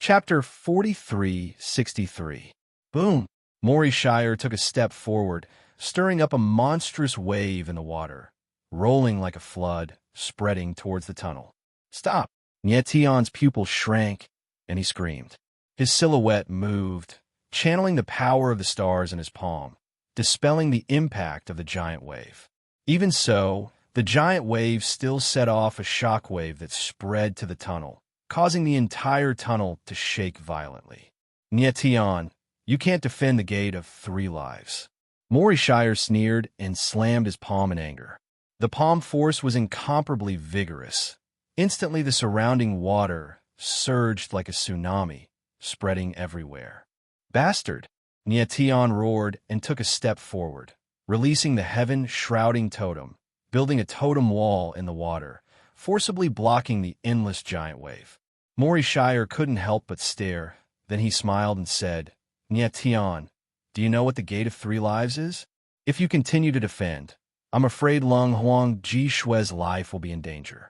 Chapter 4363. Boom! Maury Shire took a step forward, stirring up a monstrous wave in the water, rolling like a flood, spreading towards the tunnel. Stop! Nietion's pupil shrank, and he screamed. His silhouette moved, channeling the power of the stars in his palm, dispelling the impact of the giant wave. Even so, the giant wave still set off a shockwave that spread to the tunnel, causing the entire tunnel to shake violently. Nietion, you can't defend the gate of 3 lives. Maury Shire sneered and slammed his palm in anger. The palm force was incomparably vigorous. Instantly, the surrounding water surged like a tsunami, spreading everywhere. Bastard! Nietion roared and took a step forward, releasing the heaven-shrouding totem, building a totem wall in the water, forcibly blocking the endless giant wave. Maury Shire couldn't help but stare. Then he smiled and said, Nietion, do you know what the Gate of 3 Lives is? If you continue to defend, I'm afraid Lung Huang Ji Shue's life will be in danger.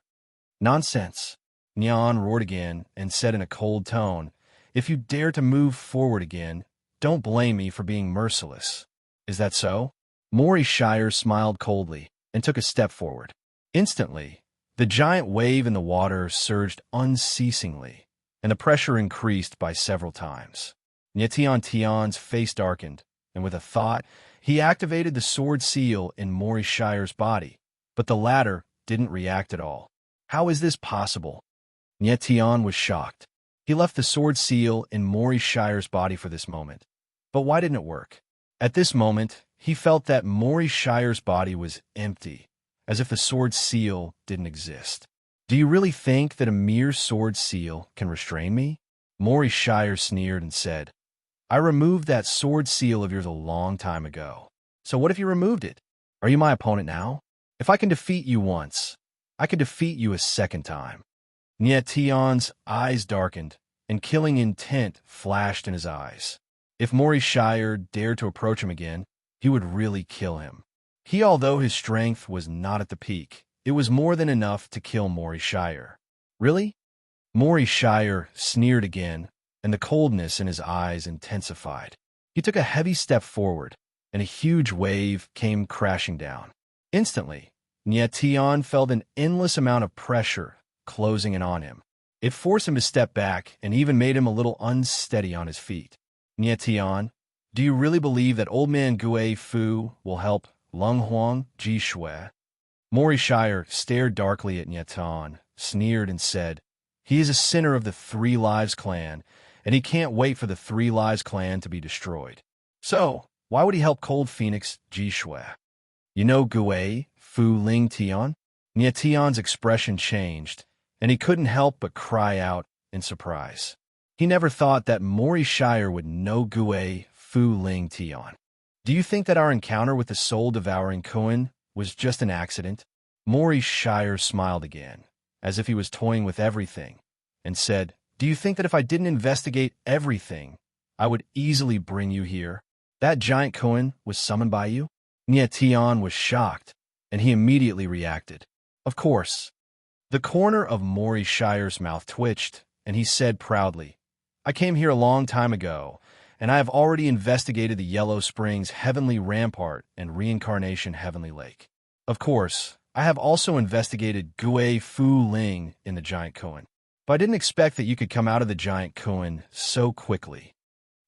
Nonsense! Nian roared again and said in a cold tone, If you dare to move forward again, don't blame me for being merciless. Is that so? Maury Shire smiled coldly and took a step forward. Instantly, the giant wave in the water surged unceasingly, and the pressure increased by several times. Nietion's face darkened, and with a thought, he activated the sword seal in Maury Shire's body, but the latter didn't react at all. How is this possible? Nietion was shocked. He left the sword seal in Maury Shire's body for this moment. But why didn't it work? At this moment, he felt that Maury Shire's body was empty, as if the sword seal didn't exist. Do you really think that a mere sword seal can restrain me? Maury Shire sneered and said, I removed that sword seal of yours a long time ago. So what if you removed it? Are you my opponent now? If I can defeat you once, I can defeat you a second time. Nietion's eyes darkened, and killing intent flashed in his eyes. If Maury Shire dared to approach him again, he would really kill him. Although his strength was not at the peak, it was more than enough to kill Maury Shire. Really? Maury Shire sneered again, and the coldness in his eyes intensified. He took a heavy step forward, and a huge wave came crashing down. Instantly, Nietion felt an endless amount of pressure closing in on him. It forced him to step back and even made him a little unsteady on his feet. Nietion, do you really believe that old man Gue Fu will help Lung Huang Ji Shue? Maury Shire stared darkly at Nietion, sneered and said, He is a sinner of the 3 Lives clan, and he can't wait for the 3 Lives clan to be destroyed. So, why would he help Cold Phoenix Ji Shue? You know Gue Fu Ling Tian? Nietion's expression changed, and he couldn't help but cry out in surprise. He never thought that Maury Shire would know Gue Fu Ling Tian. Do you think that our encounter with the soul-devouring Kuan was just an accident? Maury Shire smiled again, as if he was toying with everything, and said, Do you think that if I didn't investigate everything, I would easily bring you here? That giant Kuan was summoned by you? Nietion was shocked, and he immediately reacted. Of course. The corner of Maury Shire's mouth twitched, and he said proudly, I came here a long time ago, and I have already investigated the Yellow Springs Heavenly Rampart and Reincarnation Heavenly Lake. Of course, I have also investigated Gue Fu Ling in the Giant Kuan, but I didn't expect that you could come out of the Giant Kuan so quickly.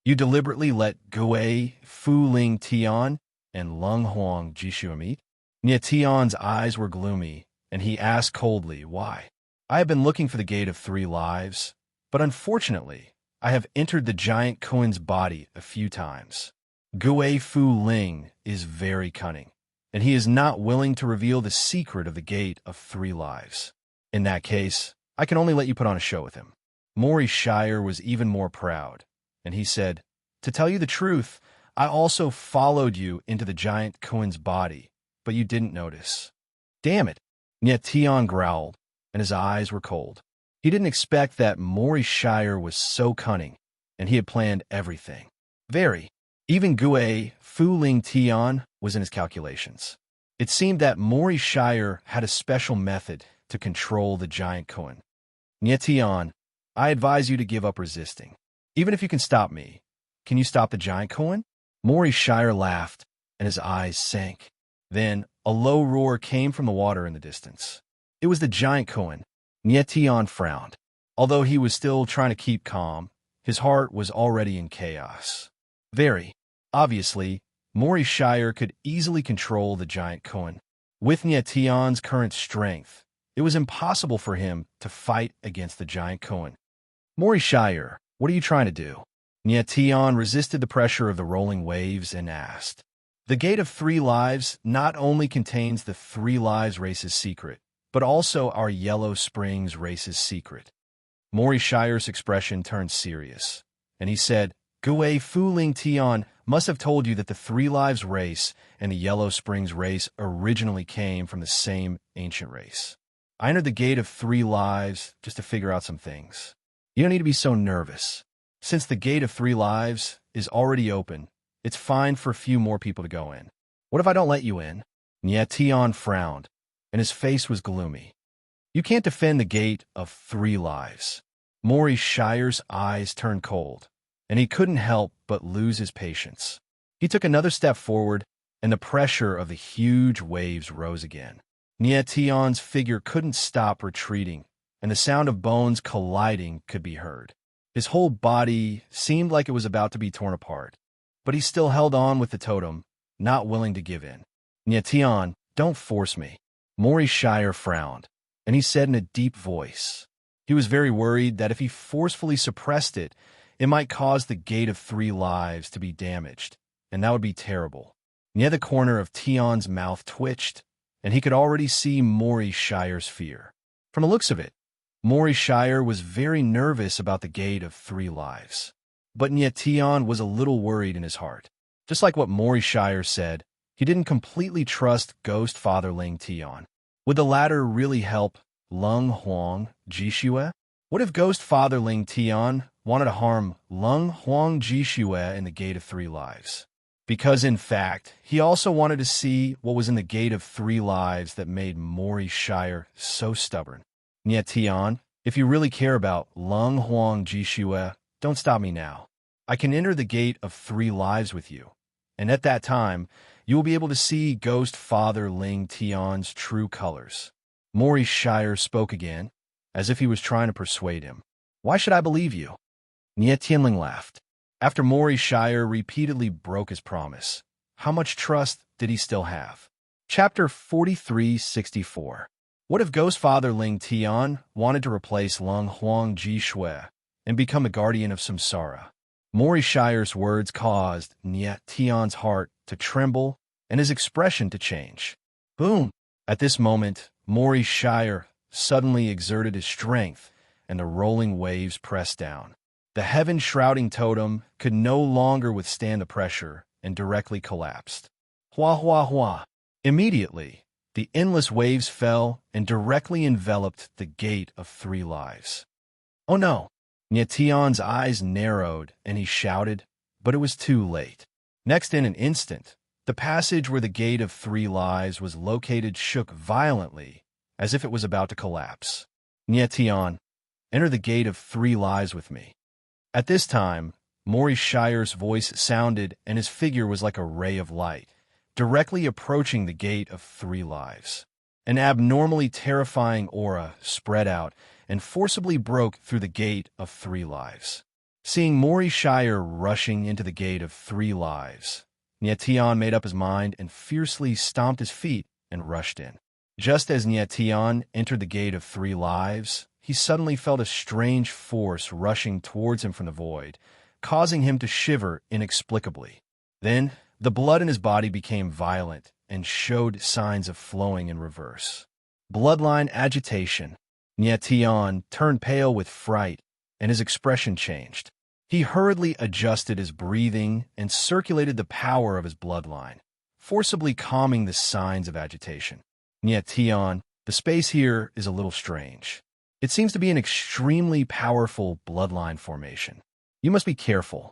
You deliberately let Gue Fu Ling Tian and Lung Huang Ji Shue meet? Nietion's eyes were gloomy, and he asked coldly, Why? I have been looking for the Gate of 3 Lives, but unfortunately, I have entered the Giant Kuan's body a few times. Gue Fu Ling is very cunning, and he is not willing to reveal the secret of the Gate of 3 Lives. In that case, I can only let you put on a show with him. Maury Shire was even more proud, and he said, To tell you the truth, I also followed you into the Giant Kuan's body, but you didn't notice. Damn it! Nietion growled, and his eyes were cold. He didn't expect that Maury Shire was so cunning, and he had planned everything. Very. Even Gue Fu Ling Tian was in his calculations. It seemed that Maury Shire had a special method to control the Giant Kuan. Nietion, I advise you to give up resisting. Even if you can stop me, can you stop the giant Cohen? Maury Shire laughed, and his eyes sank. Then, a low roar came from the water in the distance. It was the giant Cohen. Nietion frowned. Although he was still trying to keep calm, his heart was already in chaos. Very obviously, Maury Shire could easily control the giant Cohen. With Nietion's current strength, it was impossible for him to fight against the giant Cohen. Maury Shire, what are you trying to do? Nietion resisted the pressure of the rolling waves and asked. The Gate of Three Lives not only contains the Three Lives race's secret, but also our Yellow Springs race's secret. Maury Shire's expression turned serious, and he said, Gui Fu Ling Tian must have told you that the Three Lives race and the Yellow Springs race originally came from the same ancient race. I entered the Gate of Three Lives just to figure out some things. You don't need to be so nervous. Since the Gate of Three Lives is already open, it's fine for a few more people to go in. What if I don't let you in? Nietion frowned, and his face was gloomy. You can't defend the Gate of Three Lives. Maury Shire's eyes turned cold, and he couldn't help but lose his patience. He took another step forward, and the pressure of the huge waves rose again. Nietion's figure couldn't stop retreating, and the sound of bones colliding could be heard. His whole body seemed like it was about to be torn apart, but he still held on with the totem, not willing to give in. Nietion, don't force me. Maury Shire frowned, and he said in a deep voice. He was very worried that if he forcefully suppressed it, it might cause the Gate of Three Lives to be damaged, and that would be terrible. Near the corner of Tion's mouth twitched, and he could already see Maury Shire's fear. From the looks of it, Maury Shire was very nervous about the Gate of Three Lives. But Nietion was a little worried in his heart. Just like what Maury Shire said, he didn't completely trust Ghost Father Ling Tian. Would the latter really help Lung Huang Jishue? What if Ghost Father Ling Tian wanted to harm Lung Huang Jishue in the Gate of Three Lives? Because, in fact, he also wanted to see what was in the Gate of Three Lives that made Maury Shire so stubborn. Nietion, if you really care about Lung Huang Jishue, don't stop me now. I can enter the Gate of Three Lives with you, and at that time, you will be able to see Ghost Father Ling Tian's true colors. Maury Shire spoke again, as if he was trying to persuade him. Why should I believe you? Nietion laughed. After Maury Shire repeatedly broke his promise, how much trust did he still have? Chapter 4364. What if Ghost Father Ling Tian wanted to replace Lung Huang Jishue and become the guardian of Samsara? Maury Shire's words caused Nietion's heart to tremble and his expression to change. Boom! At this moment, Maury Shire suddenly exerted his strength, and the rolling waves pressed down. The heaven-shrouding totem could no longer withstand the pressure and directly collapsed. Hua hua hua! Immediately, the endless waves fell and directly enveloped the Gate of Three Lives. Oh no! Nietion's eyes narrowed, and he shouted, but it was too late. Next in an instant, the passage where the Gate of Three Lives was located shook violently, as if it was about to collapse. Nietion, enter the Gate of Three Lives with me. At this time, Maury Shire's voice sounded, and his figure was like a ray of light, directly approaching the Gate of Three Lives. An abnormally terrifying aura spread out and forcibly broke through the Gate of Three Lives. Seeing Maury Shire rushing into the Gate of Three Lives, Nietion made up his mind and fiercely stomped his feet and rushed in. Just as Nietion entered the Gate of Three Lives, he suddenly felt a strange force rushing towards him from the void, causing him to shiver inexplicably. Then, the blood in his body became violent and showed signs of flowing in reverse. Bloodline agitation. Nietion turned pale with fright, and his expression changed. He hurriedly adjusted his breathing and circulated the power of his bloodline, forcibly calming the signs of agitation. Nietion, the space here is a little strange. It seems to be an extremely powerful bloodline formation. You must be careful.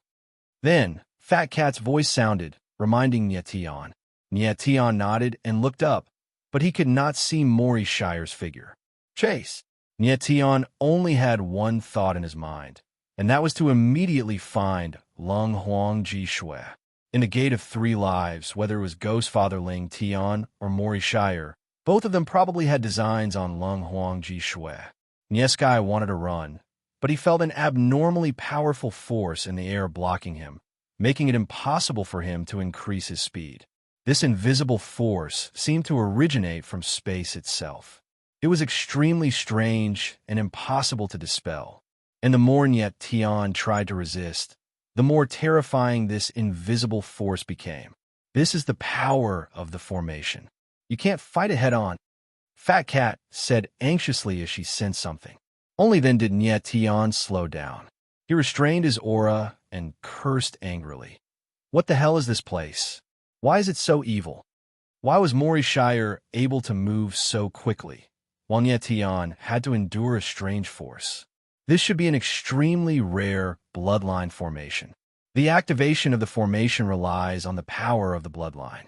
Then, Fat Cat's voice sounded, reminding Nietion. Nietion nodded and looked up, but he could not see Maury Shire's figure. Chase! Tian only had one thought in his mind, and that was to immediately find Lung Huang Ji Shui. In the Gate of Three Lives, whether it was Ghost Father Ling Tian or Mori Shire, both of them probably had designs on Lung Huang Ji Shui. Nieskai wanted to run, but he felt an abnormally powerful force in the air blocking him, making it impossible for him to increase his speed. This invisible force seemed to originate from space itself. It was extremely strange and impossible to dispel, and the more Niet Tian tried to resist, the more terrifying this invisible force became. This is the power of the formation. You can't fight it head-on, Fat Cat said anxiously as she sensed something. Only then did Niet Tian slow down. He restrained his aura and cursed angrily. What the hell is this place? Why is it so evil? Why was Mori Shire able to move so quickly, while Niet Tian had to endure a strange force? This should be an extremely rare bloodline formation. The activation of the formation relies on the power of the bloodline.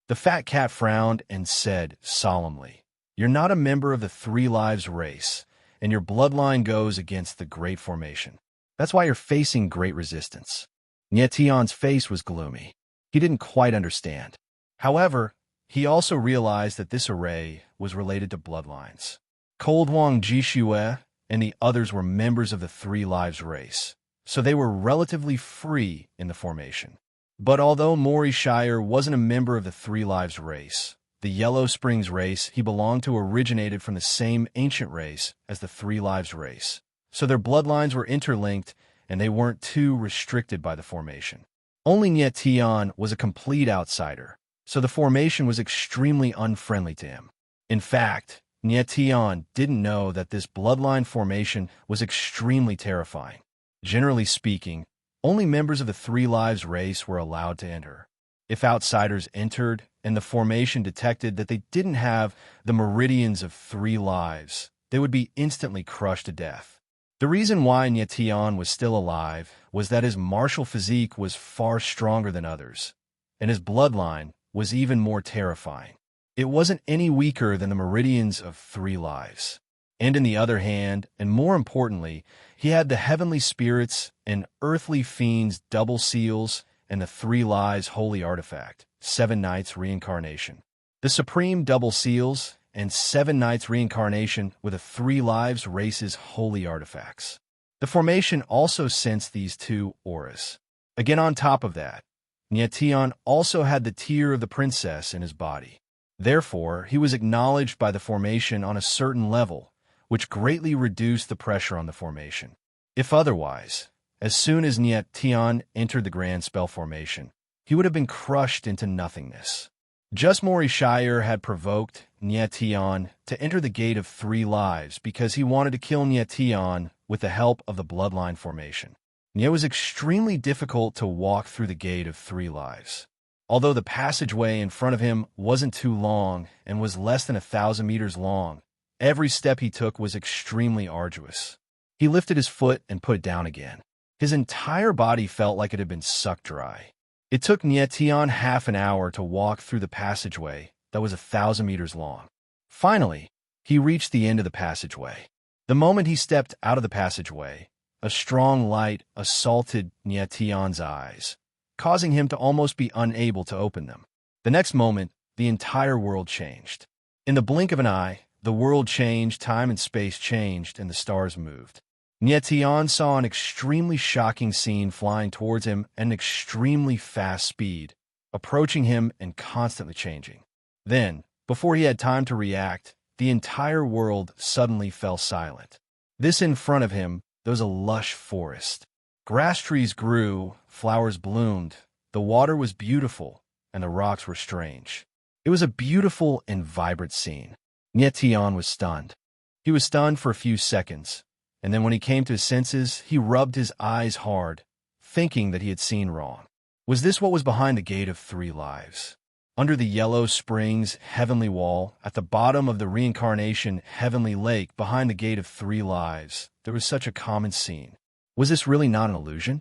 The Fat Cat frowned and said solemnly, "You're not a member of the Three Lives race, and your bloodline goes against the Great Formation. That's why you're facing great resistance." Niet Tian's face was gloomy. He didn't quite understand. However, he also realized that this array was related to bloodlines. Cold Wang Jishue and the others were members of the Three Lives race, so they were relatively free in the formation. But although Mori Shire wasn't a member of the Three Lives race, the Yellow Springs race he belonged to originated from the same ancient race as the Three Lives race, so their bloodlines were interlinked and they weren't too restricted by the formation. Only Niet Tian was a complete outsider, so the formation was extremely unfriendly to him. In fact, Niet Tian didn't know that this bloodline formation was extremely terrifying. Generally speaking, only members of the Three Lives race were allowed to enter. If outsiders entered and the formation detected that they didn't have the meridians of Three Lives, they would be instantly crushed to death. The reason why Niet Tian was still alive was that his martial physique was far stronger than others, and his bloodline was even more terrifying. It wasn't any weaker than the meridians of Three Lives. And on the other hand, and more importantly, he had the heavenly spirits and earthly fiends double seals and the Three Lives holy artifact, 7 Nights Reincarnation. The supreme double seals and 7 Nights Reincarnation were the Three Lives race's holy artifacts. The formation also sensed these two auras. Again, on top of that, Niet Tian also had the tear of the princess in his body. Therefore, he was acknowledged by the formation on a certain level, which greatly reduced the pressure on the formation. If otherwise, as soon as Niet Tian entered the Grand Spell formation, he would have been crushed into nothingness. Just Mori Shire had provoked Niet Tian to enter the Gate of Three Lives because he wanted to kill Niet Tian with the help of the bloodline formation. It was extremely difficult to walk through the Gate of Three Lives. Although the passageway in front of him wasn't too long and was less than 1,000 meters long, every step he took was extremely arduous. He lifted his foot and put it down again. His entire body felt like it had been sucked dry. It took Niet Tian half an hour to walk through the passageway that was 1,000 meters long. Finally, he reached the end of the passageway. The moment he stepped out of the passageway, a strong light assaulted Niet Tian's eyes, causing him to almost be unable to open them. The next moment, the entire world changed. In the blink of an eye, the world changed, time and space changed, and the stars moved. Niet Tian saw an extremely shocking scene flying towards him at an extremely fast speed, approaching him and constantly changing. Then, before he had time to react, the entire world suddenly fell silent. This in front of him, there was a lush forest. Grass trees grew, flowers bloomed, the water was beautiful, and the rocks were strange. It was a beautiful and vibrant scene. Niet Tian was stunned. He was stunned for a few seconds, and then when he came to his senses, he rubbed his eyes hard, thinking that he had seen wrong. Was this what was behind the Gate of Three Lives? Under the Yellow Springs Heavenly Wall, at the bottom of the Reincarnation Heavenly Lake behind the Gate of Three Lives, there was such a common scene. Was this really not an illusion?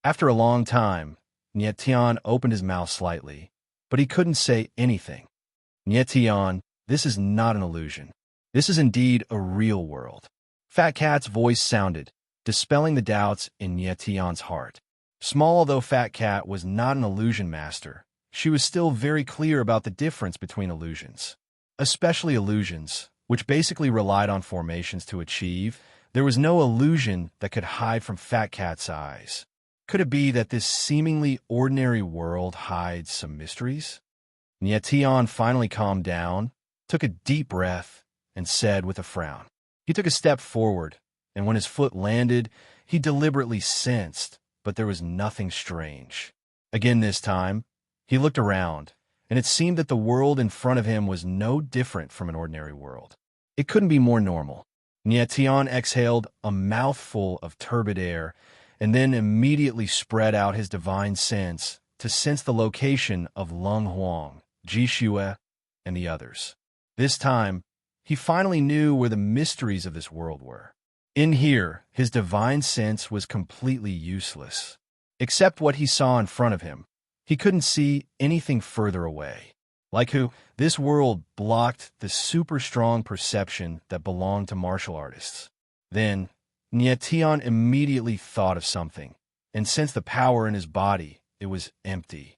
After a long time, Niet Tian opened his mouth slightly, but he couldn't say anything. Niet Tian, this is not an illusion. This is indeed a real world. Fat Cat's voice sounded, dispelling the doubts in Nietion's heart. Small although Fat Cat was not an illusion master, she was still very clear about the difference between illusions. Especially illusions, which basically relied on formations to achieve. There was no illusion that could hide from Fat Cat's eyes. Could it be that this seemingly ordinary world hides some mysteries? Nietion finally calmed down, took a deep breath, and said with a frown. He took a step forward, and when his foot landed, he deliberately sensed, but there was nothing strange. Again this time, he looked around, and it seemed that the world in front of him was no different from an ordinary world. It couldn't be more normal. Nietion exhaled a mouthful of turbid air, and then immediately spread out his divine sense to sense the location of Lung Huang, Ji Xue, and the others. This time, he finally knew where the mysteries of this world were. In here, his divine sense was completely useless. Except what he saw in front of him, he couldn't see anything further away. Like who, this world blocked the super strong perception that belonged to martial artists. Then, Nietion immediately thought of something, and sensed the power in his body. It was empty.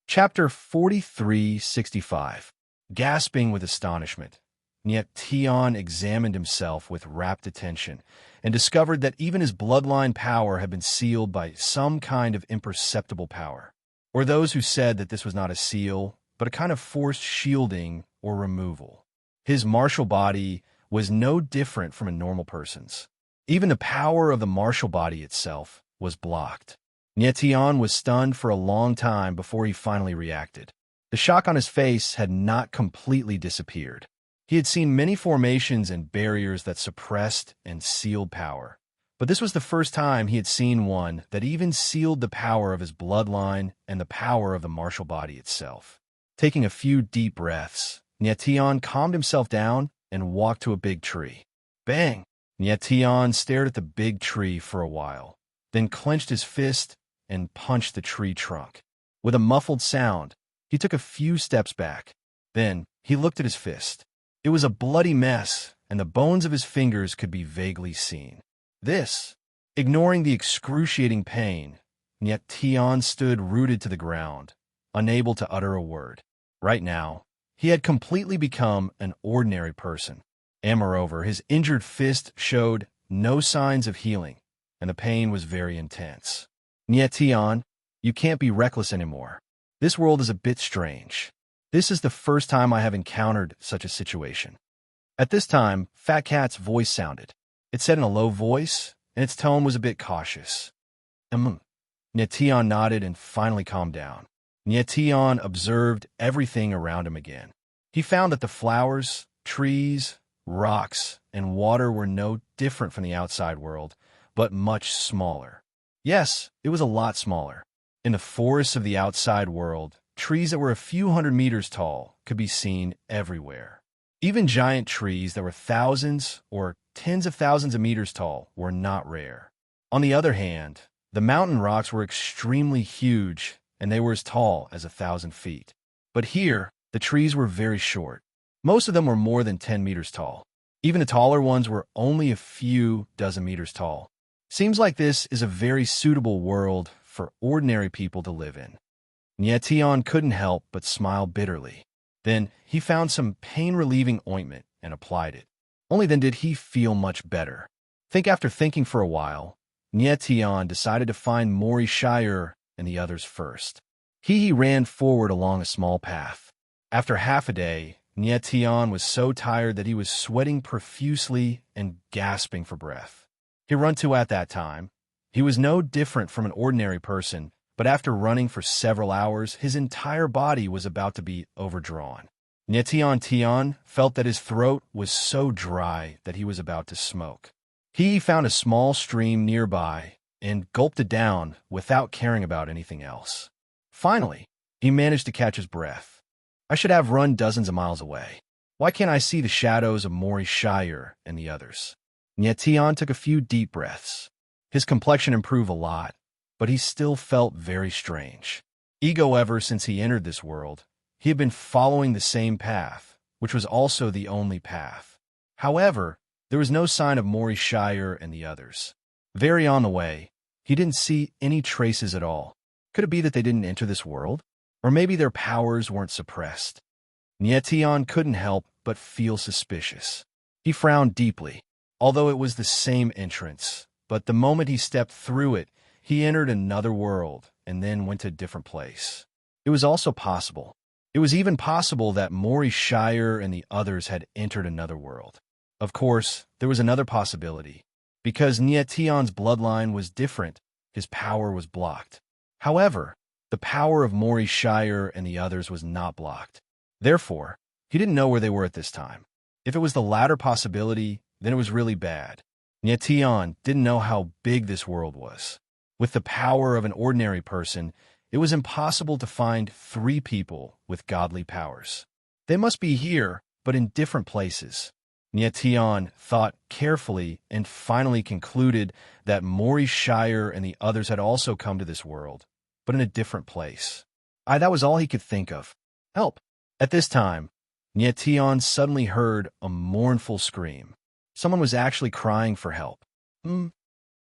Chapter 4365. Gasping with astonishment, Nietion examined himself with rapt attention and discovered that even his bloodline power had been sealed by some kind of imperceptible power. Or those who said that this was not a seal, but a kind of forced shielding or removal. His martial body was no different from a normal person's. Even the power of the martial body itself was blocked. Nietion was stunned for a long time before he finally reacted. The shock on his face had not completely disappeared. He had seen many formations and barriers that suppressed and sealed power, but this was the first time he had seen one that even sealed the power of his bloodline and the power of the martial body itself. Taking a few deep breaths, Nietion calmed himself down and walked to a big tree. Bang! Nietion stared at the big tree for a while, then clenched his fist and punched the tree trunk. With a muffled sound, he took a few steps back. Then he looked at his fist. It was a bloody mess, and the bones of his fingers could be vaguely seen. Ignoring the excruciating pain, Nietion stood rooted to the ground, unable to utter a word. Right now, he had completely become an ordinary person. And moreover, his injured fist showed no signs of healing, and the pain was very intense. Nietion, you can't be reckless anymore. This world is a bit strange. This is the first time I have encountered such a situation. At this time, Fat Cat's voice sounded. It said in a low voice, and its tone was a bit cautious. Nietion nodded and finally calmed down. Nietion observed everything around him again. He found that the flowers, trees, rocks, and water were no different from the outside world, but much smaller. Yes, it was a lot smaller. In the forests of the outside world, trees that were a few hundred meters tall could be seen everywhere. Even giant trees that were thousands or tens of thousands of meters tall were not rare. On the other hand, the mountain rocks were extremely huge, and they were as tall as 1,000 feet. But here, the trees were very short. Most of them were more than 10 meters tall. Even the taller ones were only a few dozen meters tall. Seems like this is a very suitable world for ordinary people to live in. Nietion couldn't help but smile bitterly. Then he found some pain-relieving ointment and applied it. Only then did he feel much better. After thinking for a while, Nietion decided to find Mori Shire and the others first. He ran forward along a small path. After half a day, Nietion was so tired that he was sweating profusely and gasping for breath. He run to at that time. He was no different from an ordinary person, but after running for several hours, his entire body was about to be overdrawn. Nietion felt that his throat was so dry that he was about to smoke. He found a small stream nearby and gulped it down without caring about anything else. Finally, he managed to catch his breath. I should have run dozens of miles away. Why can't I see the shadows of Mori Shire and the others? Nietion took a few deep breaths. His complexion improved a lot, but he still felt very strange. Ever since he entered this world, he had been following the same path, which was also the only path. However, there was no sign of Maury Shire and the others. Very on the way, he didn't see any traces at all. Could it be that they didn't enter this world? Or maybe their powers weren't suppressed? Nietion couldn't help but feel suspicious. He frowned deeply, although it was the same entrance. But the moment he stepped through it, he entered another world and then went to a different place. It was also possible. It was even possible that Maury Shire and the others had entered another world. Of course, there was another possibility. Because Nietion's bloodline was different, his power was blocked. However, the power of Maury Shire and the others was not blocked. Therefore, he didn't know where they were at this time. If it was the latter possibility, then it was really bad. Nietion didn't know how big this world was. With the power of an ordinary person, it was impossible to find 3 people with godly powers. They must be here, but in different places. Nietion thought carefully and finally concluded that Maury Shire and the others had also come to this world, but in a different place. That was all he could think of. Help! At this time, Nietion suddenly heard a mournful scream. Someone was actually crying for help.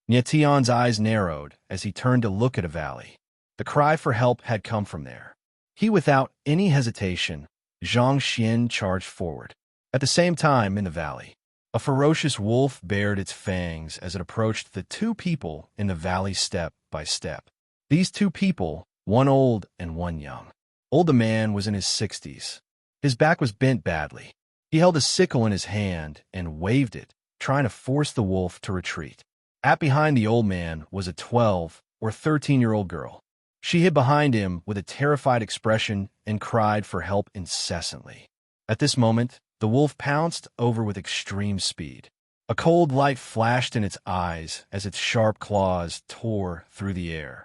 Nietion's eyes narrowed as he turned to look at a valley. The cry for help had come from there. He, without any hesitation, Zhang Xian charged forward. At the same time, in the valley, a ferocious wolf bared its fangs as it approached the 2 people in the valley step by step. These 2 people, one old and one young. Old man was in his 60s. His back was bent badly. He held a sickle in his hand and waved it, trying to force the wolf to retreat. At behind the old man was a 12 or 13-year-old girl. She hid behind him with a terrified expression and cried for help incessantly. At this moment, the wolf pounced over with extreme speed. A cold light flashed in its eyes as its sharp claws tore through the air.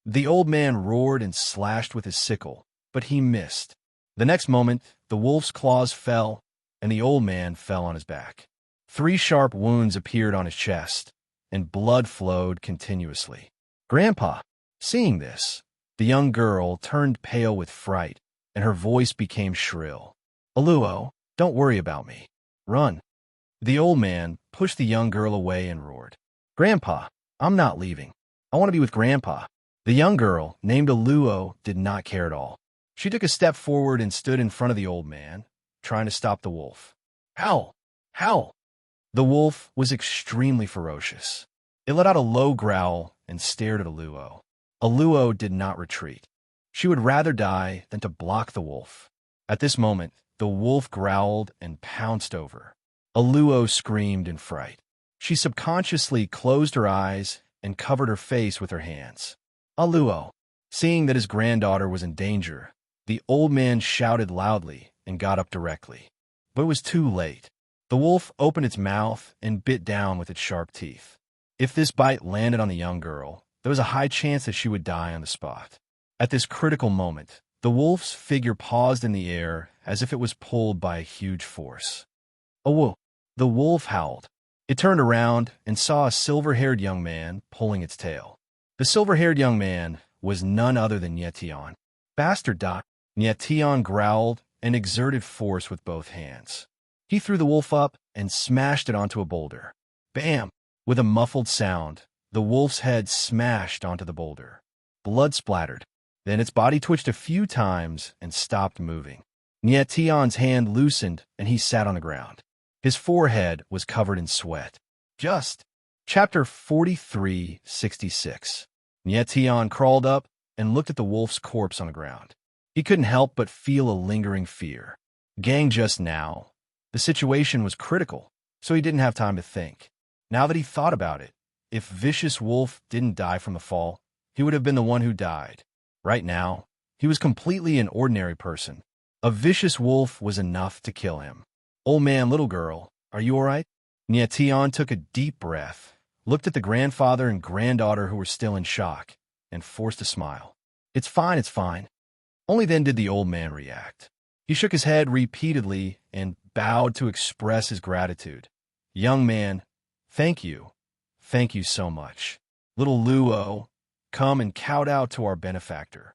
The old man roared and slashed with his sickle, but he missed. The next moment, the wolf's claws fell, and the old man fell on his back. 3 sharp wounds appeared on his chest, and blood flowed continuously. Grandpa! Seeing this, the young girl turned pale with fright, and her voice became shrill. Aluo, don't worry about me. Run. The old man pushed the young girl away and roared. Grandpa, I'm not leaving. I want to be with Grandpa. The young girl, named Aluo, did not care at all. She took a step forward and stood in front of the old man, trying to stop the wolf. Howl! Howl! The wolf was extremely ferocious. It let out a low growl and stared at Aluo. Aluo did not retreat. She would rather die than to block the wolf. At this moment, the wolf growled and pounced over. Aluo screamed in fright. She subconsciously closed her eyes and covered her face with her hands. Aluo, seeing that his granddaughter was in danger, the old man shouted loudly and got up directly. But it was too late. The wolf opened its mouth and bit down with its sharp teeth. If this bite landed on the young girl, there was a high chance that she would die on the spot. At this critical moment, the wolf's figure paused in the air as if it was pulled by a huge force. Awo! The wolf howled. It turned around and saw a silver-haired young man pulling its tail. The silver-haired young man was none other than Nietion. Bastard dot! Nietion growled and exerted force with both hands. He threw the wolf up and smashed it onto a boulder. Bam! With a muffled sound, the wolf's head smashed onto the boulder. Blood splattered. Then its body twitched a few times and stopped moving. Nietion's hand loosened and he sat on the ground. His forehead was covered in sweat. Chapter 43:66. Nietion crawled up and looked at the wolf's corpse on the ground. He couldn't help but feel a lingering fear. Gang, just now, the situation was critical, so he didn't have time to think. Now that he thought about it, if Vicious Wolf didn't die from the fall, he would have been the one who died. Right now, he was completely an ordinary person. A vicious wolf was enough to kill him. Old man, little girl, are you all right? Nietion took a deep breath, looked at the grandfather and granddaughter who were still in shock, and forced a smile. It's fine, it's fine. Only then did the old man react. He shook his head repeatedly and bowed to express his gratitude. Young man, thank you. Thank you so much. Little Luo, come and kowtow to our benefactor.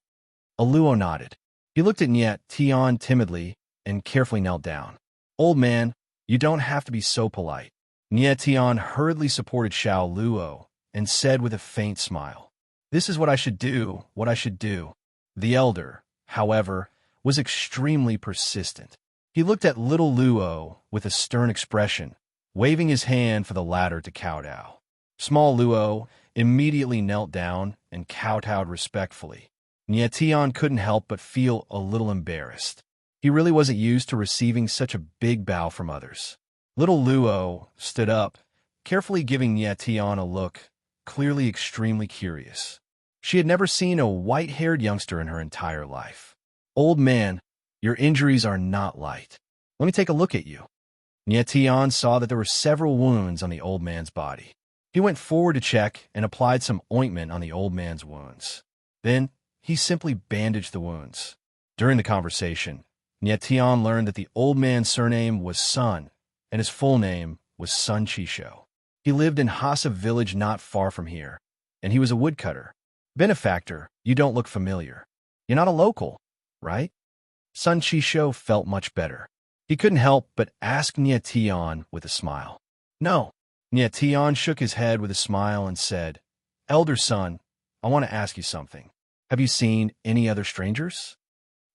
Aluo nodded. He looked at Nietion timidly and carefully knelt down. Old man, You don't have to be so polite. Nietian hurriedly supported Xiao Luo and said with a faint smile, "This is what I should do, what I should do." The elder, however, was extremely persistent. He looked at little Luo with a stern expression, waving his hand for the latter to kowtow. Small Luo immediately knelt down and kowtowed respectfully. Nietian couldn't help but feel a little embarrassed. He really wasn't used to receiving such a big bow from others. Little Luo stood up, carefully giving Nietian a look, clearly extremely curious. She had never seen a white-haired youngster in her entire life. "Old man, your injuries are not light. Let me take a look at you." Nietian saw that there were several wounds on the old man's body. He went forward to check and applied some ointment on the old man's wounds. Then, he simply bandaged the wounds. During the conversation, Nietian learned that the old man's surname was Sun, and his full name was Sun Chisho. He lived in Hasa village not far from here, and he was a woodcutter. "Benefactor, you don't look familiar. You're not a local, right?" Sun Chisho felt much better. He couldn't help but ask Nietian with a smile. "No." Nietian shook his head with a smile and said, "Elder son, I want to ask you something. Have you seen any other strangers?"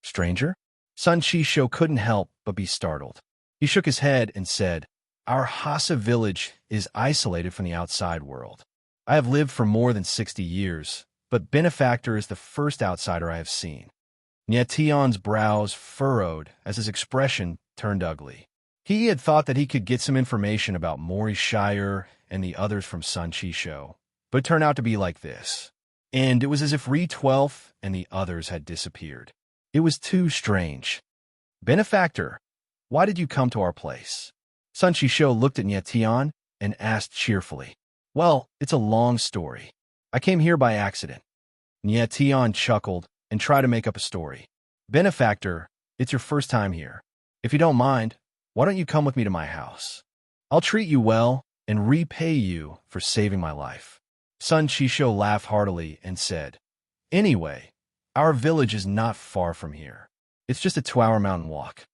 "Stranger?" Sun Chisho couldn't help but be startled. He shook his head and said, "Our Hasa village is isolated from the outside world. I have lived for more than 60 years, but Benefactor is the first outsider I have seen." Nietian's brows furrowed as his expression turned ugly. He had thought that he could get some information about Mori Shire and the others from Sun Chisho, but it turned out to be like this. And it was as if Re-12 and the others had disappeared. It was too strange. "Benefactor, why did you come to our place?" Sun Chisho looked at Nietian and asked cheerfully. "Well, it's a long story. I came here by accident." Nietian chuckled and tried to make up a story. "Benefactor, it's your first time here. If you don't mind, why don't you come with me to my house? I'll treat you well and repay you for saving my life." Sun Chisho laughed heartily and said, "Anyway, our village is not far from here. It's just a 2-hour mountain walk."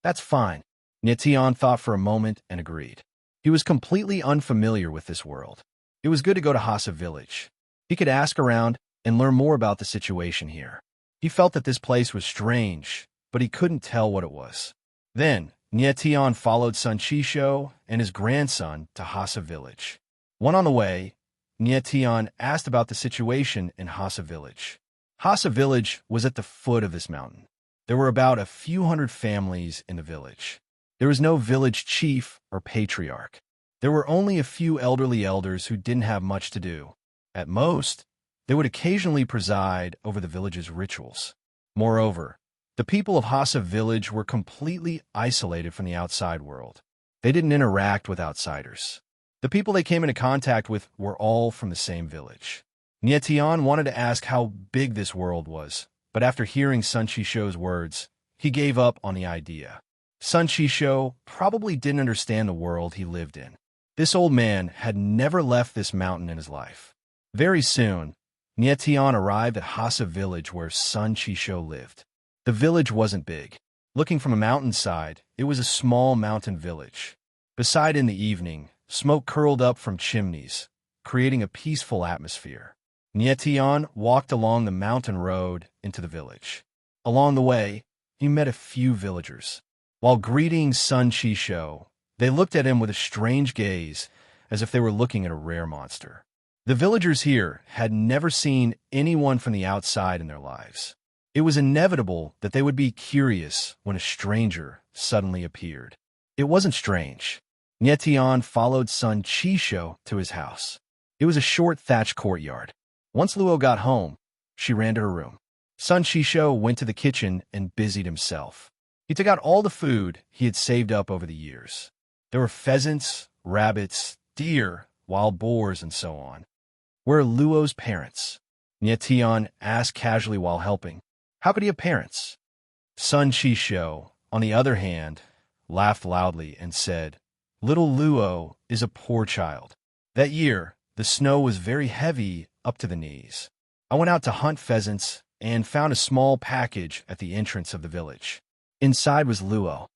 "That's fine." Nietian thought for a moment and agreed. He was completely unfamiliar with this world. It was good to go to Hasa village. He could ask around and learn more about the situation here. He felt that this place was strange, but he couldn't tell what it was. Then, Nietian followed Sun Chisho and his grandson to Hasa village. When on the way, Nietian asked about the situation in Hasa village. Hasa village was at the foot of this mountain. There were about a few hundred families in the village. There was no village chief or patriarch. There were only a few elderly elders who didn't have much to do. At most, they would occasionally preside over the village's rituals. Moreover, the people of Hasa village were completely isolated from the outside world. They didn't interact with outsiders. The people they came into contact with were all from the same village. Nietian wanted to ask how big this world was, but after hearing Sun Chisho's words, he gave up on the idea. Sun Chisho probably didn't understand the world he lived in. This old man had never left this mountain in his life. Very soon, Nietian arrived at Hasa village where Sun Chisho lived. The village wasn't big. Looking from a mountainside, it was a small mountain village. Beside in the evening, smoke curled up from chimneys, creating a peaceful atmosphere. Nietian walked along the mountain road into the village. Along the way, he met a few villagers. While greeting Sun Chisho, they looked at him with a strange gaze, as if they were looking at a rare monster. The villagers here had never seen anyone from the outside in their lives. It was inevitable that they would be curious when a stranger suddenly appeared. It wasn't strange. Nietian followed Sun Chisho to his house. It was a short thatched courtyard. Once Luo got home, she ran to her room. Sun Chisho went to the kitchen and busied himself. He took out all the food he had saved up over the years. There were pheasants, rabbits, deer, wild boars, and so on. "Where are Luo's parents?" Nietian asked casually while helping. "How could he have parents?" Sun Chisho, on the other hand, laughed loudly and said, "Little Luo is a poor child. That year, the snow was very heavy up to the knees. I went out to hunt pheasants and found a small package at the entrance of the village. Inside was Luo."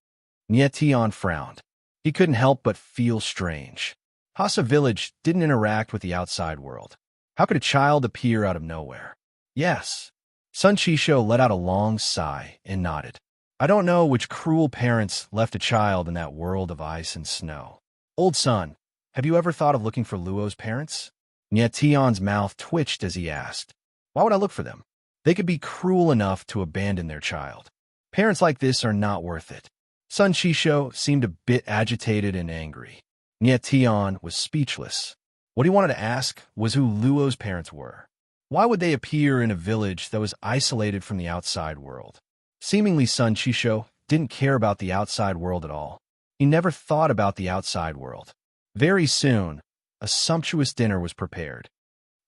Nietian frowned. He couldn't help but feel strange. Hasa village didn't interact with the outside world. How could a child appear out of nowhere? Yes. Sun Chisho let out a long sigh and nodded. I don't know which cruel parents left a child in that world of ice and snow. Old son, have you ever thought of looking for Luo's parents? Tion's mouth twitched as he asked. Why would I look for them? They could be cruel enough to abandon their child. Parents like this are not worth it. Sun Chisho seemed a bit agitated and angry. Tion was speechless. What he wanted to ask was who Luo's parents were. Why would they appear in a village that was isolated from the outside world? Seemingly, Sun Chisho didn't care about the outside world at all. He never thought about the outside world. Very soon, a sumptuous dinner was prepared.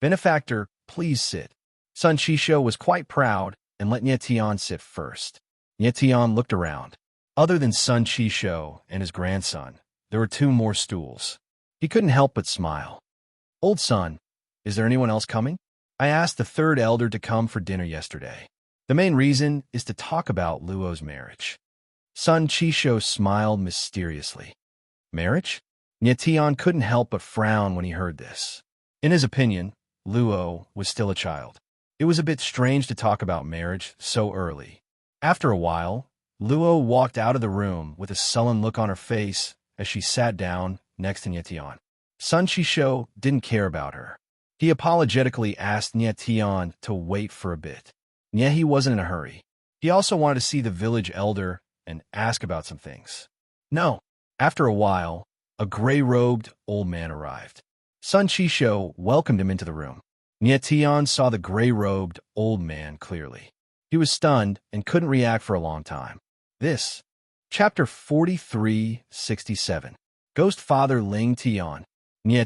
Benefactor, please sit. Sun Chisho was quite proud and let Tion sit first. Tion looked around. Other than Sun Chisho and his grandson, there were 2 more stools. He couldn't help but smile. Old son, is there anyone else coming? I asked the 3rd elder to come for dinner yesterday. The main reason is to talk about Luo's marriage. Sun Chisho smiled mysteriously. Marriage? Tion couldn't help but frown when he heard this. In his opinion, Luo was still a child. It was a bit strange to talk about marriage so early. After a while, Luo walked out of the room with a sullen look on her face as she sat down next to Tion. Sun Chisho didn't care about her. He apologetically asked Tion to wait for a bit. He wasn't in a hurry. He also wanted to see the village elder and ask about some things. No. After a while, a gray-robed old man arrived. Sun Chisho welcomed him into the room. Tion saw the gray-robed old man clearly. He was stunned and couldn't react for a long time. This. Chapter 4367. Ghost Father Ling Tion.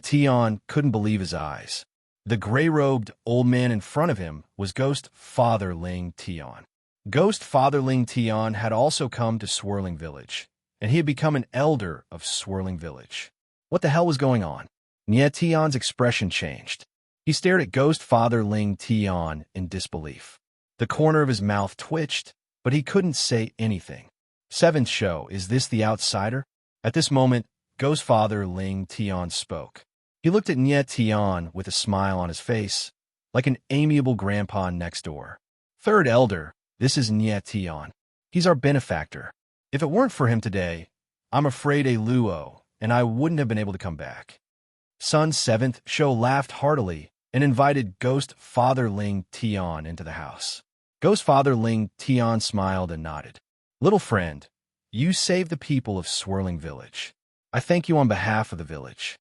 Tion couldn't believe his eyes. The gray-robed old man in front of him was Ghost Father Ling Tion. Ghost Father Ling Tion had also come to Swirling Village, and he had become an elder of Swirling Village. What the hell was going on? Tion's expression changed. He stared at Ghost Father Ling Tion in disbelief. The corner of his mouth twitched, but he couldn't say anything. 7th show, is this the outsider? At this moment, Ghost Father Ling Tion spoke. He looked at Tion with a smile on his face, like an amiable grandpa next door. 3rd elder, this is Tion. He's our benefactor. If it weren't for him today, I'm afraid a Luo, and I wouldn't have been able to come back. Sun 7th show laughed heartily and invited Ghost Father Ling Tion into the house. Ghost Father Ling Tion smiled and nodded. Little friend, you saved the people of Swirling Village. I thank you on behalf of the village.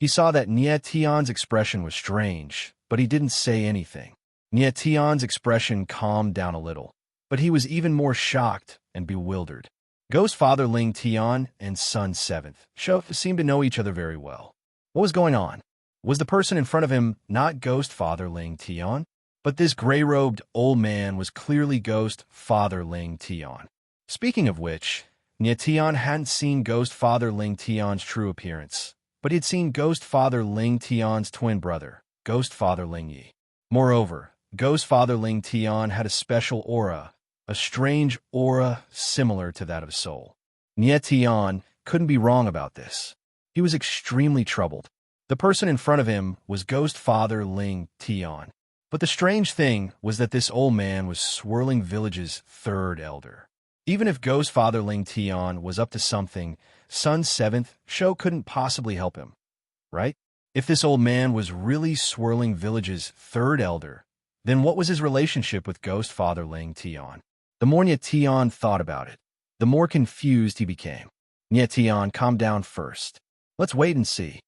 He saw that Tion's expression was strange, but he didn't say anything. Tion's expression calmed down a little, but he was even more shocked and bewildered. Ghost Father Ling Tion and Sun 7th show seemed to know each other very well. What was going on? Was the person in front of him not Ghost Father Ling Tion? But this gray-robed old man was clearly Ghost Father Ling Tion. Speaking of which, Tion hadn't seen Ghost Father Ling Tion's true appearance, but he had seen Ghost Father Ling Tion's twin brother, Ghost Father Ling Yi. Moreover, Ghost Father Ling Tion had a special aura, a strange aura similar to that of soul. Tion couldn't be wrong about this. He was extremely troubled. The person in front of him was Ghost Father Ling Tion. But the strange thing was that this old man was Swirling Village's 3rd elder. Even if Ghost Father Ling Tion was up to something, Sun 7th show couldn't possibly help him, right? If this old man was really Swirling Village's 3rd elder, then what was his relationship with Ghost Father Ling Tion? The more Tion thought about it, the more confused he became. Tion, calm down first. Let's wait and see.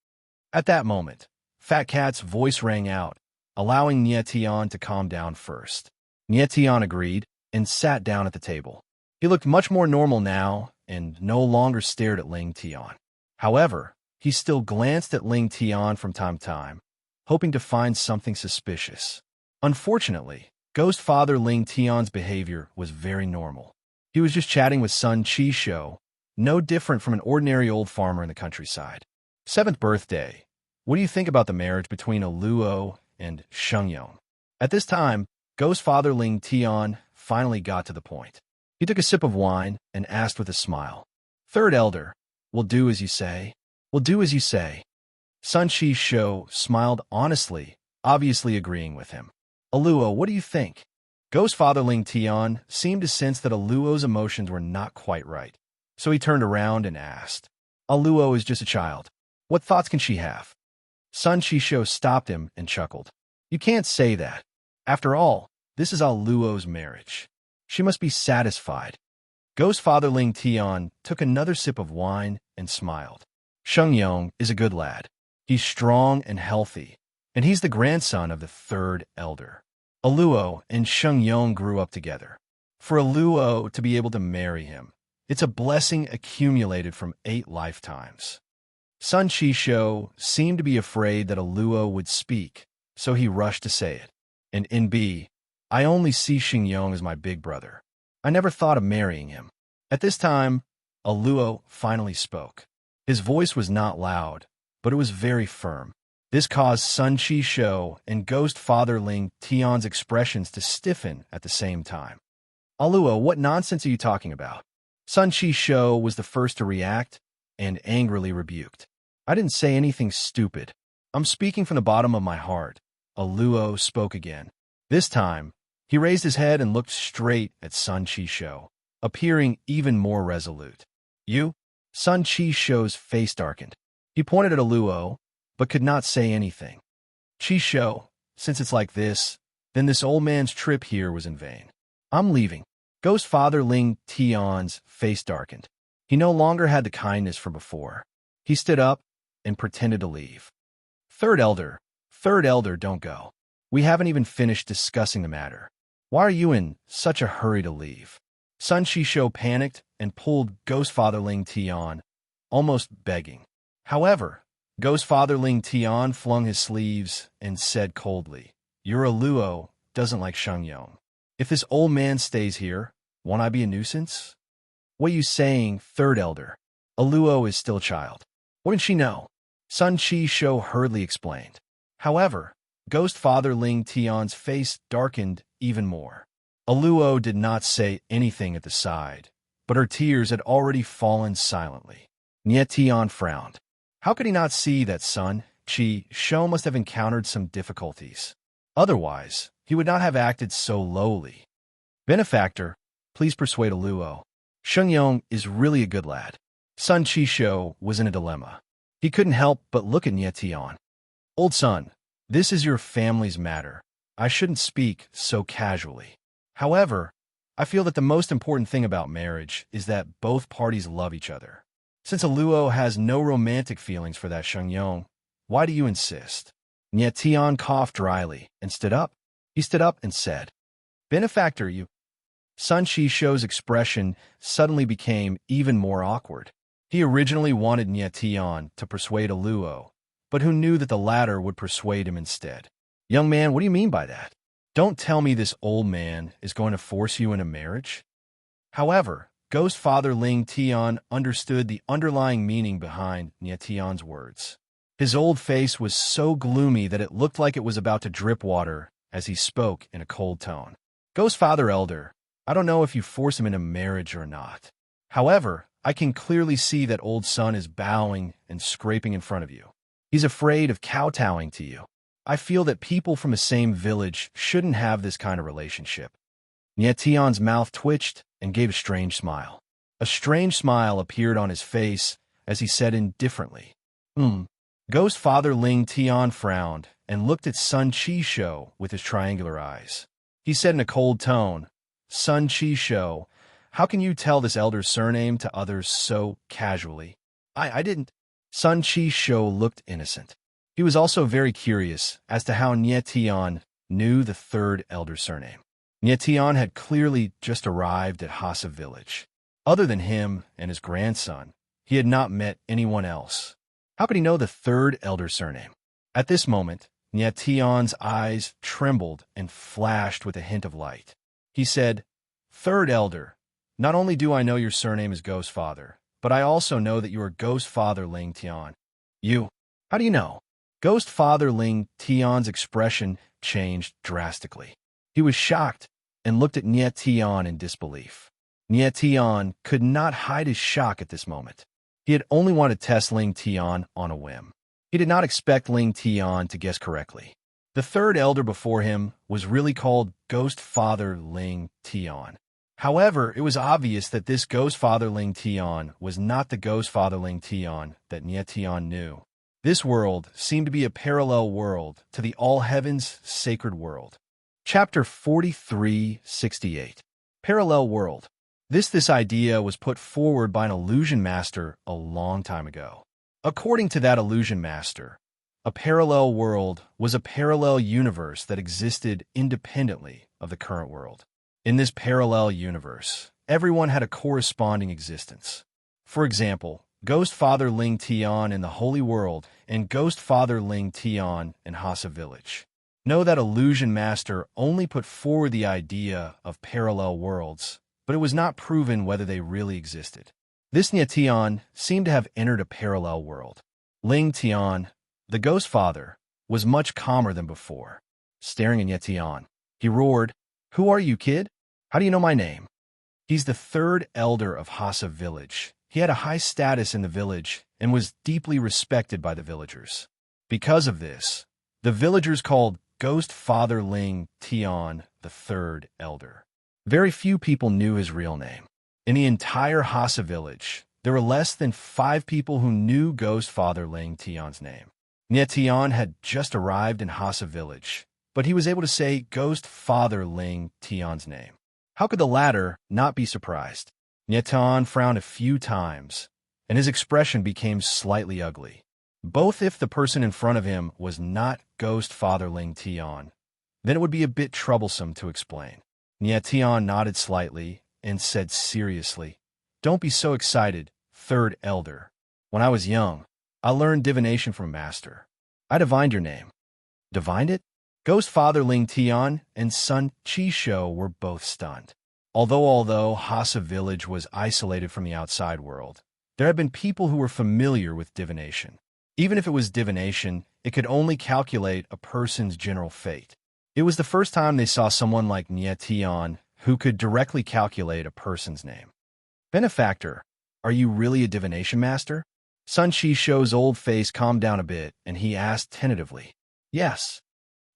At that moment, Fat Cat's voice rang out, allowing Tion to calm down first. Tion agreed and sat down at the table. He looked much more normal now and no longer stared at Ling Tion. However, he still glanced at Ling Tion from time to time, hoping to find something suspicious. Unfortunately, Ghost Father Ling Tion's behavior was very normal. He was just chatting with Sun Chisho, no different from an ordinary old farmer in the countryside. 7th birthday. What do you think about the marriage between a Luo and Shengyong? At this time, Ghost Father Ling Tion finally got to the point. He took a sip of wine and asked with a smile. 3rd elder, We'll do as you say. We'll do as you say. Sun Chi-sho smiled honestly, obviously agreeing with him. Aluo, what do you think? Ghost Father Ling Tian seemed to sense that Aluo's emotions were not quite right, so he turned around and asked, Aluo is just a child. What thoughts can she have? Sun Chi-sho stopped him and chuckled. You can't say that. After all, this is Aluo's marriage. She must be satisfied. Ghost Father Ling Tian took another sip of wine and smiled. Sheng Yong is a good lad. He's strong and healthy, and he's the grandson of the third elder. Aluo and Sheng Yong grew up together. For Aluo to be able to marry him, it's a blessing accumulated from 8 lifetimes. Sun Chi-sho seemed to be afraid that Aluo would speak, so he rushed to say it. And NB, I only see Sheng Yong as my big brother. I never thought of marrying him. At this time, Aluo finally spoke. His voice was not loud, but it was very firm. This caused Sun Chi-sho and Ghost Father Ling Tian's expressions to stiffen at the same time. Aluo, what nonsense are you talking about? Sun Chi-sho was the first to react and angrily rebuked. I didn't say anything stupid. I'm speaking from the bottom of my heart. Aluo spoke again. This time, he raised his head and looked straight at Sun Chi-sho, appearing even more resolute. You? Sun Chi-sho's face darkened. He pointed at Aluo, but could not say anything. Chi-sho, since it's like this, then this old man's trip here was in vain. I'm leaving. Ghost Father Ling Tian's face darkened. He no longer had the kindness from before. He stood up and pretended to leave. Third Elder, don't go. We haven't even finished discussing the matter. Why are you in such a hurry to leave? Sun Chi-sho panicked and pulled Ghost Father Ling Tian, almost begging. However, Ghost Father Ling Tian flung his sleeves and said coldly, Your Aluo doesn't like Sheng Yong. If this old man stays here, won't I be a nuisance? What are you saying, Third Elder? Aluo is still a child. Wouldn't she know? Sun Chi-sho hurriedly explained. However, Ghost Father Ling Tian's face darkened even more. Aluo did not say anything at the side, but her tears had already fallen silently. Nie Tian frowned. How could he not see that Sun Chi-sho must have encountered some difficulties? Otherwise, he would not have acted so lowly. Benefactor, please persuade Aluo. Sheng Yong is really a good lad. Sun Chi-sho was in a dilemma. He couldn't help but look at Nie Tian. Old son, this is your family's matter. I shouldn't speak so casually. However, I feel that the most important thing about marriage is that both parties love each other. Since Aluo has no romantic feelings for that Sheng Yong, why do you insist? Nie Tian coughed dryly and stood up. He stood up and said, Benefactor, you... Sun Chi-sho's expression suddenly became even more awkward. He originally wanted Nie Tian to persuade Aluo, but who knew that the latter would persuade him instead? Young man, what do you mean by that? Don't tell me this old man is going to force you into marriage? However, Ghost Father Ling Tian understood the underlying meaning behind Nie Tian's words. His old face was so gloomy that it looked like it was about to drip water as he spoke in a cold tone. Ghost Father Elder, I don't know if you force him into marriage or not. However, I can clearly see that old son is bowing and scraping in front of you. He's afraid of kowtowing to you. I feel that people from the same village shouldn't have this kind of relationship. Nie Tian's mouth twitched and gave a strange smile. A strange smile appeared on his face as he said indifferently, Ghost Father Ling Tian frowned and looked at Sun Chi-sho with his triangular eyes. He said in a cold tone, Sun Chi-sho, how can you tell this elder's surname to others so casually? I didn't. Sun Chi-sho looked innocent. He was also very curious as to how Nie Tian knew the third elder's surname. Nie Tian had clearly just arrived at Hasa village. Other than him and his grandson, he had not met anyone else. How could he know the third elder's surname? At this moment, Nie Tian's eyes trembled and flashed with a hint of light. He said, Third elder, not only do I know your surname is Ghost Father, but I also know that you are Ghost Father Ling Tian. You? How do you know? Ghost Father Ling Tian's expression changed drastically. He was shocked and looked at Nie Tian in disbelief. Nie Tian could not hide his shock at this moment. He had only wanted to test Ling Tian on a whim. He did not expect Ling Tian to guess correctly. The third elder before him was really called Ghost Father Ling Tian. However, it was obvious that this Ghost Father Ling Tian was not the Ghost Father Ling Tian that Nie Tian knew. This world seemed to be a parallel world to the All Heavens sacred world. Chapter 4368. Parallel World. This idea was put forward by an illusion master a long time ago. According to that illusion master, a parallel world was a parallel universe that existed independently of the current world. In this parallel universe, everyone had a corresponding existence. For example, Ghost Father Ling Tian in the Holy World and Ghost Father Ling Tian in Hasa Village. Know that illusion master only put forward the idea of parallel worlds, but it was not proven whether they really existed. This Nie Tian seemed to have entered a parallel world. Ling Tian, the Ghost Father, was much calmer than before. Staring at Nie Tian, he roared, "Who are you, kid? How do you know my name?" He's the third elder of Hasa Village. He had a high status in the village and was deeply respected by the villagers. Because of this, the villagers called Ghost Father Ling Tian the third elder. Very few people knew his real name. In the entire Hasa Village, there were less than 5 people who knew Ghost Father Ling Tian's name. Nie Tian had just arrived in Hasa Village, but he was able to say Ghost Father Ling Tian's name. How could the latter not be surprised? Nie Tian frowned a few times, and his expression became slightly ugly. Both if the person in front of him was not Ghost Father Ling Tian, then it would be a bit troublesome to explain. Nie Tian nodded slightly and said seriously, "Don't be so excited, third elder. When I was young, I learned divination from a master. I divined your name." Divined it? Ghost Father Ling Tian and Sun Qisho were both stunned. Although Hasa Village was isolated from the outside world, there had been people who were familiar with divination. Even if it was divination, it could only calculate a person's general fate. It was the first time they saw someone like Nie Tian who could directly calculate a person's name. "Benefactor, are you really a divination master?" Sun Qisho's old face calmed down a bit, and he asked tentatively. "Yes."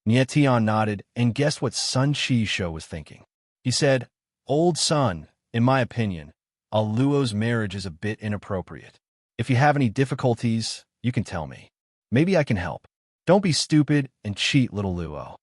Nie Tian nodded and guessed what Sun Qisho was thinking. He said, "Old Sun, in my opinion, Luo's marriage is a bit inappropriate. If you have any difficulties, you can tell me. Maybe I can help. Don't be stupid and cheat little Luo."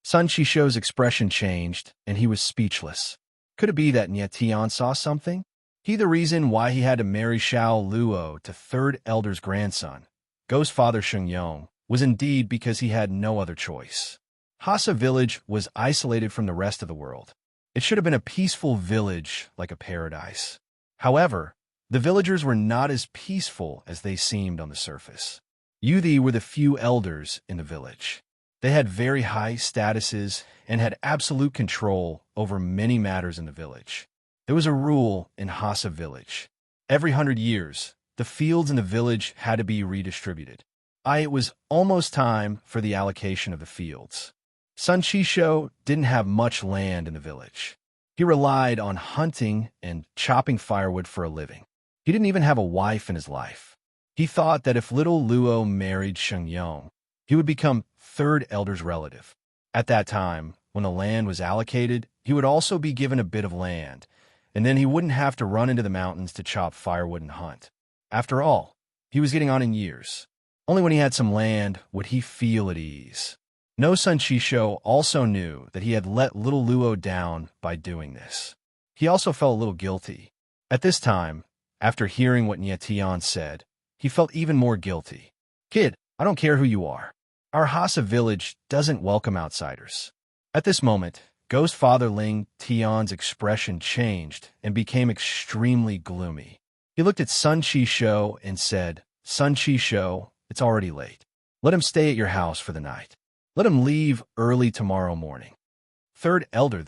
Sun Qisho's expression changed, and he was speechless. Could it be that Nie Tian saw something? He the reason why he had to marry Xiao Luo to third elder's grandson, Ghost Father Sheng Yong, was indeed because he had no other choice. Hasa Village was isolated from the rest of the world. It should have been a peaceful village like a paradise. However, the villagers were not as peaceful as they seemed on the surface. Youthi were the few elders in the village. They had very high statuses and had absolute control over many matters in the village. There was a rule in Hasa Village. Every 100 years, the fields in the village had to be redistributed. It was almost time for the allocation of the fields. Sun Qisho didn't have much land in the village. He relied on hunting and chopping firewood for a living. He didn't even have a wife in his life. He thought that if little Luo married Sheng Yong, he would become third elder's relative. At that time, when the land was allocated, he would also be given a bit of land, and then he wouldn't have to run into the mountains to chop firewood and hunt. After all, he was getting on in years. Only when he had some land would he feel at ease. No Sun Qisho also knew that he had let little Luo down by doing this. He also felt a little guilty. At this time, after hearing what Nie Tian said, he felt even more guilty. "Kid, I don't care who you are. Our Hasa Village doesn't welcome outsiders." At this moment, Ghost Father Ling Tian's expression changed and became extremely gloomy. He looked at Sun Qisho and said, "Sun Qisho, it's already late. Let him stay at your house for the night. Let him leave early tomorrow morning." Third elder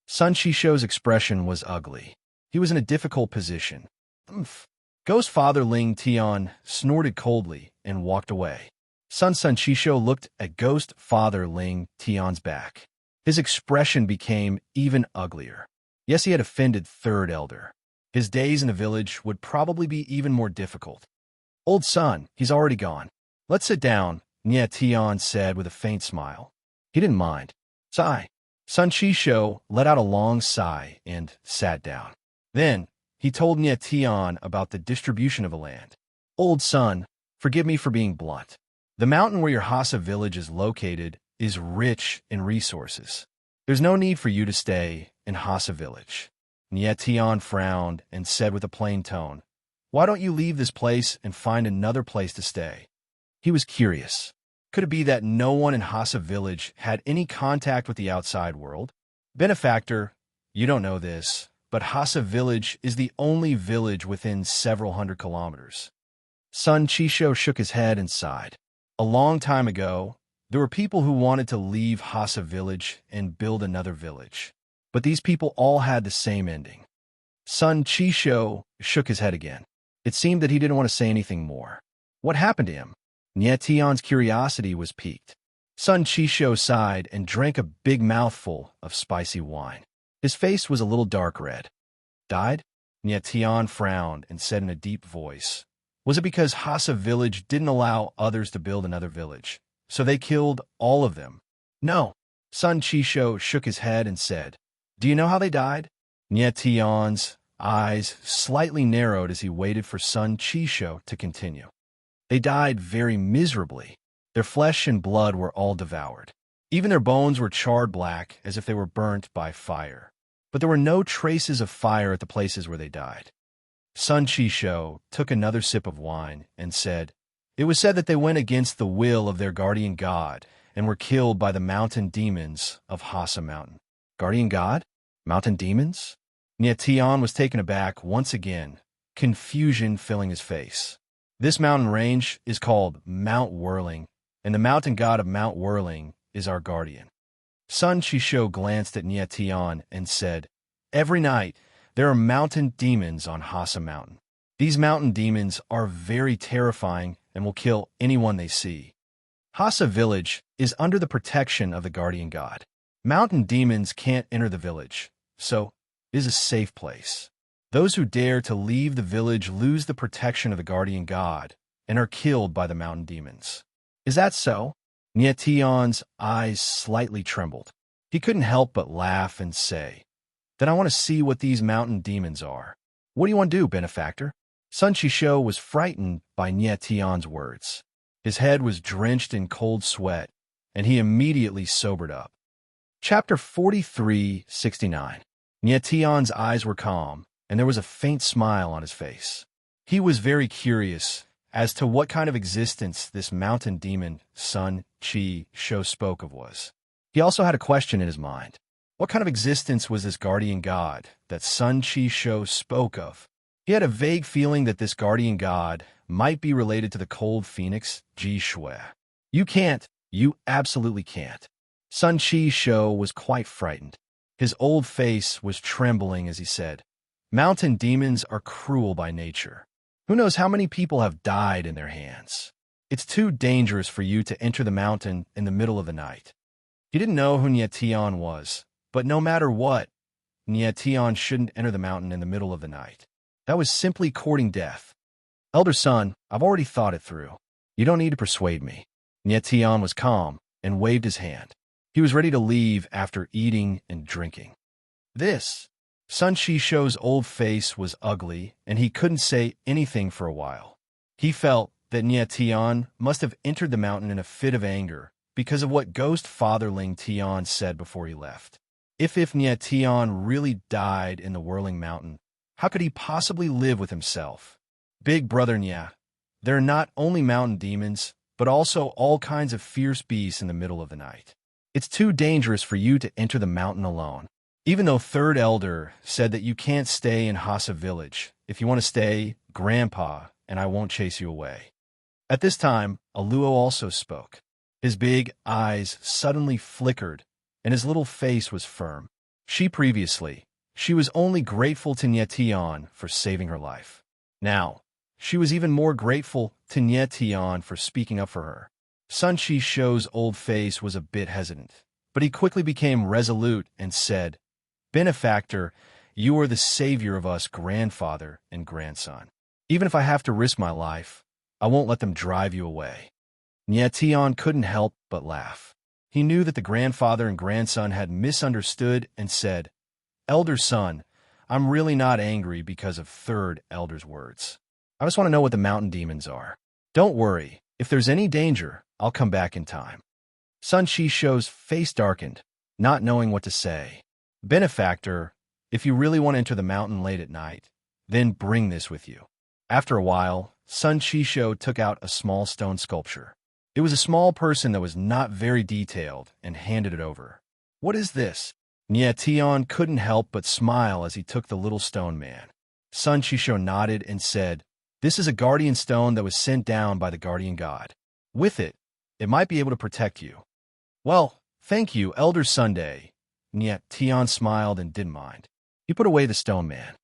Sun Qisho's expression was ugly. He was in a difficult position. "Umph." Ghost Father Ling Tian snorted coldly and walked away. Sun Qisho looked at Ghost Father Ling Tian's back. His expression became even uglier. Yes, he had offended third elder. His days in the village would probably be even more difficult. Old son, he's already gone. Let's sit down, Nye Tian said with a faint smile. He didn't mind. Sigh. Sun Chisho let out a long sigh and sat down. Then, he told Nye Tian about the distribution of the land. Old son, forgive me for being blunt. The mountain where your Hassa village is located is rich in resources. There's no need for you to stay in Hassa village. Nye Tian frowned and said with a plain tone, Why don't you leave this place and find another place to stay? He was curious. Could it be that no one in Hassa village had any contact with the outside world? Benefactor, you don't know this, but Hassa village is the only village within several hundred kilometers. Sun Chisho shook his head and sighed. A long time ago, there were people who wanted to leave Hassa village and build another village. But these people all had the same ending. Sun Chisho shook his head again. It seemed that he didn't want to say anything more. What happened to him? Nye Tian's curiosity was piqued. Sun Chisho sighed and drank a big mouthful of spicy wine. His face was a little dark red. Died? Nye Tian frowned and said in a deep voice, Was it because Hassa village didn't allow others to build another village, so they killed all of them? No. Sun Chisho shook his head and said, Do you know how they died? Nye Tian's eyes slightly narrowed as he waited for Sun Chisho to continue. They died very miserably. Their flesh and blood were all devoured. Even their bones were charred black as if they were burnt by fire. But there were no traces of fire at the places where they died. Sun Chisho took another sip of wine and said, It was said that they went against the will of their guardian god and were killed by the mountain demons of Hassa Mountain. Guardian god? Mountain demons? Nye Tian was taken aback once again, confusion filling his face. This mountain range is called Mount Whirling, and the mountain god of Mount Whirling is our guardian. Sun Chisho glanced at Nye Tian and said, Every night, there are mountain demons on Hassa Mountain. These mountain demons are very terrifying and will kill anyone they see. Hassa village is under the protection of the guardian god. Mountain demons can't enter the village, so it is a safe place. Those who dare to leave the village lose the protection of the guardian god and are killed by the mountain demons. Is that so? Nye Tian's eyes slightly trembled. He couldn't help but laugh and say, Then I want to see what these mountain demons are. What do you want to do, benefactor? Sun Chisho was frightened by Nye Tian's words. His head was drenched in cold sweat, and he immediately sobered up. Chapter 43:69. Nye Tian's eyes were calm, and there was a faint smile on his face. He was very curious as to what kind of existence this mountain demon Sun Chisho spoke of was. He also had a question in his mind. What kind of existence was this guardian god that Sun Chisho spoke of? He had a vague feeling that this guardian god might be related to the cold phoenix, Ji Shui. You absolutely can't. Sun Chisho was quite frightened. His old face was trembling as he said, Mountain demons are cruel by nature. Who knows how many people have died in their hands? It's too dangerous for you to enter the mountain in the middle of the night. He didn't know who Nye Tian was, but no matter what, Nye Tian shouldn't enter the mountain in the middle of the night. That was simply courting death. Elder son, I've already thought it through. You don't need to persuade me. Nye Tian was calm and waved his hand. He was ready to leave after eating and drinking. Sun Chisho's old face was ugly, and he couldn't say anything for a while. He felt that Nye Tian must have entered the mountain in a fit of anger because of what ghost fatherling Tian said before he left. If Nye Tian really died in the whirling mountain, how could he possibly live with himself? Big brother Nye, there are not only mountain demons, but also all kinds of fierce beasts in the middle of the night. It's too dangerous for you to enter the mountain alone. Even though Third Elder said that you can't stay in Hassa village, if you want to stay, Grandpa and I won't chase you away. At this time, Aluo also spoke. His big eyes suddenly flickered, and his little face was firm. She was only grateful to Nye Tian for saving her life. Now, she was even more grateful to Nye Tian for speaking up for her. Sun Chisho's old face was a bit hesitant, but he quickly became resolute and said, Benefactor, You are the savior of us, grandfather and grandson. Even if I have to risk my life, I won't let them drive you away." Nyetion couldn't help but laugh. He knew that the grandfather and grandson had misunderstood and said, "Elder son, I'm really not angry because of third elder's words. I just want to know what the mountain demons are. Don't worry, if there's any danger, I'll come back in time." Sun Shisho's face darkened, not knowing what to say. "Benefactor, if you really want to enter the mountain late at night, then bring this with you." After a while, Sun Shisho took out a small stone sculpture. It was a small person that was not very detailed and handed it over. "What is this?" Nyetion couldn't help but smile as he took the little stone man. Sun Shisho nodded and said, "This is a guardian stone that was sent down by the guardian god. With it, it might be able to protect you." "Well, thank you, Elder Sunday." Nyetion smiled and didn't mind. He put away the stone man.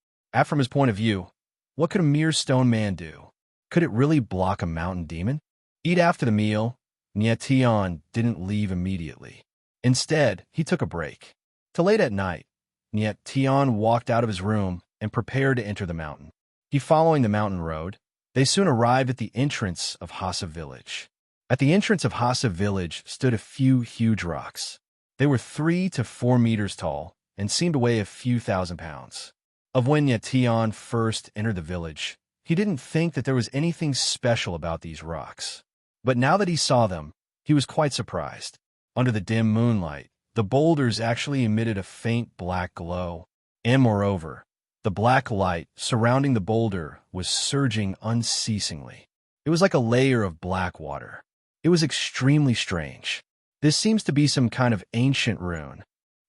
From his point of view, what could a mere stone man do? Could it really block a mountain demon? Eat after the meal, Nyetion didn't leave immediately. Instead, he took a break. Till late at night, Nyetion walked out of his room and prepared to enter the mountain. Following the mountain road, they soon arrived at the entrance of Hasa village. At the entrance of Hasa village stood a few huge rocks. They were 3 to 4 meters tall and seemed to weigh a few thousand pounds. When Nyetion first entered the village, he didn't think that there was anything special about these rocks. But now that he saw them, he was quite surprised. Under the dim moonlight, the boulders actually emitted a faint black glow. And moreover, the black light surrounding the boulder was surging unceasingly. It was like a layer of black water. It was extremely strange. This seems to be some kind of ancient rune.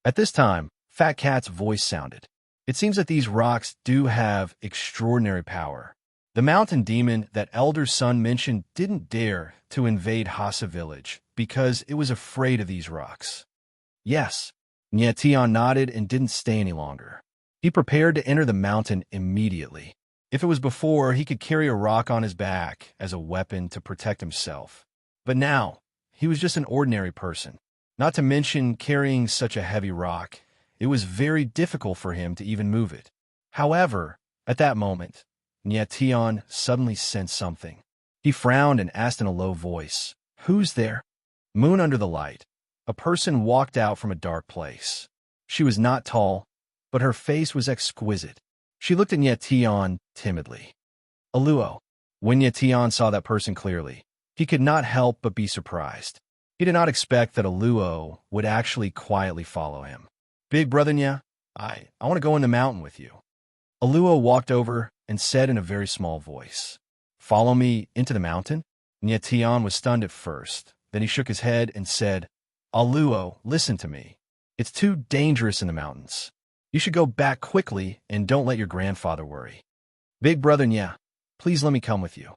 At this time, Fat Cat's voice sounded. It seems that these rocks do have extraordinary power. The mountain demon that Elder Sun mentioned didn't dare to invade Hasa village because it was afraid of these rocks. Yes, Nyetion nodded and didn't stay any longer. He prepared to enter the mountain immediately. If it was before, he could carry a rock on his back as a weapon to protect himself. But now, he was just an ordinary person. Not to mention carrying such a heavy rock, it was very difficult for him to even move it. However, at that moment, Nyetion suddenly sensed something. He frowned and asked in a low voice, "Who's there?" Moon under the light, a person walked out from a dark place. She was not tall, but her face was exquisite. She looked at Nyetion timidly. "Aluo." When Nyetion saw that person clearly, he could not help but be surprised. He did not expect that Aluo would actually quietly follow him. "Big brother Nya, I want to go in the mountain with you." Aluo walked over and said in a very small voice, "Follow me into the mountain?" Nyetion was stunned at first. Then he shook his head and said, "Aluo, listen to me. It's too dangerous in the mountains. You should go back quickly and don't let your grandfather worry." "Big brother Nya, please let me come with you."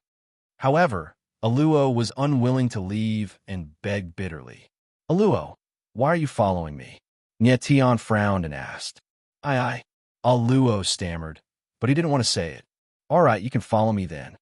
However, Aluo was unwilling to leave and begged bitterly. "Aluo, why are you following me?" Nyetion frowned and asked. I. Aluo stammered, but he didn't want to say it. "All right, you can follow me then."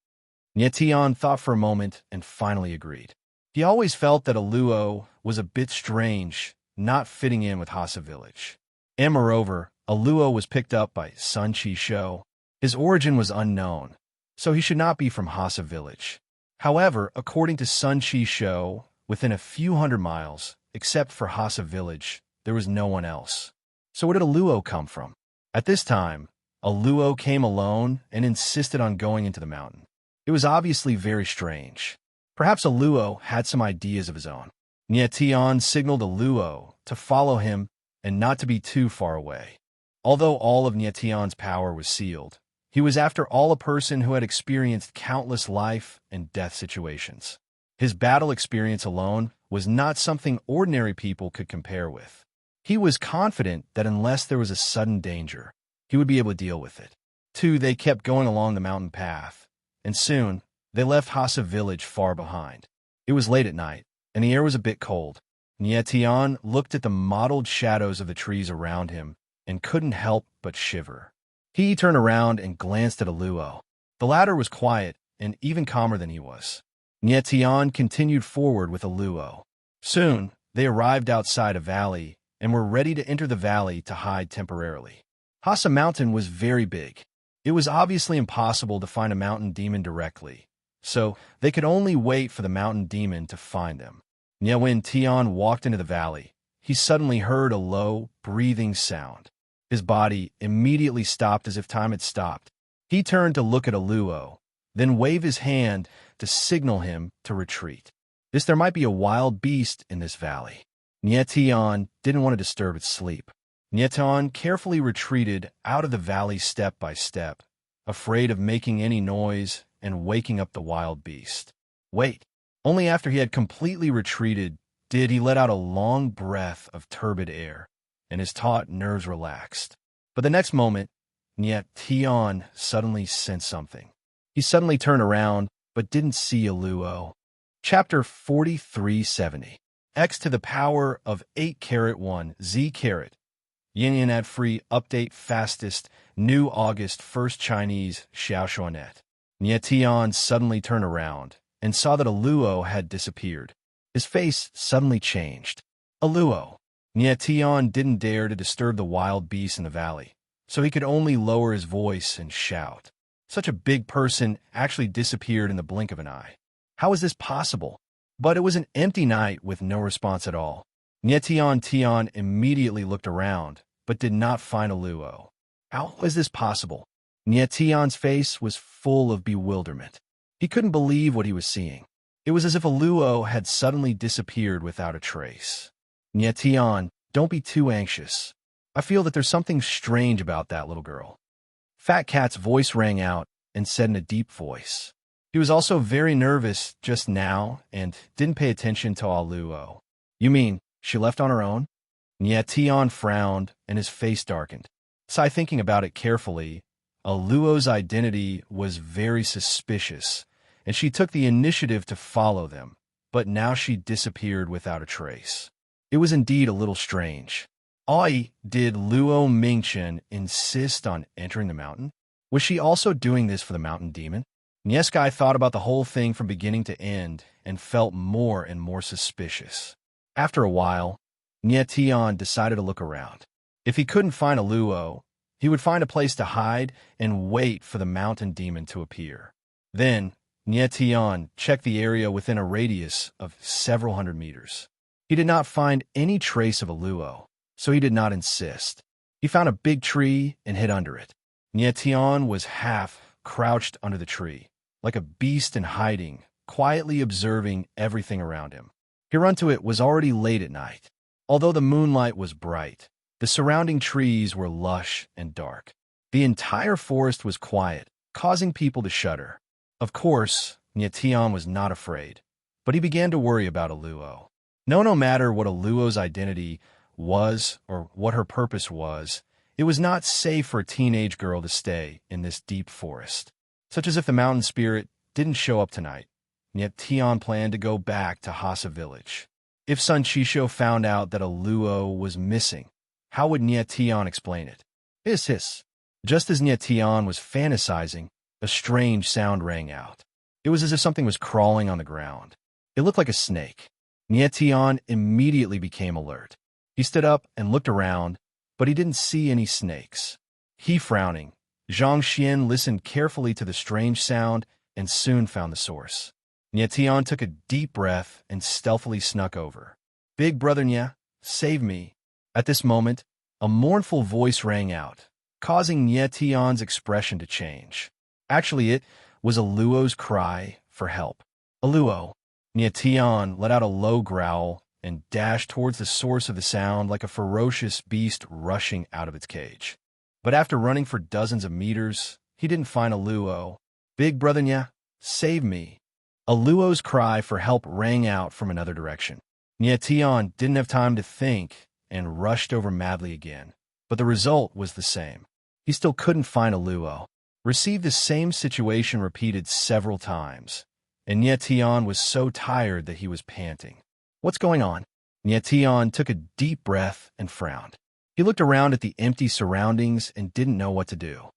Nyetion thought for a moment and finally agreed. He always felt that Aluo was a bit strange, not fitting in with Hasa village. And moreover, Aluo was picked up by Sun Shisho. His origin was unknown, so he should not be from Hasa village. However, according to Sun Shisho, within a few hundred miles, except for Hasa village, there was no one else. So where did Aluo come from? At this time, Aluo came alone and insisted on going into the mountain. It was obviously very strange. Perhaps Aluo had some ideas of his own. Nyetion signaled Aluo to follow him and not to be too far away. Although all of Nyetion's power was sealed, he was after all a person who had experienced countless life and death situations. His battle experience alone was not something ordinary people could compare with. He was confident that unless there was a sudden danger, he would be able to deal with it. They kept going along the mountain path, and soon they left Hasa village far behind. It was late at night, and the air was a bit cold. Nyetion looked at the mottled shadows of the trees around him and couldn't help but shiver. He turned around and glanced at Aluo. The latter was quiet and even calmer than he was. Nyetion continued forward with Aluo. Soon, they arrived outside a valley and were ready to enter the valley to hide temporarily. Hasa Mountain was very big. It was obviously impossible to find a mountain demon directly, so they could only wait for the mountain demon to find them. Yet when Tian walked into the valley, he suddenly heard a low, breathing sound. His body immediately stopped as if time had stopped. He turned to look at Aluo, then wave his hand to signal him to retreat. There might be a wild beast in this valley. Tian didn't want to disturb its sleep. Tian carefully retreated out of the valley step by step, afraid of making any noise and waking up the wild beast. Wait, only after he had completely retreated did he let out a long breath of turbid air, and his taut nerves relaxed. But the next moment, Tian suddenly sensed something. He suddenly turned around, but didn't see Aluo. Chapter 4370. X to the power of 8-1 Z carat. Yin ad free update fastest new August 1st Chinese Xiaoshuanet. Tian suddenly turned around and saw that Aluo had disappeared. His face suddenly changed. Aluo. Tian didn't dare to disturb the wild beast in the valley, so he could only lower his voice and shout. Such a big person actually disappeared in the blink of an eye. How is this possible? But it was an empty night with no response at all. Tian immediately looked around, but did not find Aluo. How was this possible? Tian's face was full of bewilderment. He couldn't believe what he was seeing. It was as if Aluo had suddenly disappeared without a trace. Tian, don't be too anxious. I feel that there's something strange about that little girl. Fat Cat's voice rang out and said in a deep voice. He was also very nervous just now and didn't pay attention to Aluo. You mean, she left on her own? Tian frowned and his face darkened. Sai, thinking about it carefully, Aluo's identity was very suspicious, and she took the initiative to follow them, but now she disappeared without a trace. It was indeed a little strange. Did Luo Mingchen insist on entering the mountain? Was she also doing this for the mountain demon? Nieskai thought about the whole thing from beginning to end and felt more and more suspicious. After a while, Tian decided to look around. If he couldn't find Aluo, he would find a place to hide and wait for the mountain demon to appear. Then, Tian checked the area within a radius of several hundred meters. He did not find any trace of Aluo, so he did not insist. He found a big tree and hid under it. Tian was half crouched under the tree, like a beast in hiding, quietly observing everything around him. It was already late at night. Although the moonlight was bright, the surrounding trees were lush and dark. The entire forest was quiet, causing people to shudder. Of course, Tian was not afraid, but he began to worry about Aluo. No matter what Aluo's identity was or what her purpose was, it was not safe for a teenage girl to stay in this deep forest. Such as if the mountain spirit didn't show up tonight, yet Tian planned to go back to Hasa village. If Sun Chisho found out that Aluo was missing, how would Tian explain it? Hiss. Just as Tian was fantasizing, a strange sound rang out. It was as if something was crawling on the ground. It looked like a snake. Tian immediately became alert. He stood up and looked around, but he didn't see any snakes. He frowning, Zhang Xian listened carefully to the strange sound and soon found the source. Tian took a deep breath and stealthily snuck over. Big brother Nya, save me. At this moment, a mournful voice rang out, causing Tian's expression to change. Actually, it was Aluo's cry for help. Aluo. Tian let out a low growl and dashed towards the source of the sound like a ferocious beast rushing out of its cage. But after running for dozens of meters, he didn't find Aluo. Big brother Nya, save me. Aluo's cry for help rang out from another direction. Tian didn't have time to think and rushed over madly again, but the result was the same. He still couldn't find Aluo. Received the same situation repeated several times, and Tian was so tired that he was panting. What's going on? Tian took a deep breath and frowned. He looked around at the empty surroundings and didn't know what to do.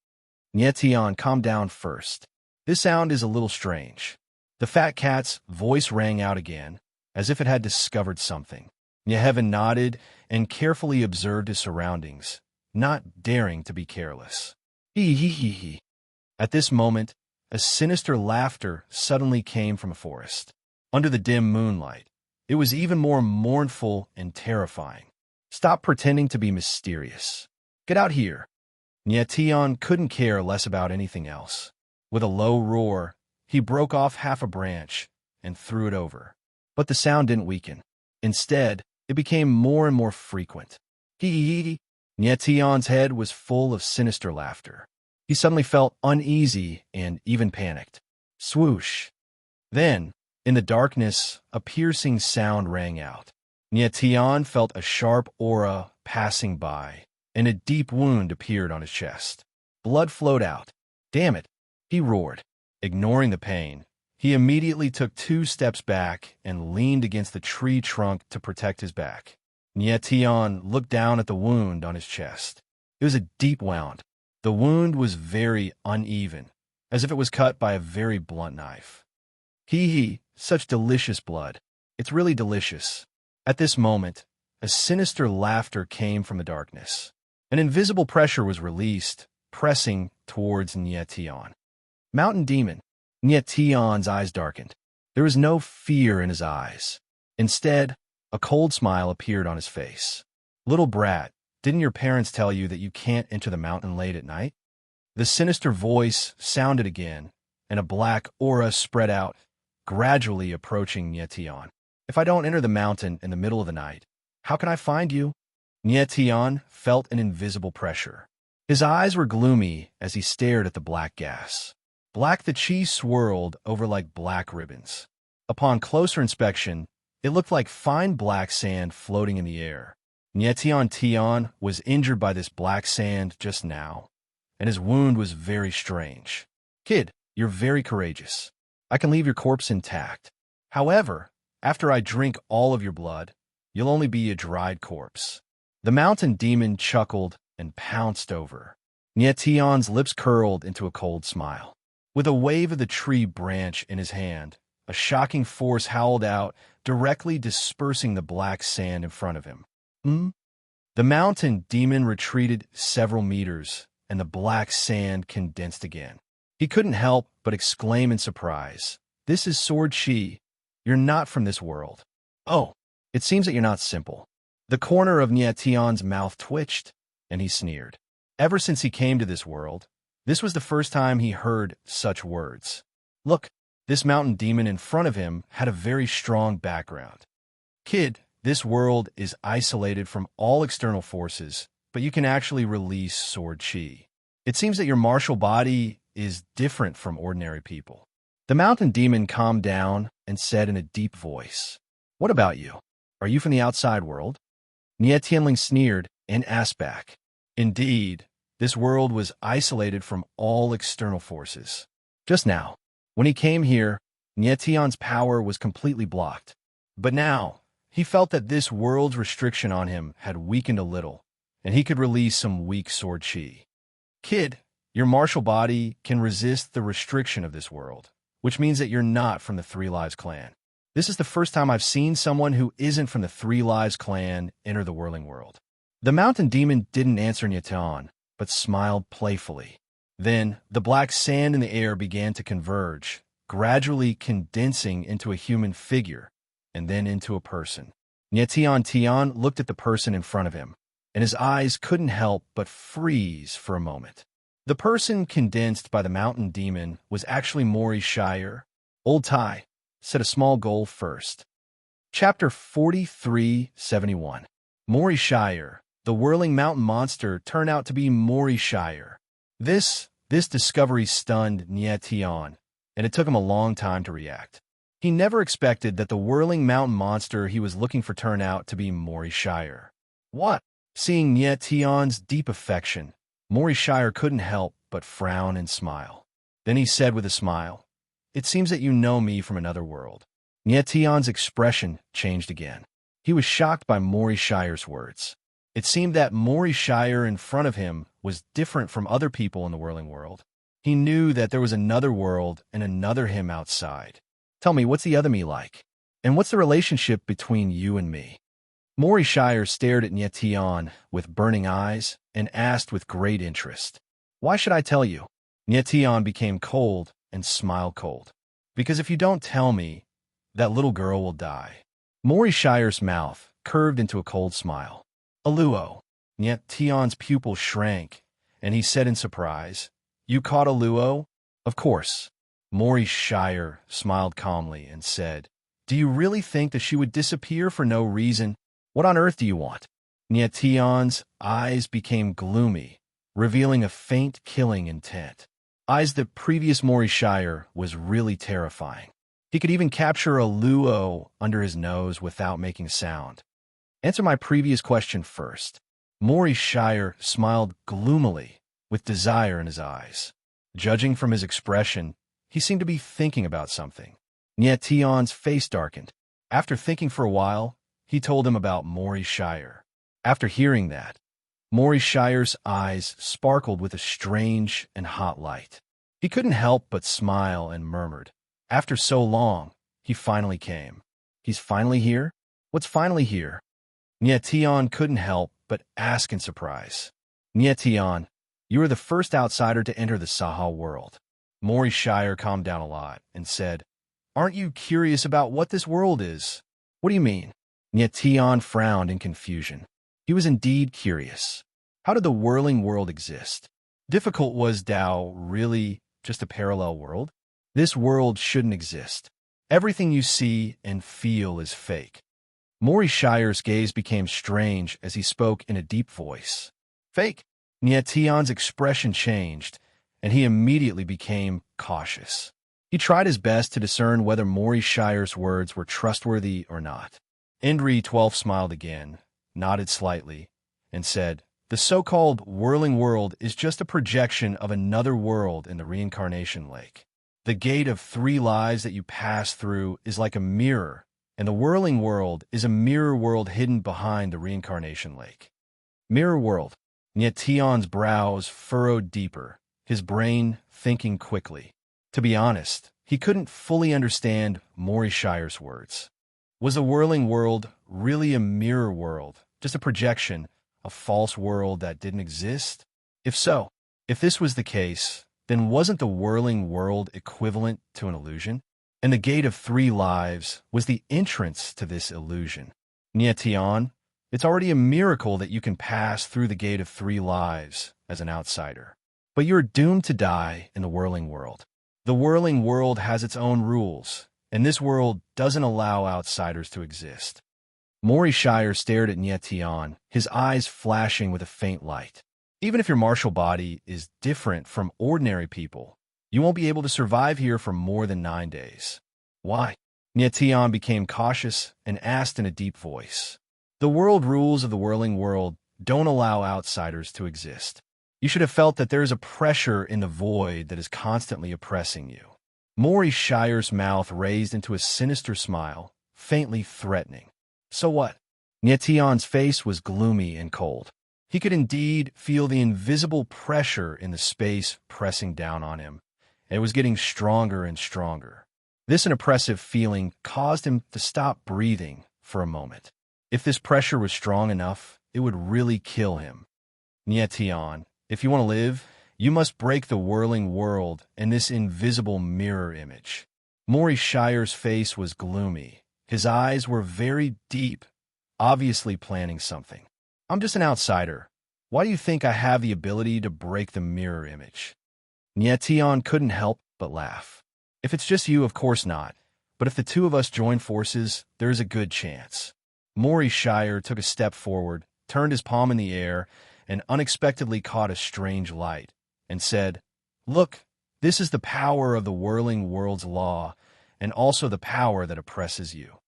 Tian, calm down first. This sound is a little strange. The fat cat's voice rang out again, as if it had discovered something. Heaven nodded and carefully observed his surroundings, not daring to be careless. Hee hee hee hee. At this moment, a sinister laughter suddenly came from a forest. Under the dim moonlight, it was even more mournful and terrifying. Stop pretending to be mysterious. Get out here. Nyetian couldn't care less about anything else. With a low roar, he broke off half a branch and threw it over. But the sound didn't weaken. Instead, it became more and more frequent. Hee hee hee. Nyetian's head was full of sinister laughter. He suddenly felt uneasy and even panicked. Swoosh. Then, in the darkness, a piercing sound rang out. Nyetian felt a sharp aura passing by, and a deep wound appeared on his chest. Blood flowed out. Damn it, he roared. Ignoring the pain, he immediately took 2 steps back and leaned against the tree trunk to protect his back. Nyetian looked down at the wound on his chest. It was a deep wound. The wound was very uneven, as if it was cut by a very blunt knife. Hee hee, such delicious blood. It's really delicious. At this moment, a sinister laughter came from the darkness. An invisible pressure was released, pressing towards Nyetian. Mountain Demon. Nyetian's eyes darkened. There was no fear in his eyes. Instead, a cold smile appeared on his face. Little brat, didn't your parents tell you that you can't enter the mountain late at night? The sinister voice sounded again, and a black aura spread out, gradually approaching Nyetian. If I don't enter the mountain in the middle of the night, how can I find you? Nyetian felt an invisible pressure. His eyes were gloomy as he stared at the black gas. Black the chi swirled over like black ribbons. Upon closer inspection, it looked like fine black sand floating in the air. Nyetian was injured by this black sand just now, and his wound was very strange. Kid, you're very courageous. I can leave your corpse intact. However, after I drink all of your blood, you'll only be a dried corpse. The mountain demon chuckled and pounced over. Nyetian's lips curled into a cold smile. With a wave of the tree branch in his hand, a shocking force howled out, directly dispersing the black sand in front of him. The mountain demon retreated several meters, and the black sand condensed again. He couldn't help but exclaim in surprise, "This is Sword Chi. You're not from this world." Oh, it seems that you're not simple. The corner of Nyetian's mouth twitched, and he sneered. Ever since he came to this world, this was the first time he heard such words. Look, this mountain demon in front of him had a very strong background. Kid, this world is isolated from all external forces, but you can actually release Sword Chi. It seems that your martial body is different from ordinary people. The mountain demon calmed down and said in a deep voice, What about you? Are you from the outside world? Nyetianling sneered and asked back. Indeed, this world was isolated from all external forces. Just now, when he came here, Nyetian's power was completely blocked. But now, he felt that this world's restriction on him had weakened a little, and he could release some weak sword chi. Kid, your martial body can resist the restriction of this world, which means that you're not from the Three Lives clan. This is the first time I've seen someone who isn't from the Three Lives clan enter the whirling world. The mountain demon didn't answer Nyetian, but smiled playfully. Then, the black sand in the air began to converge, gradually condensing into a human figure, and then into a person. Nyetian looked at the person in front of him, and his eyes couldn't help but freeze for a moment. The person condensed by the mountain demon was actually Mori Shire. Old Tai, set a small goal first. Chapter 4371. Mori Shire. The whirling mountain monster turned out to be Mori Shire. This discovery stunned Nyetian, and it took him a long time to react. He never expected that the whirling mountain monster he was looking for turned out to be Mori Shire. What? Seeing Nyetian's deep affection, Mori Shire couldn't help but frown and smile. Then he said with a smile, It seems that you know me from another world. Nyetian's expression changed again. He was shocked by Mori Shire's words. It seemed that Mori Shire in front of him was different from other people in the whirling world. He knew that there was another world and another him outside. Tell me, what's the other me like? And what's the relationship between you and me? Mori Shire stared at Nyetian with burning eyes and asked with great interest, "Why should I tell you?" Nyetian became cold and smiled cold. "Because if you don't tell me, that little girl will die." Mori Shire's mouth curved into a cold smile. "Aluo." Nyetian's pupil shrank, and he said in surprise, "You caught Aluo?" "Of course." Mori Shire smiled calmly and said, "Do you really think that she would disappear for no reason? What on earth do you want?" Nyetian's eyes became gloomy, revealing a faint killing intent. Eyes that previous Mori Shire was really terrifying. He could even capture a luo under his nose without making a sound. "Answer my previous question first." Mori Shire smiled gloomily, with desire in his eyes. Judging from his expression, he seemed to be thinking about something. Nyetian's face darkened. After thinking for a while, he told him about Mori Shire. After hearing that, Mori Shire's eyes sparkled with a strange and hot light. He couldn't help but smile and murmured, "After so long, he finally came." "He's finally here? What's finally here?" Nyetian couldn't help but ask in surprise. "Nyetian, you are the first outsider to enter the Saha world." Mori Shire calmed down a lot and said, "Aren't you curious about what this world is?" "What do you mean?" Nyetian frowned in confusion. He was indeed curious. How did the whirling world exist? Difficult. Was Tao really just a parallel world? This world shouldn't exist. Everything you see and feel is fake. Mori Shire's gaze became strange as he spoke in a deep voice. "Fake?" Nyetian's expression changed, and he immediately became cautious. He tried his best to discern whether Mori Shire's words were trustworthy or not. Indri 12 smiled again, nodded slightly, and said, "The so-called whirling world is just a projection of another world in the reincarnation lake. The gate of 3 lives that you pass through is like a mirror, and the whirling world is a mirror world hidden behind the reincarnation lake." Mirror world. Nyetian's brows furrowed deeper, his brain thinking quickly. To be honest, he couldn't fully understand Mori Shire's words. Was the whirling world really a mirror world, just a projection, a false world that didn't exist? If so, if this was the case, then wasn't the whirling world equivalent to an illusion? And the gate of 3 lives was the entrance to this illusion. Nyetian, it's already a miracle that you can pass through the gate of 3 lives as an outsider. But you're doomed to die in the whirling world. The whirling world has its own rules, and this world doesn't allow outsiders to exist. Mori Shire stared at Nyetian, his eyes flashing with a faint light. Even if your martial body is different from ordinary people, you won't be able to survive here for more than 9 days. Why? Nyetian became cautious and asked in a deep voice. The world rules of the whirling world don't allow outsiders to exist. You should have felt that there is a pressure in the void that is constantly oppressing you. Mori Shire's mouth raised into a sinister smile, faintly threatening. So what? Nyetian's face was gloomy and cold. He could indeed feel the invisible pressure in the space pressing down on him, and it was getting stronger and stronger. This oppressive feeling caused him to stop breathing for a moment. If this pressure was strong enough, it would really kill him. Nyetian, if you want to live, you must break the whirling world and this invisible mirror image. Mori Shire's face was gloomy. His eyes were very deep, obviously planning something. "I'm just an outsider. Why do you think I have the ability to break the mirror image?" Nyetian couldn't help but laugh. "If it's just you, of course not. But if the 2 of us join forces, there is a good chance." Mori Shire took a step forward, turned his palm in the air, and unexpectedly caught a strange light, and said, "Look, this is the power of the whirling world's law, and also the power that oppresses you."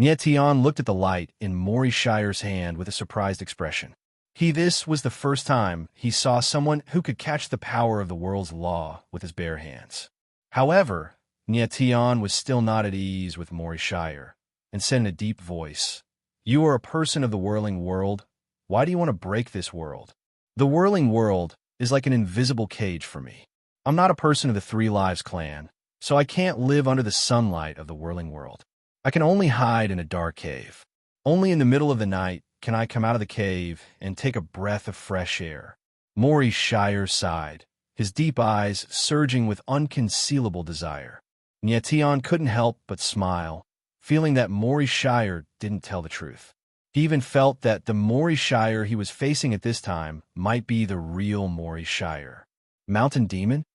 Nyetian looked at the light in Mori Shire's hand with a surprised expression. This was the first time he saw someone who could catch the power of the world's law with his bare hands. However, Nyetian was still not at ease with Mori Shire, and said in a deep voice, "You are a person of the whirling world. Why do you want to break this world?" "The whirling world is like an invisible cage for me. I'm not a person of the 3 Lives clan, so I can't live under the sunlight of the whirling world. I can only hide in a dark cave. Only in the middle of the night can I come out of the cave and take a breath of fresh air. Maury Shire sighed, his deep eyes surging with unconcealable desire. Nyetion couldn't help but smile, feeling that Maury Shire didn't tell the truth. He even felt that the Maury Shire he was facing at this time might be the real Maury Shire. Mountain Demon?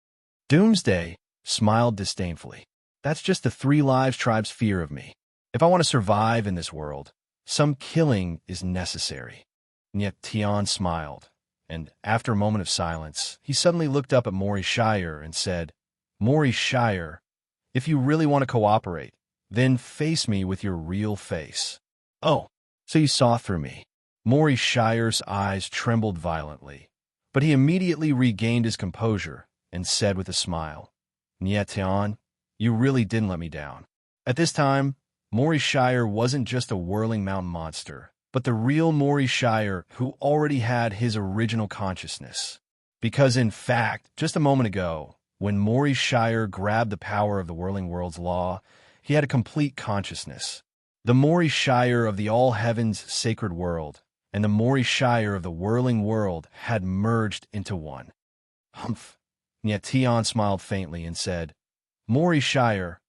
Doomsday smiled disdainfully. That's just the Three Lives tribe's fear of me. If I want to survive in this world, some killing is necessary. Nyetion smiled, and after a moment of silence, he suddenly looked up at Maury Shire and said, Maury Shire, if you really want to cooperate, then face me with your real face. Oh, so you saw through me. Maury Shire's eyes trembled violently, but he immediately regained his composure and said with a smile, Nyetion, you really didn't let me down. At this time, Maury Shire wasn't just a whirling mountain monster, but the real Maury Shire who already had his original consciousness. Because in fact, just a moment ago, when Maury Shire grabbed the power of the Whirling World's law, he had a complete consciousness. The Maury Shire of the All Heavens sacred world and the Maury Shire of the Whirling World had merged into one. Humph. Nyetion smiled faintly and said, Maury Shire,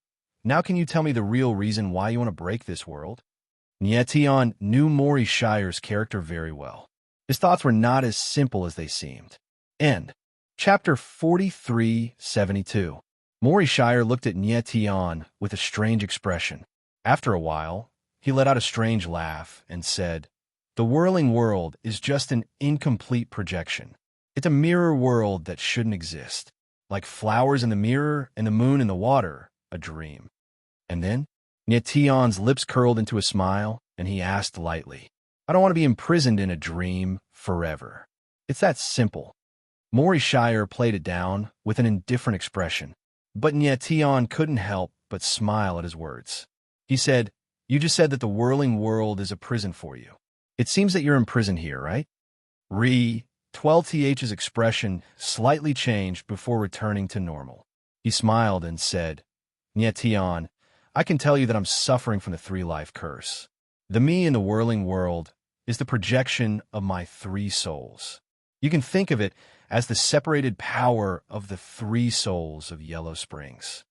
now can you tell me the real reason why you want to break this world? Nyetion knew Maury Shire's character very well. His thoughts were not as simple as they seemed. End. Chapter 4372. Maury Shire looked at Nyetion with a strange expression. After a while, he let out a strange laugh and said, The whirling world is just an incomplete projection. It's a mirror world that shouldn't exist. Like flowers in the mirror and the moon in the water, a dream. And then, Nyetion's lips curled into a smile, and he asked lightly, I don't want to be imprisoned in a dream forever. It's that simple. Maury Shire played it down with an indifferent expression, but Nyetion couldn't help but smile at his words. He said, You just said that the whirling world is a prison for you. It seems that you're imprisoned here, right? 12th's expression slightly changed before returning to normal. He smiled and said, Nyetion, I can tell you that I'm suffering from the three-life curse. The me in the whirling world is the projection of my three souls. You can think of it as the separated power of the three souls of Yellow Springs.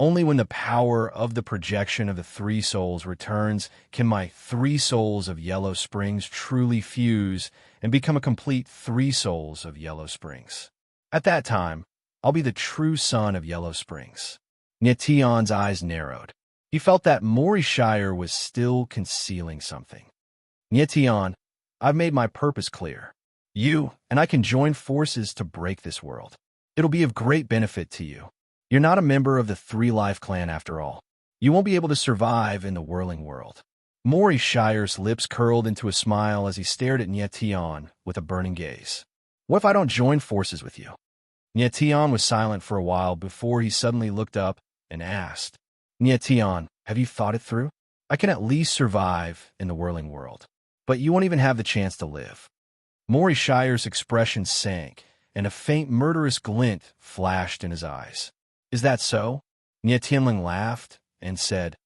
Only when the power of the projection of the three souls returns can my three souls of Yellow Springs truly fuse and become a complete three souls of Yellow Springs. At that time, I'll be the true son of Yellow Springs. Nyetion's eyes narrowed. He felt that Maury Shire was still concealing something. Nyetion, I've made my purpose clear. You and I can join forces to break this world. It'll be of great benefit to you. You're not a member of the Three Life clan after all. You won't be able to survive in the whirling world. Maury Shire's lips curled into a smile as he stared at Nyetion with a burning gaze. What if I don't join forces with you? Nyetion was silent for a while before he suddenly looked up and asked, Nyetion, have you thought it through? I can at least survive in the whirling world, but you won't even have the chance to live. Maury Shire's expression sank, and a faint murderous glint flashed in his eyes. Is that so? Nyetion laughed and said,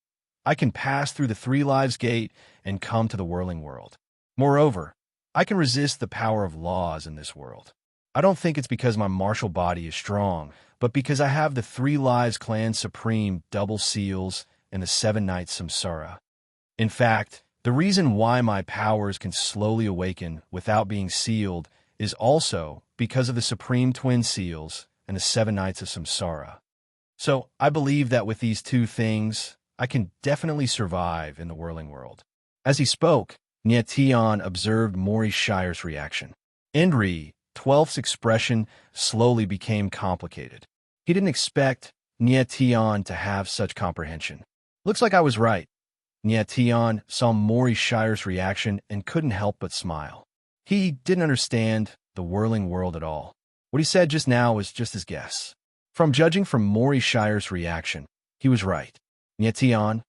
I can pass through the Three Lives Gate and come to the whirling world. Moreover, I can resist the power of laws in this world. I don't think it's because my martial body is strong, but because I have the Three Lives Clan Supreme double seals and the 7 Nights Samsara. In fact, the reason why my powers can slowly awaken without being sealed is also because of the Supreme Twin Seals and the 7 Nights of Samsara. So I believe that with these two things, I can definitely survive in the whirling world. As he spoke, Nyetion observed Maury Shire's reaction. Endry, 12th's expression slowly became complicated. He didn't expect Nyetion to have such comprehension. Looks like I was right. Nyetion saw Maury Shire's reaction and couldn't help but smile. He didn't understand the whirling world at all. What he said just now was just his guess. From judging from Maury Shire's reaction, he was right. Nyetion,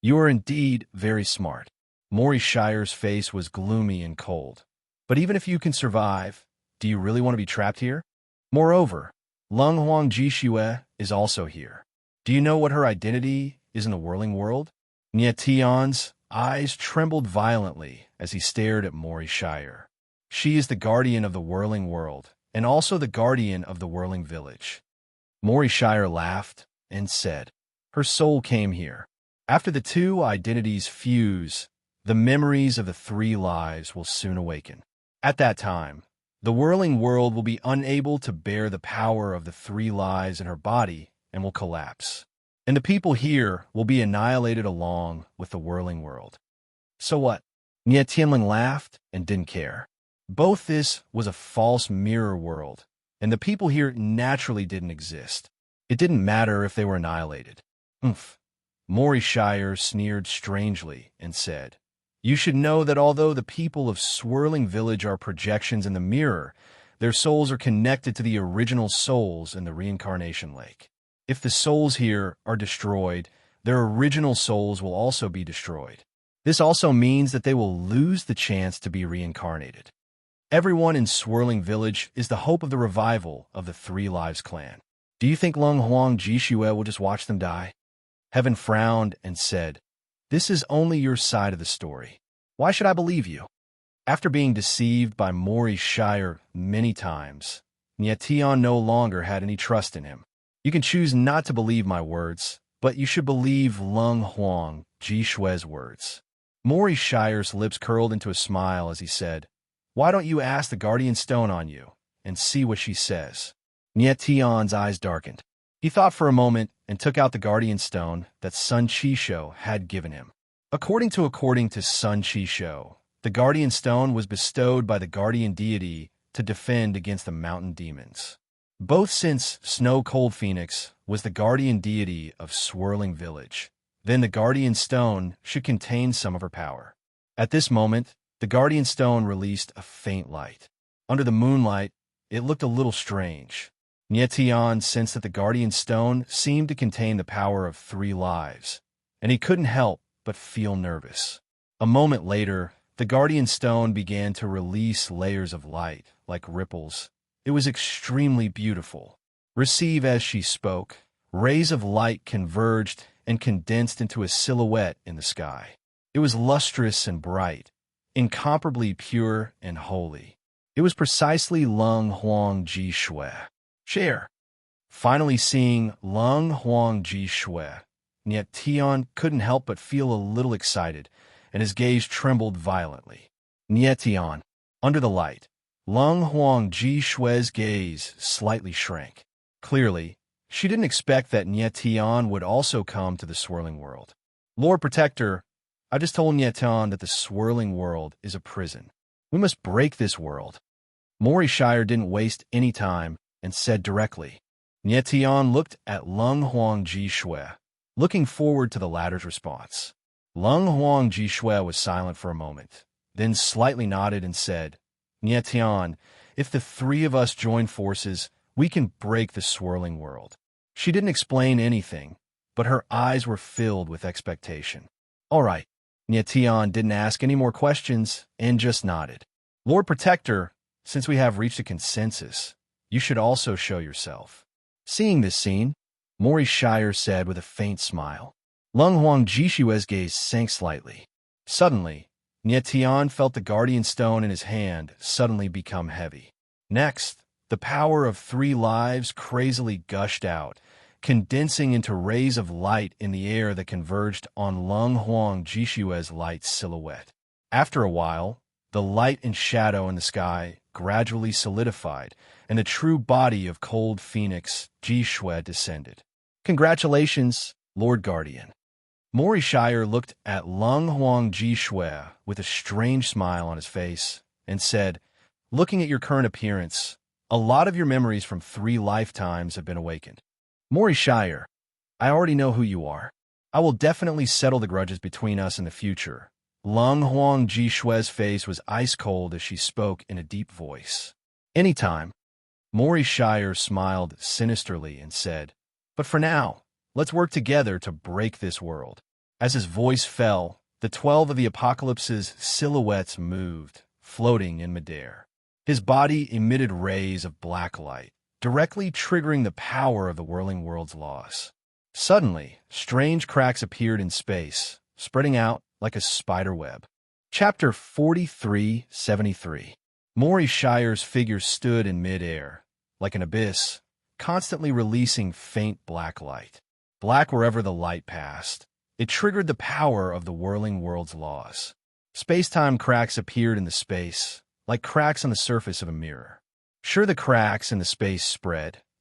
you are indeed very smart. Maury Shire's face was gloomy and cold. But even if you can survive, do you really want to be trapped here? Moreover, Lung Huang Jishue is also here. Do you know what her identity is in the whirling world? Nyetion's eyes trembled violently as he stared at Mori Shire. She is the guardian of the whirling world, and also the guardian of the whirling village. Mori Shire laughed and said, her soul came here. After the two identities fuse, the memories of the three lives will soon awaken. At that time, the whirling world will be unable to bear the power of the three lives in her body and will collapse. And the people here will be annihilated along with the whirling world. So what? Nie Tianling laughed and didn't care. Both this was a false mirror world, and the people here naturally didn't exist. It didn't matter if they were annihilated. Oomph. Mori Shire sneered strangely and said, you should know that although the people of Swirling Village are projections in the mirror, their souls are connected to the original souls in the reincarnation lake. If the souls here are destroyed, their original souls will also be destroyed. This also means that they will lose the chance to be reincarnated. Everyone in Swirling Village is the hope of the revival of the Three Lives clan. Do you think Lung Huang Jishue will just watch them die? Heaven frowned and said, this is only your side of the story. Why should I believe you? After being deceived by Mori Shire many times, Nie Tian no longer had any trust in him. You can choose not to believe my words, but you should believe Lung Huang Jishue's words. Mori Shire's lips curled into a smile as he said, why don't you ask the guardian stone on you and see what she says? Nie Tian's eyes darkened. He thought for a moment and took out the guardian stone that Sun Qisho had given him. According to Sun Qisho, the guardian stone was bestowed by the guardian deity to defend against the mountain demons. Both since Snow Cold Phoenix was the guardian deity of Swirling Village, then the guardian stone should contain some of her power. At this moment, the guardian stone released a faint light. Under the moonlight, it looked a little strange. Nie Tian sensed that the guardian stone seemed to contain the power of three lives, and he couldn't help but feel nervous. A moment later, the guardian stone began to release layers of light, like ripples. It was extremely beautiful. Receive as she spoke, rays of light converged and condensed into a silhouette in the sky. It was lustrous and bright, incomparably pure and holy. It was precisely Lung Huang Jishue. Share. Finally seeing Lung Huang Jishue, Nie Tian couldn't help but feel a little excited, and his gaze trembled violently. Nie Tian. Under the light, Lung Huang Jishue's gaze slightly shrank. Clearly, she didn't expect that Nie Tian would also come to the swirling world. Lord Protector, I just told Nie Tian that the swirling world is a prison. We must break this world. Mori Shire didn't waste any time and said directly. Nie Tian looked at Lung Huang Jishue, looking forward to the latter's response. Lung Huang Jishue was silent for a moment, then slightly nodded and said, Nie Tian, if the three of us join forces, we can break the swirling world. She didn't explain anything, but her eyes were filled with expectation. All right. Nie Tian didn't ask any more questions and just nodded. Lord Protector, since we have reached a consensus, you should also show yourself. Seeing this scene, Mori Shire said with a faint smile. Lung Huang Jishue's gaze sank slightly. Suddenly, Nie Tian felt the guardian stone in his hand suddenly become heavy. Next, the power of three lives crazily gushed out, condensing into rays of light in the air that converged on Lung Huang Jishue's light silhouette. After a while, the light and shadow in the sky gradually solidified, and the true body of Cold Phoenix Jishue descended. Congratulations, Lord Guardian. Mori Shire looked at Lung Huang Jishue with a strange smile on his face and said, looking at your current appearance, a lot of your memories from 3 lifetimes have been awakened. Mori Shire, I already know who you are. I will definitely settle the grudges between us in the future. Lung Huang Jishue's face was ice cold as she spoke in a deep voice. Anytime. Mori Shire smiled sinisterly and said, but for now, let's work together to break this world. As his voice fell, the 12 of the Apocalypse's silhouettes moved, floating in midair. His body emitted rays of black light, directly triggering the power of the whirling world's laws. Suddenly, strange cracks appeared in space, spreading out like a spider web. Chapter 4373. Maury Shire's figure stood in mid-air, like an abyss, constantly releasing faint black light. Black wherever the light passed. It triggered the power of the whirling world's laws. Space-time cracks appeared in the space, like cracks on the surface of a mirror. Sure, the cracks in the space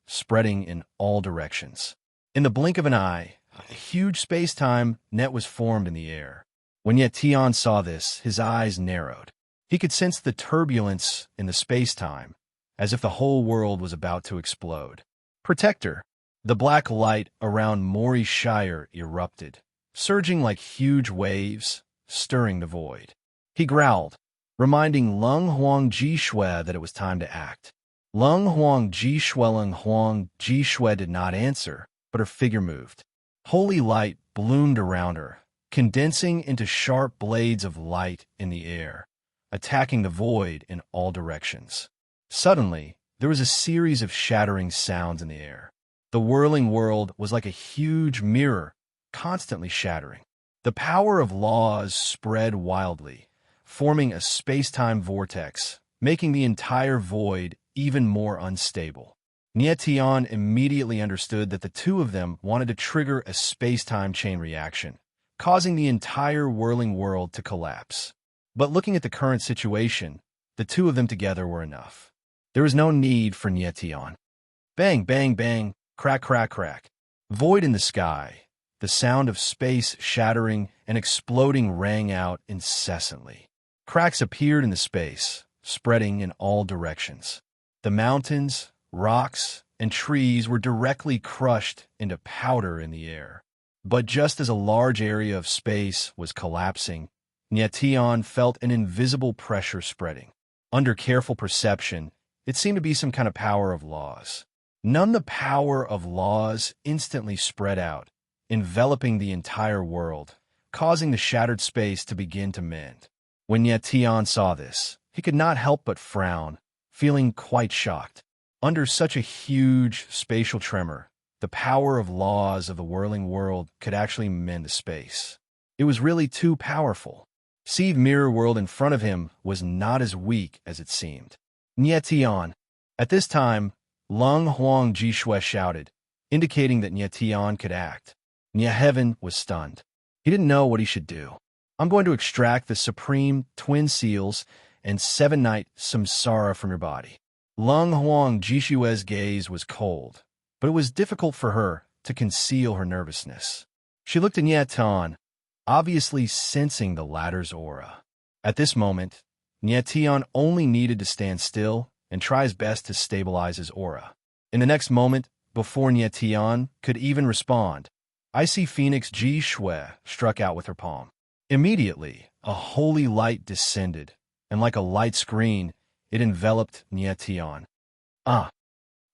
spreading in all directions. In the blink of an eye, a huge space-time net was formed in the air. When Tion saw this, his eyes narrowed. He could sense the turbulence in the space-time, as if the whole world was about to explode. Protector. The black light around Maury Shire erupted, surging like huge waves, stirring the void. He growled, reminding Lung Huang Jishui that it was time to act. Lung Huang Jishui did not answer, but her figure moved. Holy light bloomed around her, condensing into sharp blades of light in the air, attacking the void in all directions. Suddenly, there was a series of shattering sounds in the air. The whirling world was like a huge mirror, constantly shattering. The power of laws spread wildly, forming a space-time vortex, making the entire void even more unstable. Tion immediately understood that the two of them wanted to trigger a space-time chain reaction, causing the entire whirling world to collapse. But looking at the current situation, the two of them together were enough. There was no need for Tion. Bang, bang, bang, crack, crack, crack. Void in the sky. The sound of space shattering and exploding rang out incessantly. Cracks appeared in the space, spreading in all directions. The mountains, rocks, and trees were directly crushed into powder in the air. But just as a large area of space was collapsing, Tion felt an invisible pressure spreading. Under careful perception, it seemed to be some kind of power of laws. None the power of laws instantly spread out, enveloping the entire world, causing the shattered space to begin to mend. When Tion saw this, he could not help but frown, feeling quite shocked. Under such a huge spatial tremor, the power of laws of the whirling world could actually mend the space. It was really too powerful. See's mirror world in front of him was not as weak as it seemed. Tion. At this time, Lung Huang Jishui shouted, indicating that Tion could act. Heaven was stunned. He didn't know what he should do. I'm going to extract the supreme twin seals and 7-night samsara from your body. Lung Huang Jishui's gaze was cold, but it was difficult for her to conceal her nervousness. She looked at Tion, obviously sensing the latter's aura. At this moment, Tion only needed to stand still and try his best to stabilize his aura. In the next moment, before Tion could even respond, Icy Phoenix Jishui struck out with her palm. Immediately, a holy light descended, and like a light screen, it enveloped Tion.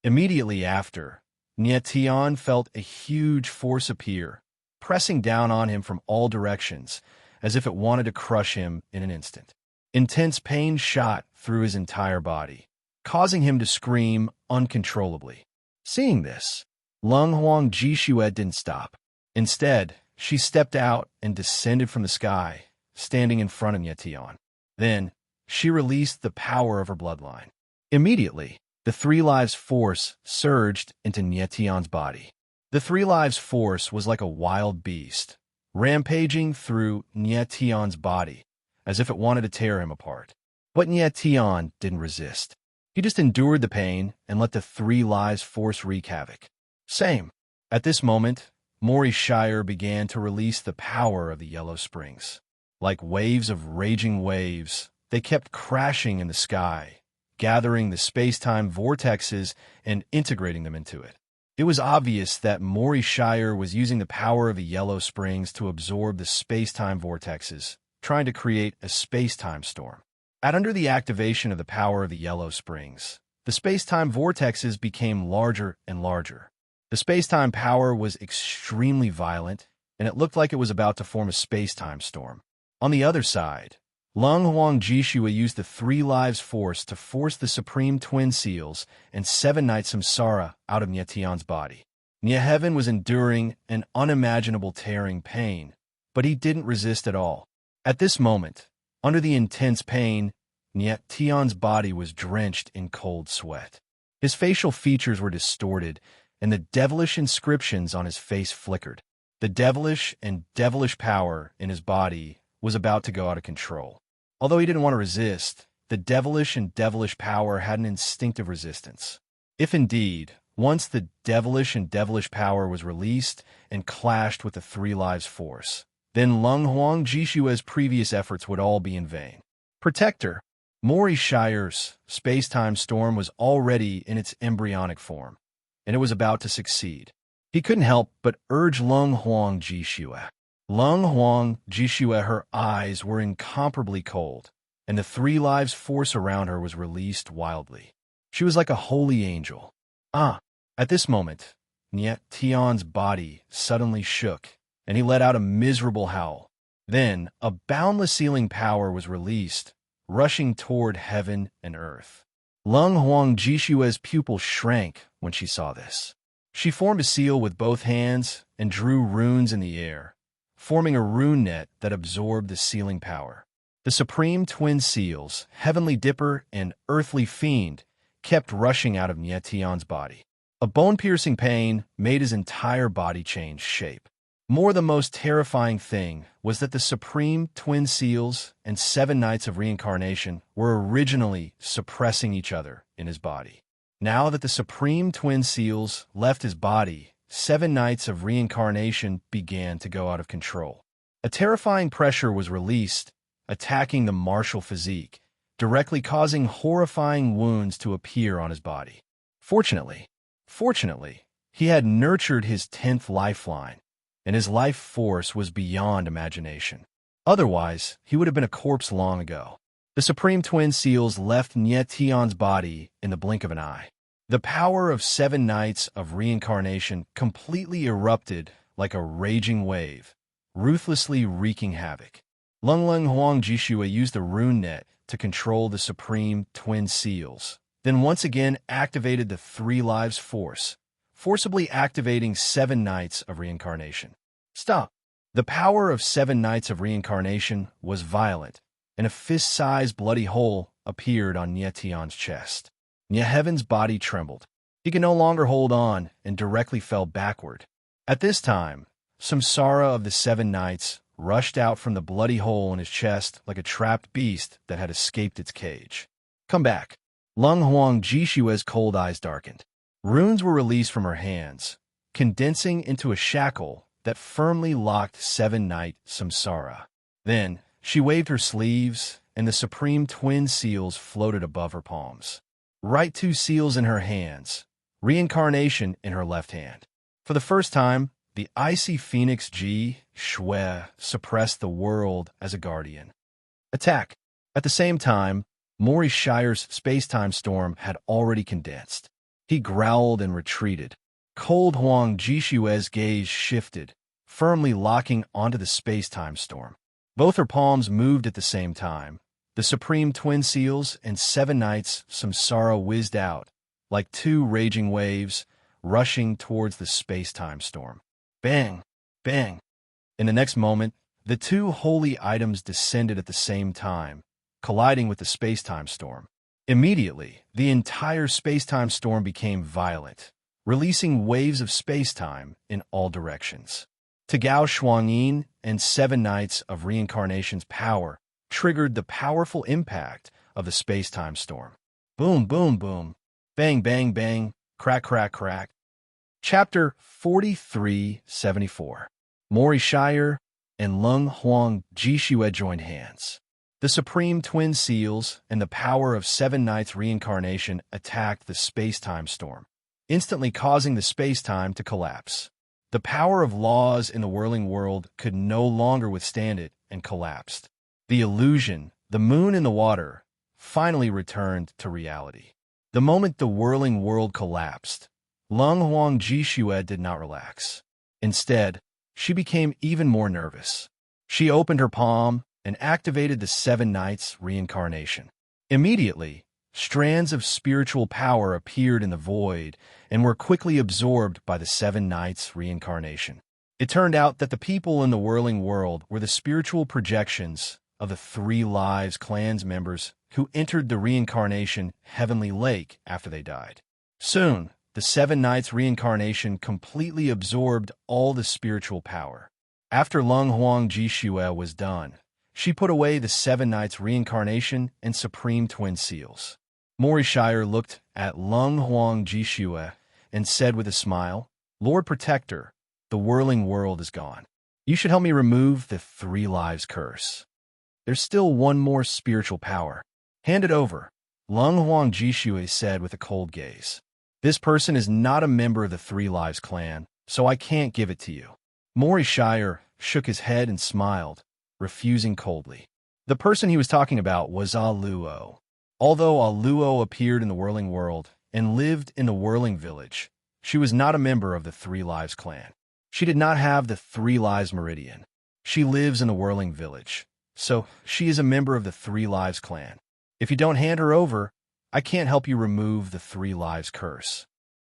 Immediately after, Tion felt a huge force appear, pressing down on him from all directions, as if it wanted to crush him in an instant. Intense pain shot through his entire body, causing him to scream uncontrollably. Seeing this, Lung Huang Jishui didn't stop. Instead, she stepped out and descended from the sky, standing in front of Tion. Then, she released the power of her bloodline. Immediately, the Three Lives Force surged into Tion's body. The Three Lives Force was like a wild beast, rampaging through Tion's body, as if it wanted to tear him apart. But Tion didn't resist. He just endured the pain and let the Three Lives Force wreak havoc. Same. At this moment, Maury Shire began to release the power of the Yellow Springs. Like waves of raging waves, they kept crashing in the sky, gathering the space-time vortexes and integrating them into it. It was obvious that Maury Shire was using the power of the Yellow Springs to absorb the space-time vortexes, trying to create a space-time storm. Under the activation of the power of the Yellow Springs, the space-time vortexes became larger and larger. The space-time power was extremely violent, and it looked like it was about to form a space-time storm. On the other side, Lung Huang Jishui used the Three Lives Force to force the Supreme Twin Seals and 7-night samsara out of Tion's body. Heaven was enduring an unimaginable tearing pain, but he didn't resist at all. At this moment, under the intense pain, Niet Tion's body was drenched in cold sweat. His facial features were distorted, and the devilish inscriptions on his face flickered. The devilish and devilish power in his body was about to go out of control. Although he didn't want to resist, the devilish and devilish power had an instinctive resistance. If indeed, once the devilish and devilish power was released and clashed with the Three Lives force, then Lung Huang Jishue's previous efforts would all be in vain. Protector, Mori Shire's space-time storm was already in its embryonic form, and it was about to succeed. He couldn't help but urge Lung Huang Jishue. Lung Huang Jishue, her eyes were incomparably cold, and the Three Lives force around her was released wildly. She was like a holy angel. At this moment, Niet Tion's body suddenly shook, and he let out a miserable howl. Then, a boundless sealing power was released, rushing toward heaven and earth. Lung Huang Jishue's pupil shrank when she saw this. She formed a seal with both hands and drew runes in the air, forming a rune net that absorbed the sealing power. The supreme twin seals, Heavenly Dipper and Earthly Fiend, kept rushing out of Niet Tion's body. A bone-piercing pain made his entire body change shape. The most terrifying thing was that the supreme twin seals and 7 Knights of Reincarnation were originally suppressing each other in his body. Now that the supreme twin seals left his body, 7 Knights of Reincarnation began to go out of control. A terrifying pressure was released, attacking the martial physique, directly causing horrifying wounds to appear on his body. Fortunately, he had nurtured his 10th lifeline, and his life force was beyond imagination. Otherwise, he would have been a corpse long ago. The supreme twin seals left Niet Tion's body in the blink of an eye. The power of 7 Knights of Reincarnation completely erupted like a raging wave, ruthlessly wreaking havoc. Lung Huang Jishue used the rune net to control the supreme twin seals, then once again activated the Three Lives force, forcibly activating 7 Knights of Reincarnation. Stop! The power of 7 Knights of Reincarnation was violent, and a fist-sized bloody hole appeared on Niet Tion's chest. Heaven's body trembled. He could no longer hold on and directly fell backward. At this time, Samsara of the 7 Knights rushed out from the bloody hole in his chest like a trapped beast that had escaped its cage. Come back. Lung Huang Jishue's cold eyes darkened. Runes were released from her hands, condensing into a shackle that firmly locked 7 Knight Samsara. Then, she waved her sleeves, and the supreme twin seals floated above her palms. Right 2 seals in her hands, reincarnation in her left hand. For the first time, the icy phoenix Ji Shui suppressed the world as a guardian. Attack! At the same time, Mori Shire's space-time storm had already condensed. He growled and retreated. Cold Huang Jishue's gaze shifted, firmly locking onto the space-time storm. Both her palms moved at the same time. The supreme twin seals and 7 Knights Samsara whizzed out, like 2 raging waves, rushing towards the space-time storm. Bang! Bang! In the next moment, the 2 holy items descended at the same time, colliding with the space-time storm. Immediately, the entire space-time storm became violent, releasing waves of space-time in all directions. Tagao Shuangyin and 7 Knights of Reincarnation's power triggered the powerful impact of the space-time storm. Boom, boom, boom. Bang, bang, bang. Crack, crack, crack. Chapter 4374. Mori Shire and Lung Huang Jishue joined hands. The supreme twin seals and the power of 7 Knights Reincarnation attacked the space-time storm, instantly causing the space-time to collapse. The power of laws in the whirling world could no longer withstand it and collapsed. The illusion, the moon in the water, finally returned to reality. The moment the whirling world collapsed, Lung Huang Jishue did not relax. Instead, she became even more nervous. She opened her palm and activated the 7 Knights Reincarnation. Immediately, strands of spiritual power appeared in the void and were quickly absorbed by the 7 Knights Reincarnation. It turned out that the people in the whirling world were the spiritual projections of the Three Lives clan's members who entered the reincarnation heavenly lake after they died. Soon, the Seven Knights' reincarnation completely absorbed all the spiritual power. After Lung Huang Jishue was done, she put away the Seven Knights' reincarnation and supreme twin seals. Mori Shire looked at Lung Huang Jishue and said with a smile, "Lord Protector, the whirling world is gone. You should help me remove the Three Lives curse. There's still one more spiritual power. Hand it over," Lung Huang Jishue said with a cold gaze. "This person is not a member of the Three Lives clan, so I can't give it to you." Mori Shire shook his head and smiled, refusing coldly. The person he was talking about was Luo. Although Luo appeared in the whirling world and lived in the whirling village, she was not a member of the Three Lives clan. She did not have the Three Lives meridian. She lives in the whirling village, so she is a member of the Three Lives clan. If you don't hand her over, I can't help you remove the Three Lives curse,"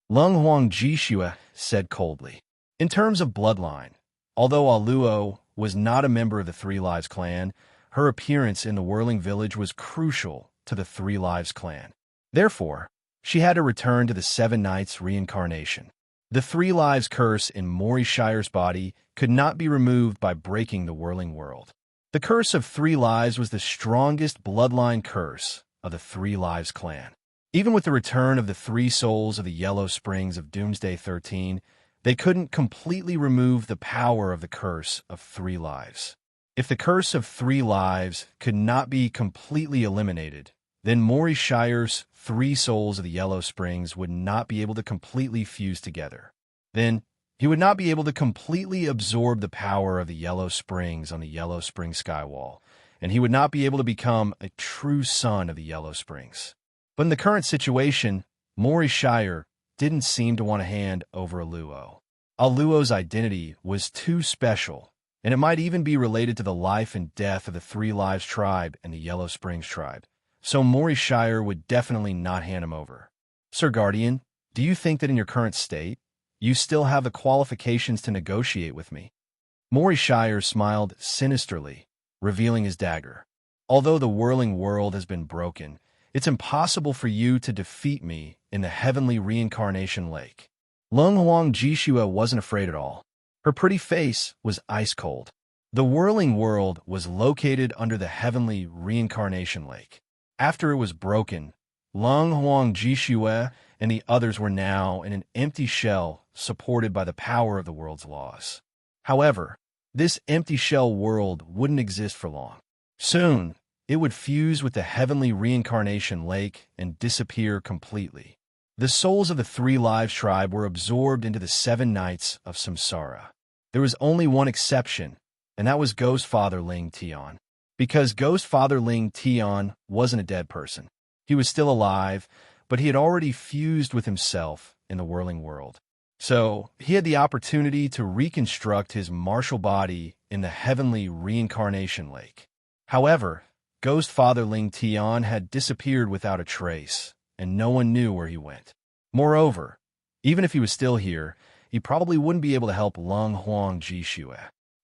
Lung Huang Jishue said coldly. In terms of bloodline, although Luo was not a member of the Three Lives clan, her appearance in the whirling village was crucial to the Three Lives clan. Therefore, she had to return to the Seven Knights' reincarnation. The Three Lives curse in Mori Shire's body could not be removed by breaking the whirling world. The curse of Three Lives was the strongest bloodline curse of the Three Lives clan. Even with the return of the three souls of the Yellow Springs of Doomsday 13, they couldn't completely remove the power of the curse of Three Lives. If the curse of Three Lives could not be completely eliminated, then Mori Shire's three souls of the Yellow Springs would not be able to completely fuse together. Then, he would not be able to completely absorb the power of the Yellow Springs on the Yellow Spring Skywall, and he would not be able to become a true son of the Yellow Springs. But in the current situation, Mori Shire didn't seem to want to hand over Luo. Luo's identity was too special, and it might even be related to the life and death of the Three Lives tribe and the Yellow Springs tribe. So Mori Shire would definitely not hand him over. "Sir Guardian, do you think that in your current state, you still have the qualifications to negotiate with me?" Mori Shire smiled sinisterly, revealing his dagger. "Although the whirling world has been broken, it's impossible for you to defeat me in the heavenly reincarnation lake." Lung Huang Jishue wasn't afraid at all. Her pretty face was ice cold. The whirling world was located under the heavenly reincarnation lake. After it was broken, Lung Huang Jishue and the others were now in an empty shell supported by the power of the world's laws. However, this empty shell world wouldn't exist for long. Soon, it would fuse with the heavenly reincarnation lake and disappear completely. The souls of the Three Lives tribe were absorbed into the Seven Knights of Samsara. There was only one exception, and that was Ghost Father Ling Tian. Because Ghost Father Ling Tian wasn't a dead person. He was still alive, but he had already fused with himself in the whirling world. So, he had the opportunity to reconstruct his martial body in the heavenly reincarnation lake. However, Ghost Father Ling Tian had disappeared without a trace, and no one knew where he went. Moreover, even if he was still here, he probably wouldn't be able to help Lung Huang Jishue.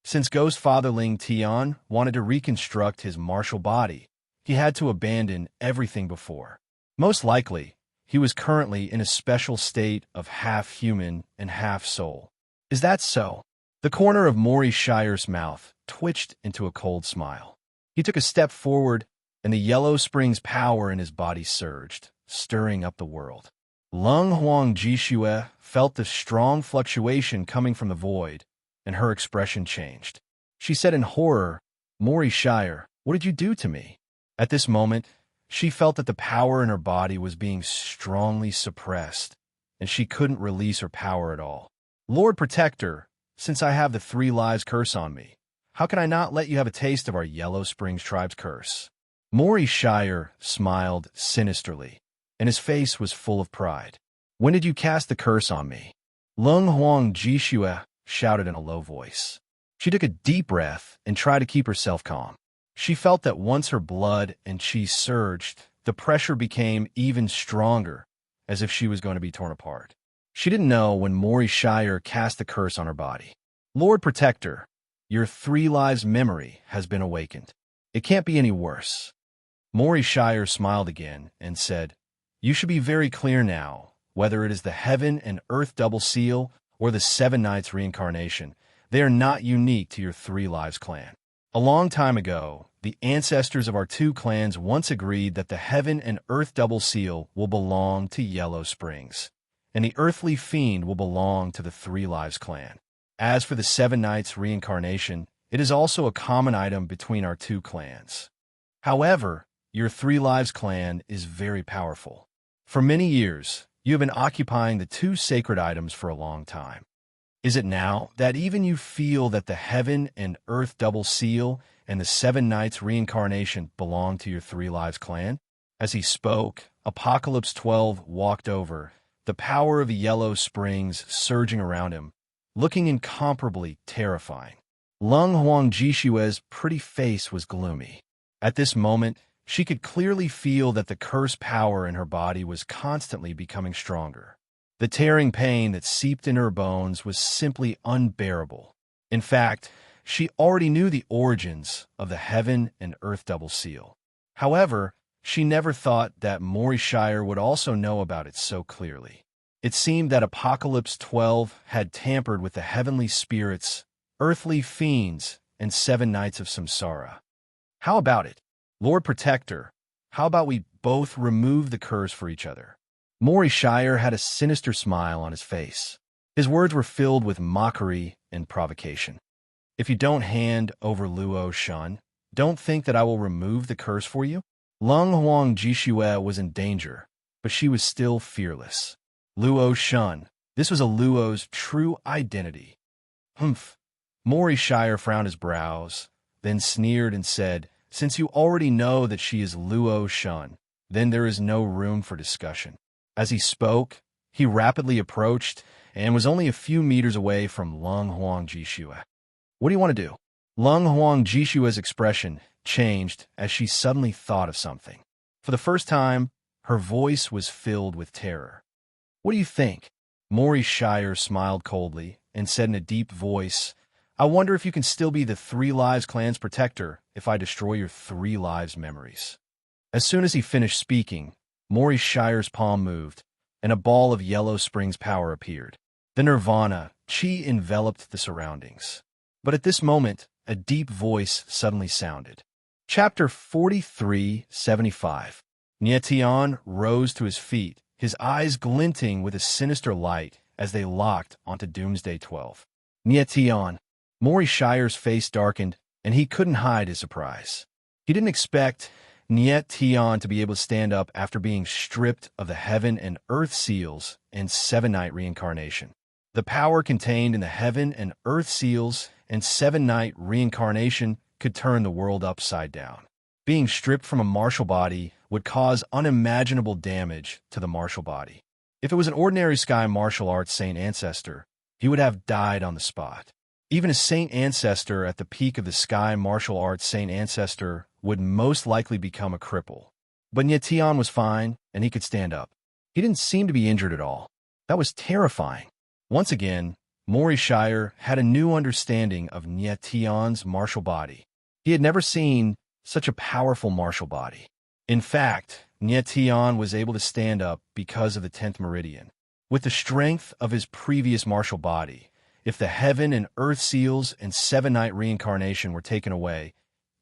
Since Ghost Father Ling Tian wanted to reconstruct his martial body, he had to abandon everything before. Most likely, he was currently in a special state of half human and half soul. Is that so? The corner of Mori Shire's mouth twitched into a cold smile. He took a step forward, and the Yellow Springs power in his body surged, stirring up the world. Lung Huang Jishue felt the strong fluctuation coming from the void, and her expression changed. She said in horror, "Mori Shire, what did you do to me?" At this moment, she felt that the power in her body was being strongly suppressed, and she couldn't release her power at all. "Lord Protector, since I have the Three Lives curse on me, how can I not let you have a taste of our Yellow Springs tribe's curse?" Mori Shire smiled sinisterly, and his face was full of pride. "When did you cast the curse on me?" Lung Huang Jishue shouted in a low voice. She took a deep breath and tried to keep herself calm. She felt that once her blood and chi surged, the pressure became even stronger, as if she was going to be torn apart. She didn't know when Mori Shire cast the curse on her body. Lord Protector, your 3 lives memory has been awakened. It can't be any worse. Maury Shire smiled again and said, You should be very clear now, whether it is the heaven and earth double seal or the 7 Nights reincarnation, they are not unique to your 3 lives clan. A long time ago, the ancestors of our 2 clans once agreed that the heaven and earth double seal will belong to Yellow Springs, and the earthly fiend will belong to the 3 lives clan. As for the 7 Nights reincarnation, it is also a common item between our 2 clans. However, your 3 lives clan is very powerful. For many years, you have been occupying the 2 sacred items for a long time. Is it now that even you feel that the heaven and earth double seal and the 7 Nights reincarnation belong to your 3 lives clan? As he spoke, Apocalypse 12 walked over, the power of the Yellow Springs surging around him, looking incomparably terrifying. Lung Huang Jishue's pretty face was gloomy. At this moment, she could clearly feel that the cursed power in her body was constantly becoming stronger. The tearing pain that seeped into her bones was simply unbearable. In fact, she already knew the origins of the heaven and earth double seal. However, she never thought that Maury Shire would also know about it so clearly. It seemed that Apocalypse 12 had tampered with the heavenly spirits, earthly fiends, and 7 Nights of Samsara. How about it? Lord Protector, how about we both remove the curse for each other? Maury Shire had a sinister smile on his face. His words were filled with mockery and provocation. If you don't hand over Luo Shun, don't think that I will remove the curse for you? Lung Huang Jishue was in danger, but she was still fearless. Luo Shun, this was a Luo's true identity. Humph. Maury Shire frowned his brows, then sneered and said, Since you already know that she is Luo Shun, then there is no room for discussion. As he spoke, he rapidly approached and was only a few meters away from Lung Huang Jishue. What do you want to do? Lung Huang Jishue's expression changed as she suddenly thought of something. For the first time, her voice was filled with terror. What do you think? Maury Shire smiled coldly and said in a deep voice, I wonder if you can still be the 3 lives clan's protector if I destroy your 3 lives memories. As soon as he finished speaking, Maury Shire's palm moved, and a ball of Yellow Springs power appeared. The nirvana, chi enveloped the surroundings. But at this moment, a deep voice suddenly sounded. Chapter 4375. Nietian rose to his feet, his eyes glinting with a sinister light as they locked onto Doomsday 12. Nietian. Maury Shire's face darkened, and he couldn't hide his surprise. He didn't expect Nietian to be able to stand up after being stripped of the heaven and earth seals and 7-Night reincarnation. The power contained in the heaven and earth seals and 7-Night reincarnation could turn the world upside down. Being stripped from a martial body would cause unimaginable damage to the martial body. If it was an ordinary sky martial arts saint ancestor, he would have died on the spot. Even a saint ancestor at the peak of the sky martial arts saint ancestor would most likely become a cripple. But Nietian was fine, and he could stand up. He didn't seem to be injured at all. That was terrifying. Once again, Maury Shire had a new understanding of Nietian's martial body. He had never seen such a powerful martial body. In fact, Nietian was able to stand up because of the 10th meridian. With the strength of his previous martial body, if the heaven and earth seals and 7-Night reincarnation were taken away,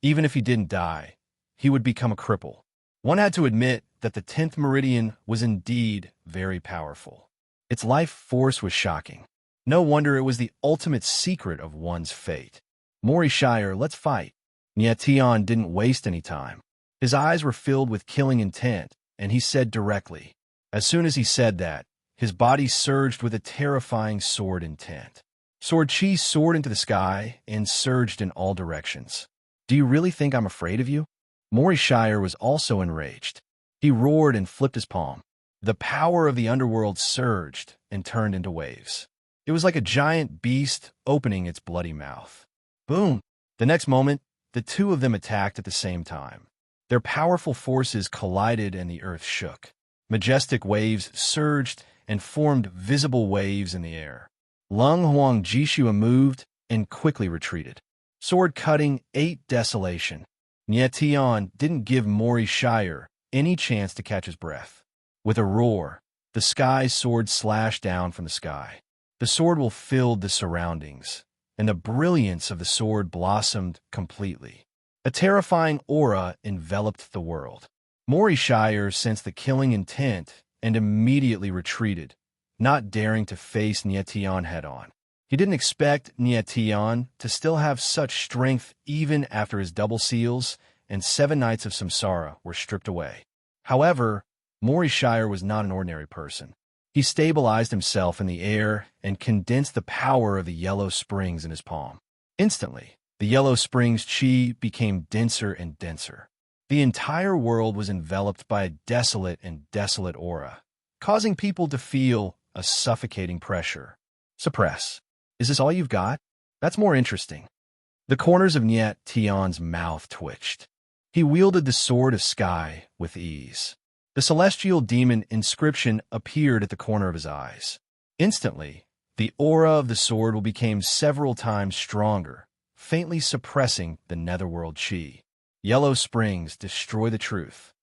even if he didn't die, he would become a cripple. One had to admit that the 10th meridian was indeed very powerful. Its life force was shocking. No wonder it was the ultimate secret of one's fate. Maury Shire, let's fight. Nietian didn't waste any time. His eyes were filled with killing intent, and he said directly. As soon as he said that, his body surged with a terrifying sword intent. Sword Chi soared into the sky and surged in all directions. Do you really think I'm afraid of you? Maury Shire was also enraged. He roared and flipped his palm. The power of the underworld surged and turned into waves. It was like a giant beast opening its bloody mouth. Boom! The next moment, the two of them attacked at the same time. Their powerful forces collided and the earth shook. Majestic waves surged and formed visible waves in the air. Lung Huang Jishua moved, and quickly retreated. Sword cutting 8 desolation. Nietion didn't give Mori Shire any chance to catch his breath. With a roar, the sky sword slashed down from the sky. The sword will filled the surroundings, and the brilliance of the sword blossomed completely. A terrifying aura enveloped the world. Mori Shire sensed the killing intent and immediately retreated, not daring to face Nietion head-on. He didn't expect Nietion to still have such strength even after his double seals and 7 nights of samsara were stripped away. However, Mori Shire was not an ordinary person. He stabilized himself in the air and condensed the power of the yellow springs in his palm. Instantly, the yellow springs' chi became denser and denser. The entire world was enveloped by a desolate aura, causing people to feel a suffocating pressure. Suppress. Is this all you've got? That's more interesting. The corners of Nietion's mouth twitched. He wielded the sword of sky with ease. The celestial demon inscription appeared at the corner of his eyes. Instantly, the aura of the sword became several times stronger, faintly suppressing the netherworld chi. Yellow springs destroy the truth.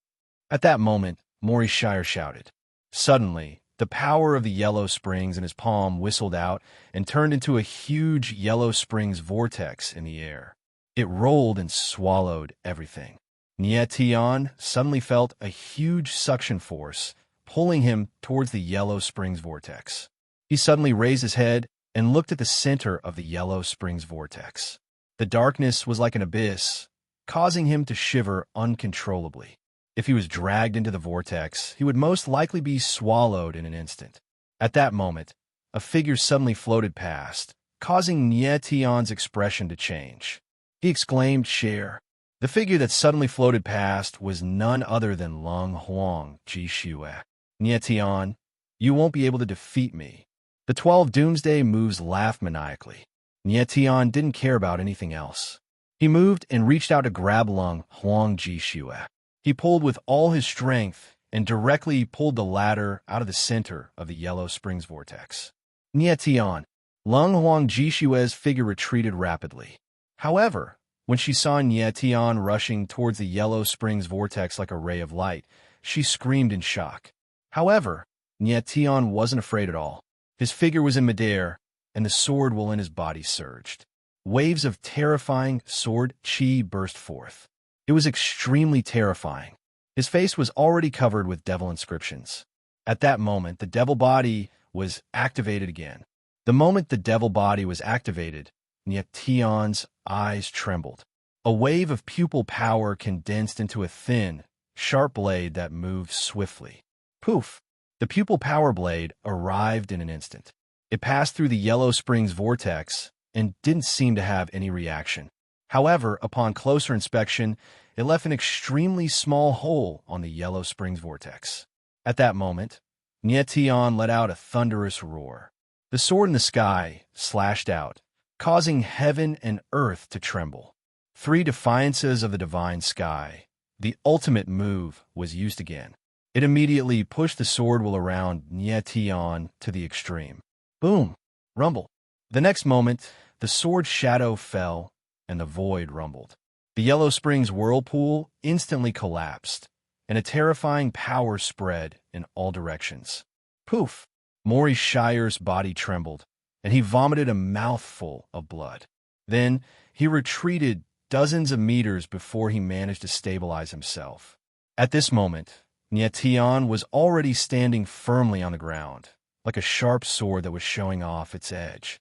At that moment, Mori Shire shouted. Suddenly, the power of the yellow springs in his palm whistled out and turned into a huge yellow springs vortex in the air. It rolled and swallowed everything. Nietion suddenly felt a huge suction force pulling him towards the yellow springs vortex. He suddenly raised his head and looked at the center of the yellow springs vortex. The darkness was like an abyss, causing him to shiver uncontrollably. If he was dragged into the vortex, he would most likely be swallowed in an instant. At that moment, a figure suddenly floated past, causing Nietion's expression to change. He exclaimed, "Share." The figure that suddenly floated past was none other than Lung Huang Jishue. Nietion, you won't be able to defeat me. The 12 Doomsday moves laughed maniacally. Nietion didn't care about anything else. He moved and reached out to grab Lung Huang Jishue. He pulled with all his strength and directly pulled the latter out of the center of the yellow springs vortex. Nietion, Lung Huang Jishue's figure retreated rapidly. However, when she saw Nietion rushing towards the yellow springs vortex like a ray of light, she screamed in shock. However, Nietion wasn't afraid at all. His figure was in midair, and the sword will in his body surged. Waves of terrifying sword chi burst forth. It was extremely terrifying. His face was already covered with devil inscriptions. At that moment, the devil body was activated again. The moment the devil body was activated, Nietion's eyes trembled. A wave of pupil power condensed into a thin, sharp blade that moved swiftly. Poof! The pupil power blade arrived in an instant. It passed through the yellow springs vortex and didn't seem to have any reaction. However, upon closer inspection, it left an extremely small hole on the yellow springs vortex. At that moment, Nietion let out a thunderous roar. The sword in the sky slashed out, causing heaven and earth to tremble. 3 defiances of the divine sky. The ultimate move was used again. It immediately pushed the sword will around Nietion to the extreme. Boom! Rumble. The next moment, the sword shadow fell, and the void rumbled. The yellow springs whirlpool instantly collapsed, and a terrifying power spread in all directions. Poof! Mori Shire's body trembled, and he vomited a mouthful of blood. Then he retreated dozens of meters before he managed to stabilize himself. At this moment, Nietion was already standing firmly on the ground, like a sharp sword that was showing off its edge.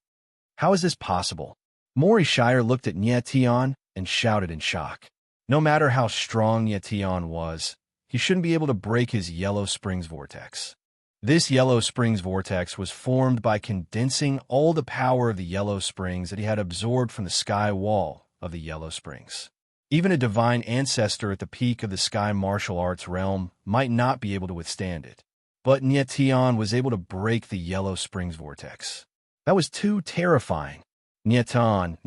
How is this possible? Mori Shire looked at Nietion and shouted in shock. No matter how strong Nietion was, he shouldn't be able to break his yellow springs vortex. This yellow springs vortex was formed by condensing all the power of the yellow springs that he had absorbed from the sky wall of the yellow springs. Even a divine ancestor at the peak of the sky martial arts realm might not be able to withstand it. But Nietion was able to break the yellow springs vortex. That was too terrifying. Nietion,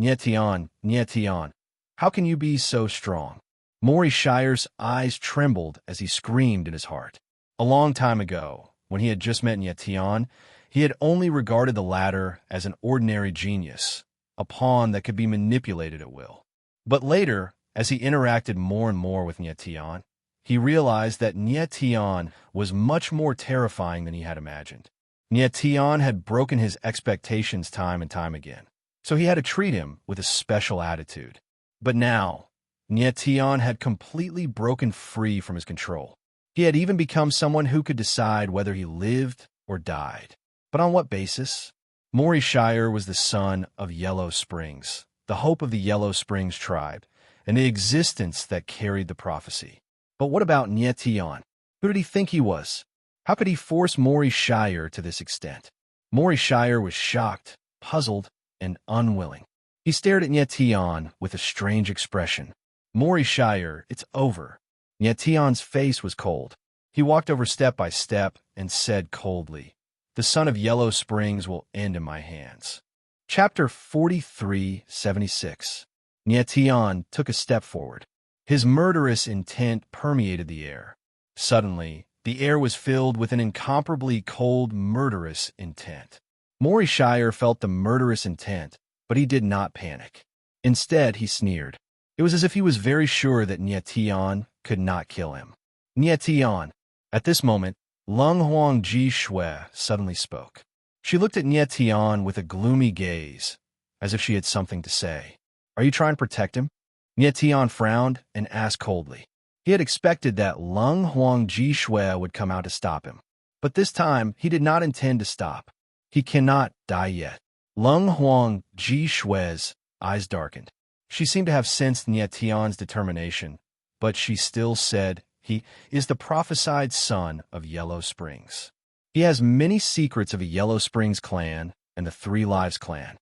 how can you be so strong? Mori Shire's eyes trembled as he screamed in his heart. A long time ago, when he had just met Nietion, he had only regarded the latter as an ordinary genius, a pawn that could be manipulated at will. But later, as he interacted more and more with Nietian, he realized that Nietian was much more terrifying than he had imagined. Nietian had broken his expectations time and time again, so he had to treat him with a special attitude. But now, Nietian had completely broken free from his control. He had even become someone who could decide whether he lived or died. But on what basis? Mori Shire was the son of Yellow Springs, the hope of the Yellow Springs tribe, and the existence that carried the prophecy. But what about Nietian? Who did he think he was? How could he force Mori Shire to this extent? Mori Shire was shocked, puzzled, and unwilling. He stared at Nietian with a strange expression. Mori Shire, it's over. Nietian's face was cold. He walked over step by step and said coldly, "The son of Yellow Springs will end in my hands." Chapter 43:76. Nietian took a step forward. His murderous intent permeated the air. Suddenly, the air was filled with an incomparably cold, murderous intent. Mori Shire felt the murderous intent, but he did not panic. Instead, he sneered. It was as if he was very sure that Nietian could not kill him. Nietian. At this moment, Lung Huang Ji Shui suddenly spoke. She looked at Nietian with a gloomy gaze, as if she had something to say. Are you trying to protect him? Nietian frowned and asked coldly. He had expected that Lung Huang Ji Shui would come out to stop him. But this time, he did not intend to stop. He cannot die yet. Lung Huang Ji Shui's eyes darkened. She seemed to have sensed Nietian's determination, but she still said, he is the prophesied son of Yellow Springs. He has many secrets of a Yellow Springs clan and the Three Lives clan.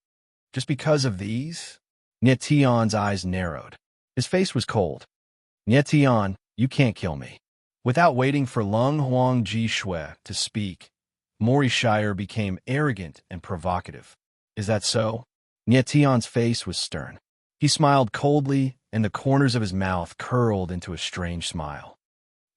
Just because of these? Nietian's eyes narrowed. His face was cold. Nietian, you can't kill me. Without waiting for Lung Huang Ji Shui to speak, Mori Shire became arrogant and provocative. Is that so? Nietian's face was stern. He smiled coldly, and the corners of his mouth curled into a strange smile.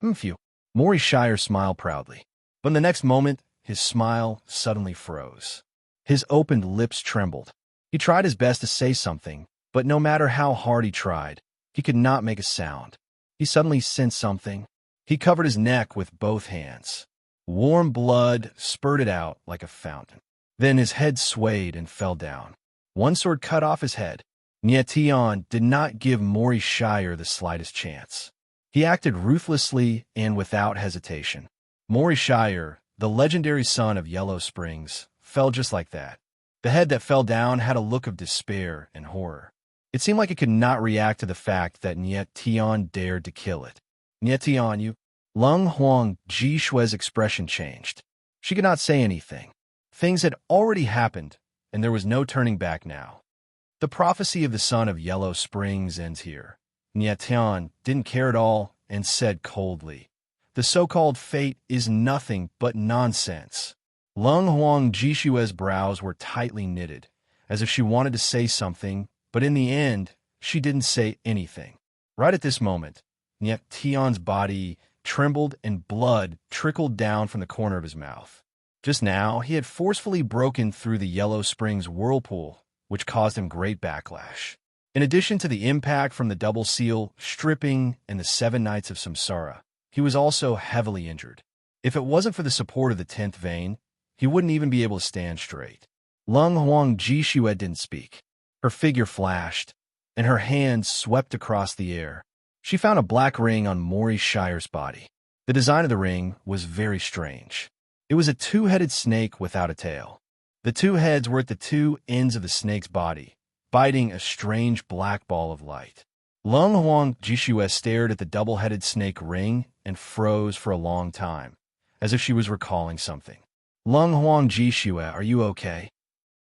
Phew. Mori Shire smiled proudly. But in the next moment, his smile suddenly froze. His opened lips trembled. He tried his best to say something, but no matter how hard he tried, he could not make a sound. He suddenly sensed something. He covered his neck with both hands. Warm blood spurted out like a fountain. Then his head swayed and fell down. One sword cut off his head. Nietian did not give Mori Shire the slightest chance. He acted ruthlessly and without hesitation. Mori Shire, the legendary son of Yellow Springs, fell just like that. The head that fell down had a look of despair and horror. It seemed like it could not react to the fact that Nietian dared to kill it. Nietian, you... Lung Huang Ji Shui's expression changed. She could not say anything. Things had already happened, and there was no turning back now. The prophecy of the son of Yellow Springs ends here. Nietian didn't care at all and said coldly, the so-called fate is nothing but nonsense. Lung Huang Ji Shui's brows were tightly knitted, as if she wanted to say something, but in the end, she didn't say anything. Right at this moment, Nietian's body trembled and blood trickled down from the corner of his mouth. Just now, he had forcefully broken through the Yellow Springs whirlpool, which caused him great backlash. In addition to the impact from the double seal, stripping, and the 7 nights of samsara, he was also heavily injured. If it wasn't for the support of the 10th vein, he wouldn't even be able to stand straight. Lung Huang Ji Shui didn't speak. Her figure flashed, and her hands swept across the air. She found a black ring on Mori Shire's body. The design of the ring was very strange. It was a 2-headed snake without a tail. The 2 heads were at the 2 ends of the snake's body, biting a strange black ball of light. Lung Huang Ji Shui stared at the double-headed snake ring and froze for a long time, as if she was recalling something. Lung Huang Ji Shui, are you okay?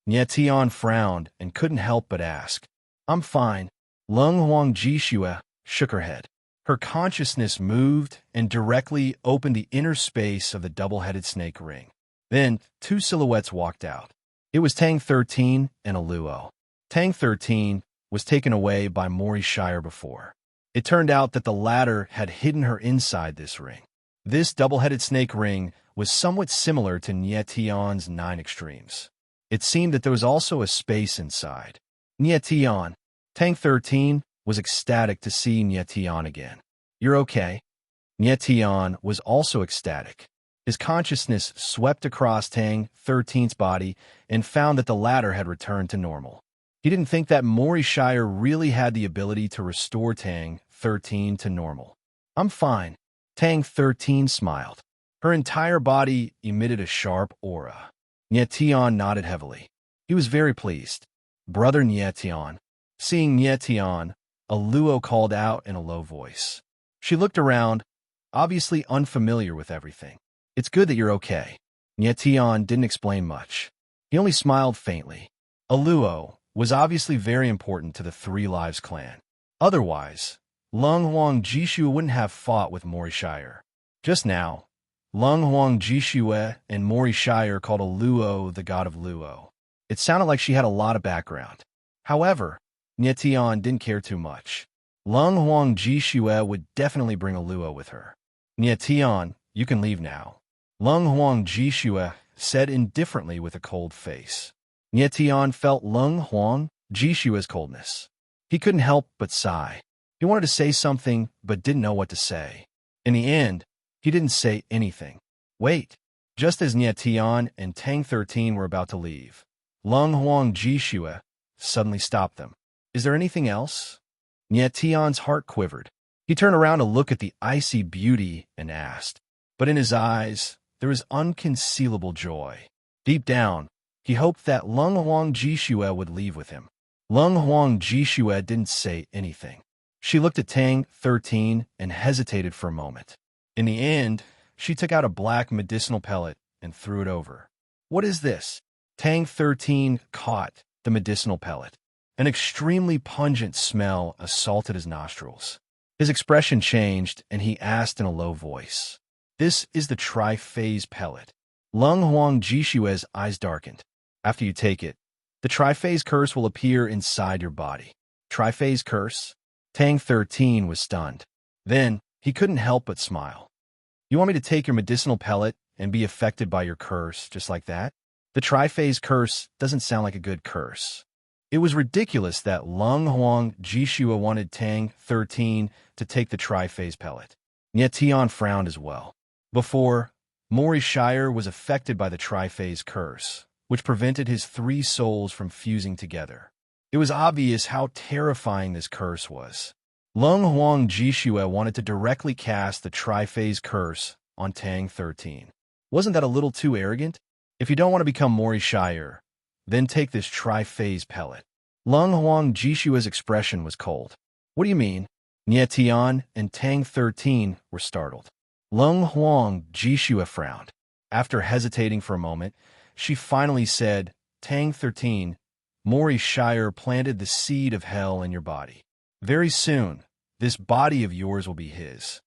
Nietian frowned and couldn't help but ask. I'm fine. Lung Huang Ji Shui shook her head. Her consciousness moved and directly opened the inner space of the double-headed snake ring. Then 2 silhouettes walked out. It was Tang 13 and Aluo. Tang 13 was taken away by Mori Shire before. It turned out that the latter had hidden her inside this ring. This double-headed snake ring was somewhat similar to Nietian's 9 extremes. It seemed that there was also a space inside. Nyetian. Tang 13 was ecstatic to see Nyetian again. You're okay? Nyetian was also ecstatic. His consciousness swept across Tang 13's body and found that the latter had returned to normal. He didn't think that Mori Shire really had the ability to restore Tang 13 to normal. I'm fine. Tang 13 smiled. Her entire body emitted a sharp aura. Nyetian nodded heavily. He was very pleased. Brother Nyetian. Seeing Nyetian, Aluo called out in a low voice. She looked around, obviously unfamiliar with everything. It's good that you're okay. Nyetian didn't explain much. He only smiled faintly. Aluo was obviously very important to the Three Lives clan. Otherwise, Lung Huang Jishue wouldn't have fought with Mori Shire. Just now, Lung Huang Jishue and Mori Shire called Aluo the god of Luo. It sounded like she had a lot of background. However, Nyetian didn't care too much. Lung Huang Jishue would definitely bring Aluo with her. Nyetian, you can leave now. Lung Huang Jishue said indifferently with a cold face. Nyetian felt Lung Huang Jishue's coldness. He couldn't help but sigh. He wanted to say something, but didn't know what to say. In the end, he didn't say anything. Wait. Just as Nyetian and Tang 13 were about to leave, Lung Huang Jishue suddenly stopped them. Is there anything else? Nyetian's heart quivered. He turned around to look at the icy beauty and asked. But in his eyes, there was unconcealable joy. Deep down, he hoped that Lung Huang Jishue would leave with him. Lung Huang Jishue didn't say anything. She looked at Tang 13 and hesitated for a moment. In the end, she took out a black medicinal pellet and threw it over. What is this? Tang 13 caught the medicinal pellet. An extremely pungent smell assaulted his nostrils. His expression changed, and he asked in a low voice. This is the triphase pellet. Lung Huang Jishue's eyes darkened. After you take it, the triphase curse will appear inside your body. Triphase curse? Tang 13 was stunned. Then, he couldn't help but smile. You want me to take your medicinal pellet and be affected by your curse just like that? The triphase curse doesn't sound like a good curse. It was ridiculous that Lung Huang Jishue wanted Tang 13 to take the triphase pellet. Nyetian frowned as well. Before, Mori Shire was affected by the triphase curse, which prevented his three souls from fusing together. It was obvious how terrifying this curse was. Lung Huang Jishue wanted to directly cast the triphase curse on Tang 13. Wasn't that a little too arrogant? If you don't want to become Mori Shire, then take this triphase pellet. Lung Huang Jishue's expression was cold. What do you mean? Nyetian and Tang 13 were startled. Lung Huang Jishue frowned. After hesitating for a moment, she finally said, Tang 13, Mori Shire planted the seed of hell in your body. Very soon, this body of yours will be his.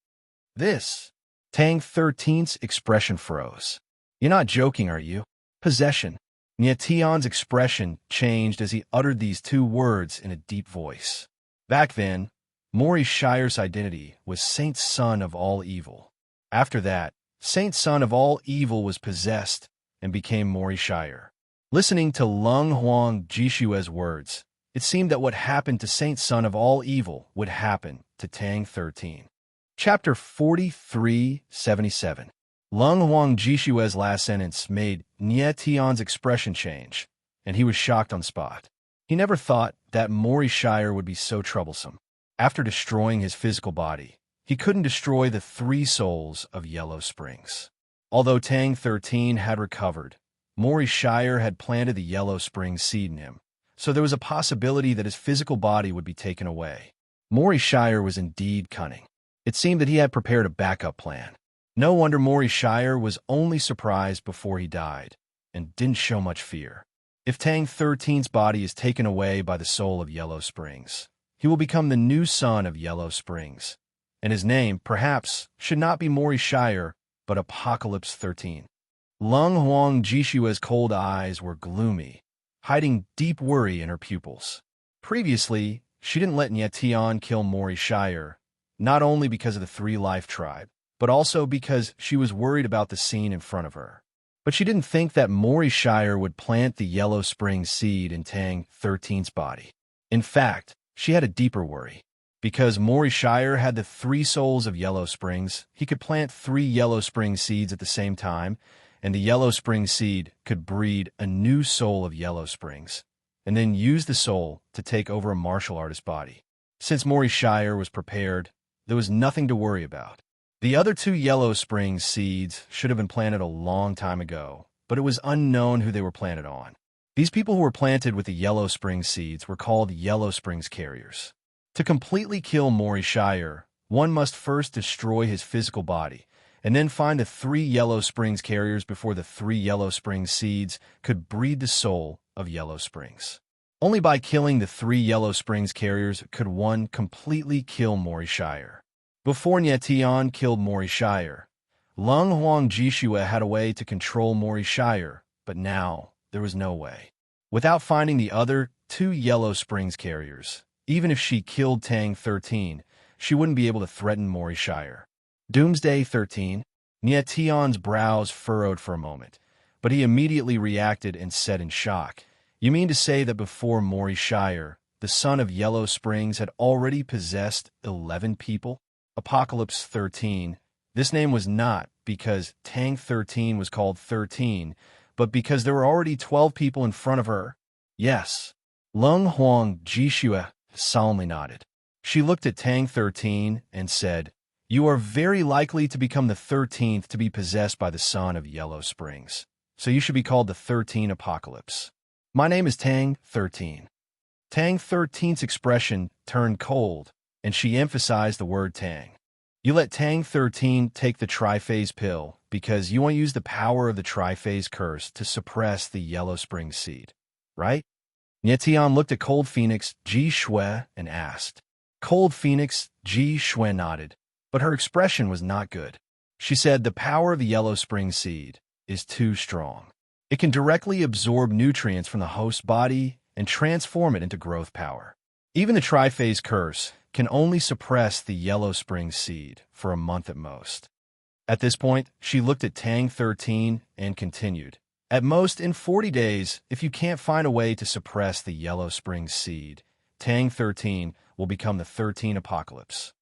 This. Tang 13's expression froze. You're not joking, are you? Possession. Nyetian's expression changed as he uttered these two words in a deep voice. Back then, Mori Shire's identity was Saint Son of All Evil. After that, Saint Son of All Evil was possessed and became Mori Shire. Listening to Lung Huang Jishue's words, it seemed that what happened to Saint Son of All Evil would happen to Tang 13. Chapter 43:77. Lung Huang Jishue's last sentence made Nyetian's expression change, and he was shocked on spot. He never thought that Mori Shire would be so troublesome. After destroying his physical body, he couldn't destroy the three souls of Yellow Springs. Although Tang 13 had recovered, Mori Shire had planted the Yellow Springs seed in him, so there was a possibility that his physical body would be taken away. Mori Shire was indeed cunning. It seemed that he had prepared a backup plan. No wonder Mori Shire was only surprised before he died, and didn't show much fear. If Tang 13's body is taken away by the soul of Yellow Springs, he will become the new son of Yellow Springs, and his name, perhaps, should not be Mori Shire, but Apocalypse 13. Lung Huang Jishue's cold eyes were gloomy, hiding deep worry in her pupils. Previously, she didn't let Nyetian kill Mori Shire, not only because of the Three Life tribe, but also because she was worried about the scene in front of her. But she didn't think that Mori Shire would plant the Yellow Springs seed in Tang 13's body. In fact, she had a deeper worry. Because Maury Shire had the 3 souls of Yellow Springs, he could plant 3 Yellow Spring seeds at the same time, and the Yellow Spring seed could breed a new soul of Yellow Springs, and then use the soul to take over a martial artist's body. Since Maury Shire was prepared, there was nothing to worry about. The other 2 Yellow Springs seeds should have been planted a long time ago, but it was unknown who they were planted on. These people who were planted with the Yellow Springs seeds were called Yellow Springs carriers. To completely kill Maury Shire, one must first destroy his physical body, and then find the 3 Yellow Springs carriers before the 3 Yellow Springs seeds could breed the soul of Yellow Springs. Only by killing the 3 Yellow Springs carriers could one completely kill Maury Shire. Before Nyetian killed Maury Shire, Lung Huang Jishua had a way to control Maury Shire, but now there was no way. Without finding the other 2 Yellow Springs carriers, even if she killed Tang 13, she wouldn't be able to threaten Maury Shire. Doomsday 13. Nyetian's brows furrowed for a moment, but he immediately reacted and said in shock, "You mean to say that before Maury Shire, the son of Yellow Springs had already possessed 11 people?" Apocalypse 13. This name was not because Tang 13 was called 13, but because there were already 12 people in front of her. Yes. Lung Huang Jishua solemnly nodded. She looked at Tang 13 and said, "You are very likely to become the 13th to be possessed by the son of Yellow Springs, so you should be called the 13 Apocalypse. My name is Tang 13. Tang 13's expression turned cold, and she emphasized the word Tang. You let Tang 13 take the triphase pill because you want to use the power of the triphase curse to suppress the Yellow Springs seed, right? Nyetian looked at Cold Phoenix Ji Shui and asked. Cold Phoenix Ji Shui nodded, but her expression was not good. She said the power of the Yellow Springs seed is too strong. It can directly absorb nutrients from the host body and transform it into growth power. Even the triphase curse can only suppress the Yellow Springs seed for a month at most. At this point, she looked at Tang 13 and continued. At most, in 40 days, if you can't find a way to suppress the Yellow Springs seed, Tang 13 will become the 13 Apocalypse.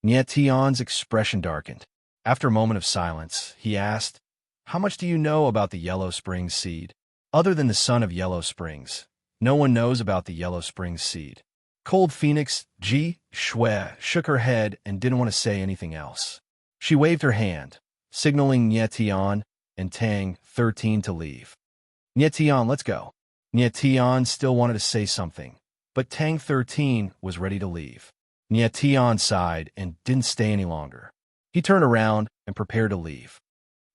Nyetian's expression darkened. After a moment of silence, he asked, "How much do you know about the Yellow Springs seed? Other than the son of Yellow Springs, no one knows about the Yellow Springs seed." Cold Phoenix Ji Shui shook her head and didn't want to say anything else. She waved her hand, signaling Nyetian and Tang 13 to leave. "Nyetian, let's go." Nyetian still wanted to say something, but Tang 13 was ready to leave. Nyetian sighed and didn't stay any longer. He turned around and prepared to leave.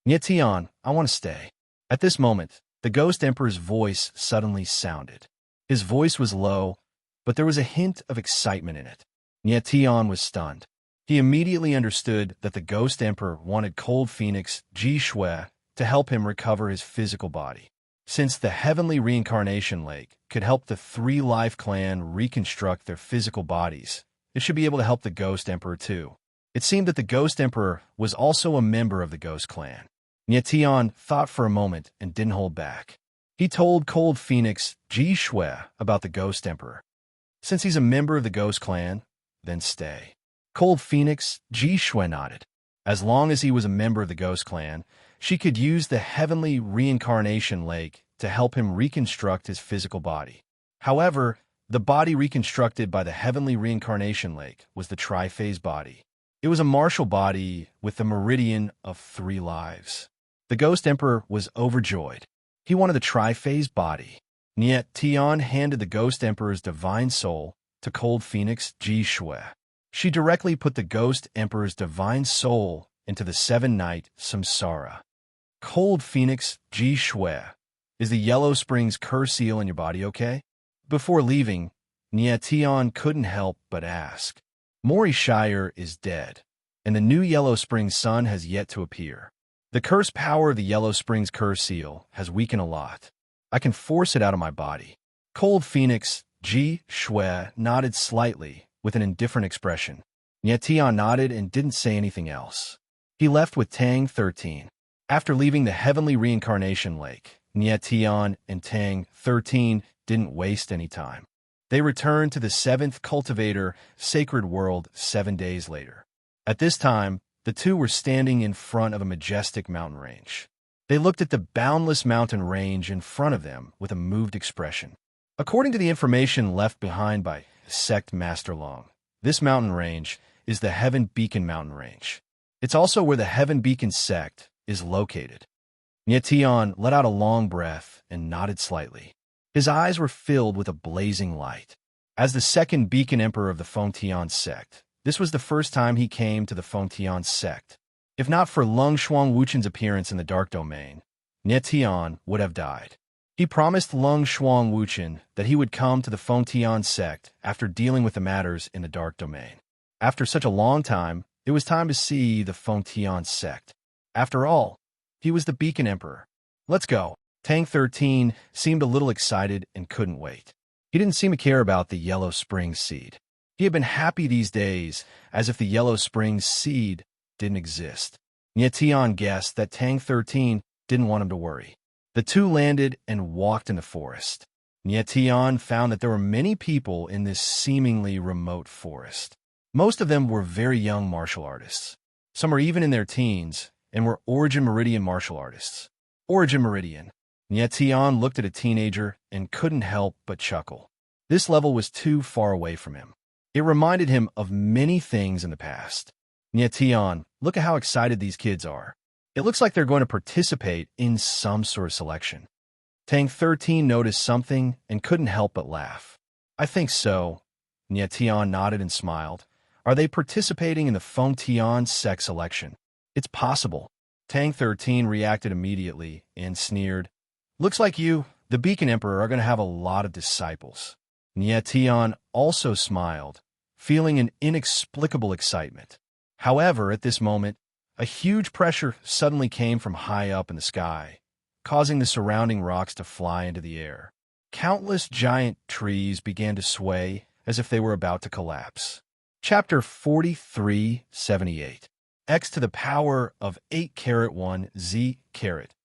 "Nyetian, I want to stay." At this moment, the Ghost Emperor's voice suddenly sounded. His voice was low, but there was a hint of excitement in it. Nyetian was stunned. He immediately understood that the Ghost Emperor wanted Cold Phoenix Ji Shui to help him recover his physical body. Since the Heavenly Reincarnation Lake could help the Three Life Clan reconstruct their physical bodies, it should be able to help the Ghost Emperor too. It seemed that the Ghost Emperor was also a member of the Ghost Clan. Nyetian thought for a moment and didn't hold back. He told Cold Phoenix Ji Shui about the Ghost Emperor. Since he's a member of the Ghost Clan, then stay. Cold Phoenix Ji Shui nodded. As long as he was a member of the Ghost Clan, she could use the Heavenly Reincarnation Lake to help him reconstruct his physical body. However, the body reconstructed by the Heavenly Reincarnation Lake was the triphase body. It was a martial body with the meridian of 3 lives. The Ghost Emperor was overjoyed. He wanted the triphase body. Nyetian handed the Ghost Emperor's divine soul to Cold Phoenix Ji Shui. She directly put the Ghost Emperor's divine soul into the 7-night samsara. Cold Phoenix Ji Shui, is the Yellow Springs curse seal in your body okay? Before leaving, Nyetian couldn't help but ask. Maury Shire is dead, and the new Yellow Springs sun has yet to appear. The curse power of the Yellow Springs curse seal has weakened a lot. I can force it out of my body. Cold Phoenix Ji Shui nodded slightly with an indifferent expression. Nyetian nodded and didn't say anything else. He left with Tang 13. After leaving the Heavenly Reincarnation Lake, Nyetian and Tang 13 didn't waste any time. They returned to the seventh cultivator sacred world 7 days later. At this time, the two were standing in front of a majestic mountain range. They looked at the boundless mountain range in front of them with a moved expression. According to the information left behind by Sect Master Long, this mountain range is the Heaven Beacon Mountain Range. It's also where the Heaven Beacon sect is located. Nyetian let out a long breath and nodded slightly. His eyes were filled with a blazing light. As the second Beacon Emperor of the Fengtian sect, this was the first time he came to the Fengtian sect. If not for Lung Shuang Wuchen's appearance in the Dark Domain, Nyetian would have died. He promised Lung Shuang Wuchen that he would come to the Fengtian sect after dealing with the matters in the Dark Domain. After such a long time, it was time to see the Fengtian sect. After all, he was the Beacon Emperor. Let's go. Tang 13 seemed a little excited and couldn't wait. He didn't seem to care about the Yellow Spring seed. He had been happy these days, as if the Yellow Spring seed didn't exist. Nyetian guessed that Tang 13 didn't want him to worry. The two landed and walked in the forest. Nyetian found that there were many people in this seemingly remote forest. Most of them were very young martial artists. Some were even in their teens and were Origin Meridian martial artists. Origin Meridian. Nyetian looked at a teenager and couldn't help but chuckle. This level was too far away from him. It reminded him of many things in the past. Nyetian, look at how excited these kids are. It looks like they're going to participate in some sort of selection. Tang 13 noticed something and couldn't help but laugh. I think so. Nyetian nodded and smiled. Are they participating in the Fengtian sect selection? It's possible. Tang 13 reacted immediately and sneered. Looks like you, the Beacon Emperor, are going to have a lot of disciples. Nyetian also smiled, feeling an inexplicable excitement. However, at this moment, a huge pressure suddenly came from high up in the sky, causing the surrounding rocks to fly into the air. Countless giant trees began to sway as if they were about to collapse. Chapter 4378. X to the power of 8-1 Z carat.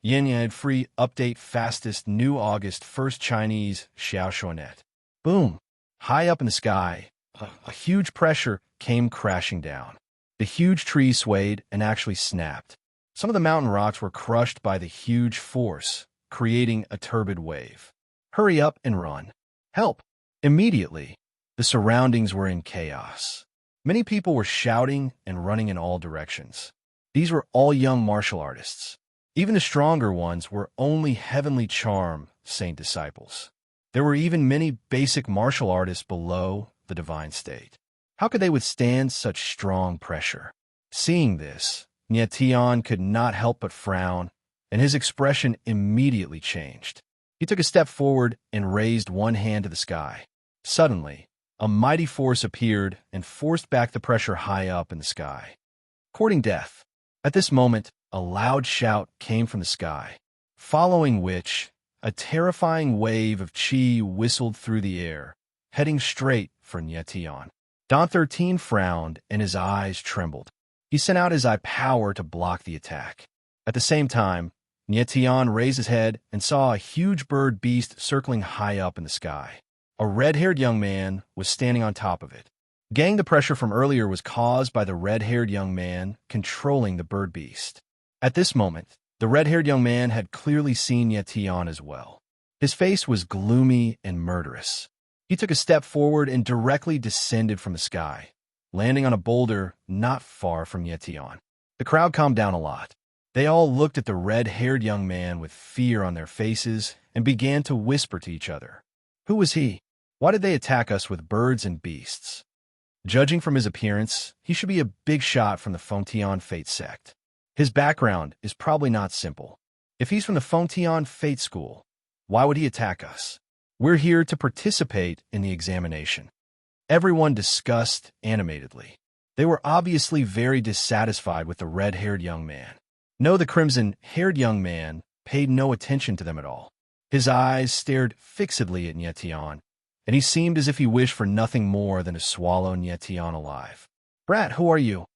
Yin Yang free update fastest new August 1st Chinese Xiaoshuanet. Boom! High up in the sky, a huge pressure came crashing down. The huge tree swayed and actually snapped. Some of the mountain rocks were crushed by the huge force, creating a turbid wave. Hurry up and run. Help! Immediately, the surroundings were in chaos. Many people were shouting and running in all directions. These were all young martial artists. Even the stronger ones were only heavenly charm saint disciples. There were even many basic martial artists below the divine state. How could they withstand such strong pressure? Seeing this, Nyetian could not help but frown, and his expression immediately changed. He took a step forward and raised one hand to the sky. Suddenly, a mighty force appeared and forced back the pressure high up in the sky. Courting death. At this moment, a loud shout came from the sky, following which, a terrifying wave of chi whistled through the air, heading straight for Nyetian. Don 13 frowned and his eyes trembled. He sent out his eye power to block the attack. At the same time, Nyetian raised his head and saw a huge bird beast circling high up in the sky. A red-haired young man was standing on top of it. The pressure from earlier was caused by the red-haired young man controlling the bird beast. At this moment, the red-haired young man had clearly seen Nyetian as well. His face was gloomy and murderous. He took a step forward and directly descended from the sky, landing on a boulder not far from Nyetian. The crowd calmed down a lot. They all looked at the red-haired young man with fear on their faces and began to whisper to each other. Who was he? Why did they attack us with birds and beasts? Judging from his appearance, he should be a big shot from the Fengtian Fate sect. His background is probably not simple. If he's from the Fengtian Fate school, why would he attack us? We're here to participate in the examination. Everyone discussed animatedly. They were obviously very dissatisfied with the red-haired young man. No, the crimson-haired young man paid no attention to them at all. His eyes stared fixedly at Nyetian, and he seemed as if he wished for nothing more than to swallow Nyetian alive. Brat, who are you?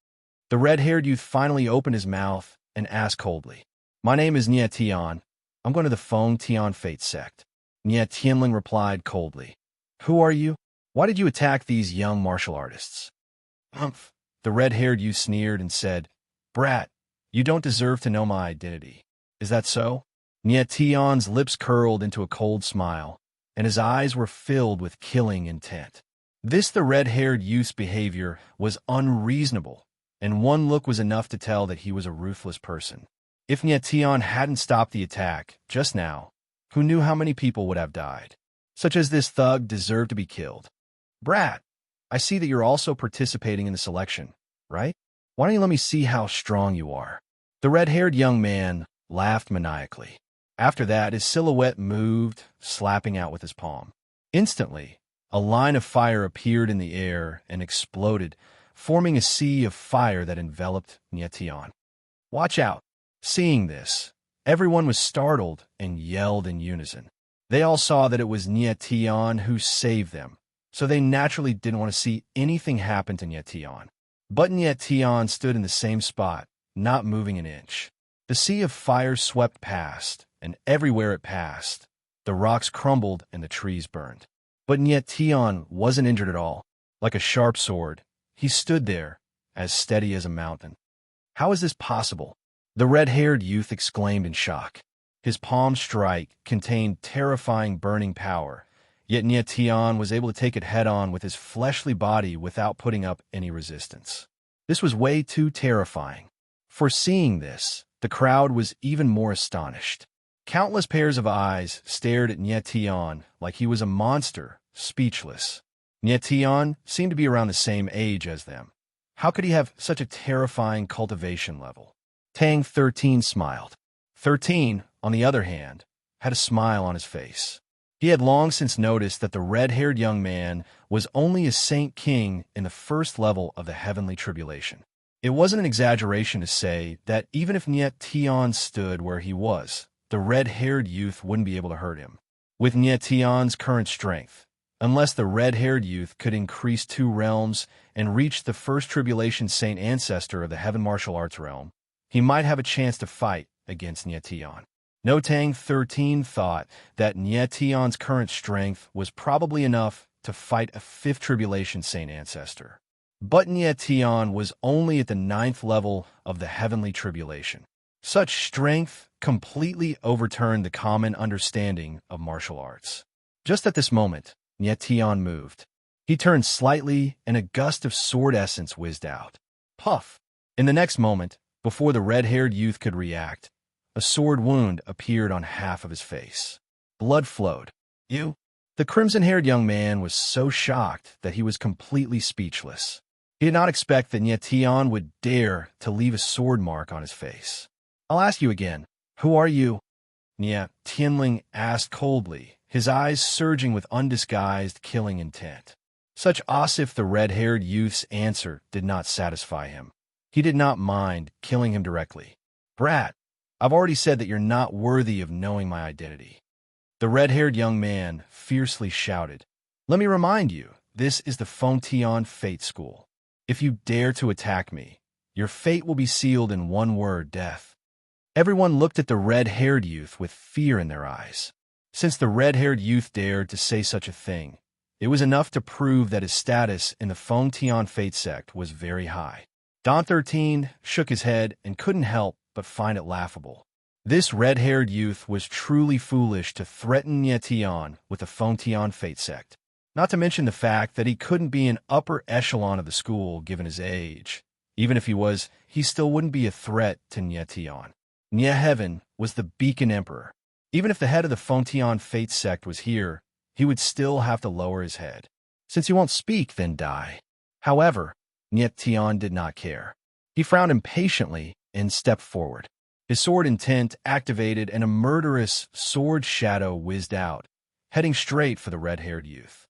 The red-haired youth finally opened his mouth and asked coldly. My name is Nyetian. I'm going to the Fengtian Fate sect. Nyetianling replied coldly. Who are you? Why did you attack these young martial artists? Humph. The red-haired youth sneered and said, Brat, you don't deserve to know my identity. Is that so? Nietion's lips curled into a cold smile, and his eyes were filled with killing intent. The red-haired youth's behavior was unreasonable, and one look was enough to tell that he was a ruthless person. If Nietion hadn't stopped the attack just now, who knew how many people would have died? Such as this thug deserved to be killed. Brat, I see that you're also participating in the selection, right? Why don't you let me see how strong you are? The red-haired young man laughed maniacally. After that, his silhouette moved, slapping out with his palm. Instantly, a line of fire appeared in the air and exploded, forming a sea of fire that enveloped Nietion. Watch out! Seeing this, everyone was startled and yelled in unison. They all saw that it was Nietion who saved them, so they naturally didn't want to see anything happen to Nietion. But Nietion stood in the same spot, not moving an inch. The sea of fire swept past, and everywhere it passed, the rocks crumbled and the trees burned. But Nietion wasn't injured at all. Like a sharp sword, he stood there, as steady as a mountain. How is this possible? The red-haired youth exclaimed in shock. His palm strike contained terrifying burning power, yet Nietion was able to take it head-on with his fleshly body without putting up any resistance. This was way too terrifying. Foreseeing this, the crowd was even more astonished. Countless pairs of eyes stared at Nietion like he was a monster, speechless. Nietion seemed to be around the same age as them. How could he have such a terrifying cultivation level? Tang 13 smiled. 13, on the other hand, had a smile on his face. He had long since noticed that the red-haired young man was only a saint king in the first level of the heavenly tribulation. It wasn't an exaggeration to say that even if Nietion stood where he was, the red-haired youth wouldn't be able to hurt him. With Nietion's current strength, unless the red-haired youth could increase 2 realms and reach the first tribulation saint ancestor of the heaven martial arts realm, he might have a chance to fight against Nietion. No Tang 13 thought that Nietion's current strength was probably enough to fight a 5th tribulation saint ancestor. But Nietion was only at the 9th level of the heavenly tribulation. Such strength completely overturned the common understanding of martial arts. Just at this moment, Nietion moved. He turned slightly, and a gust of sword essence whizzed out. Puff! In the next moment, before the red-haired youth could react, a sword wound appeared on half of his face. Blood flowed. You? The crimson-haired young man was so shocked that he was completely speechless. He did not expect that Nietion would dare to leave a sword mark on his face. I'll ask you again, who are you? Nietion asked coldly, his eyes surging with undisguised killing intent. Such as if the red-haired youth's answer did not satisfy him. He did not mind killing him directly. Brat, I've already said that you're not worthy of knowing my identity. The red-haired young man fiercely shouted. Let me remind you, this is the Fontion Fate School. If you dare to attack me, your fate will be sealed in one word, death. Everyone looked at the red-haired youth with fear in their eyes. Since the red-haired youth dared to say such a thing, it was enough to prove that his status in the Fontion Fate sect was very high. Don 13 shook his head and couldn't help but find it laughable. This red-haired youth was truly foolish to threaten Nietion with the Fontion Fate sect. Not to mention the fact that he couldn't be an upper echelon of the school given his age. Even if he was, he still wouldn't be a threat to Nietion. Heaven was the beacon emperor. Even if the head of the Fontion Fate sect was here, he would still have to lower his head. Since he won't speak, then die. However, Nietion did not care. He frowned impatiently and stepped forward. His sword intent activated and a murderous sword shadow whizzed out, heading straight for the red-haired youth.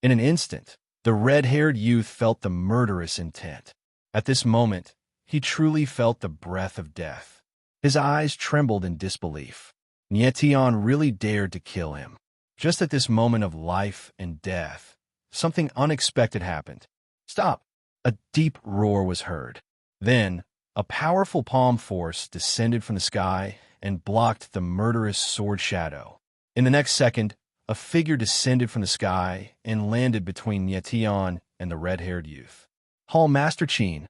In an instant, the red-haired youth felt the murderous intent. At this moment, he truly felt the breath of death. His eyes trembled in disbelief. Nietion really dared to kill him. Just at this moment of life and death, something unexpected happened. Stop! A deep roar was heard. Then, a powerful palm force descended from the sky and blocked the murderous sword shadow. In the next second, a figure descended from the sky and landed between Nietion and the red-haired youth. Hall Master Qin.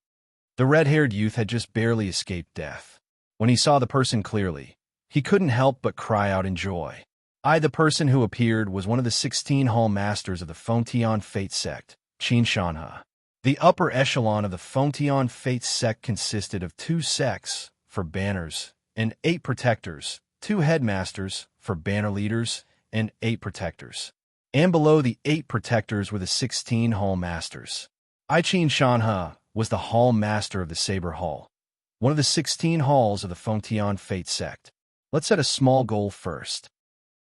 The red-haired youth had just barely escaped death. When he saw the person clearly, he couldn't help but cry out in joy. The person who appeared was one of the 16 Hall Masters of the Fengtian Fate Sect, Qin Shanhe. The upper echelon of the Fengtian Fate Sect consisted of 2 sects for banners and 8 protectors, 2 headmasters for banner leaders and 8 protectors. And below the 8 protectors were the 16 Hall Masters. Qin Shanhe was the Hall Master of the Saber Hall, one of the 16 halls of the Fengtian Fate Sect. Let's set a small goal first.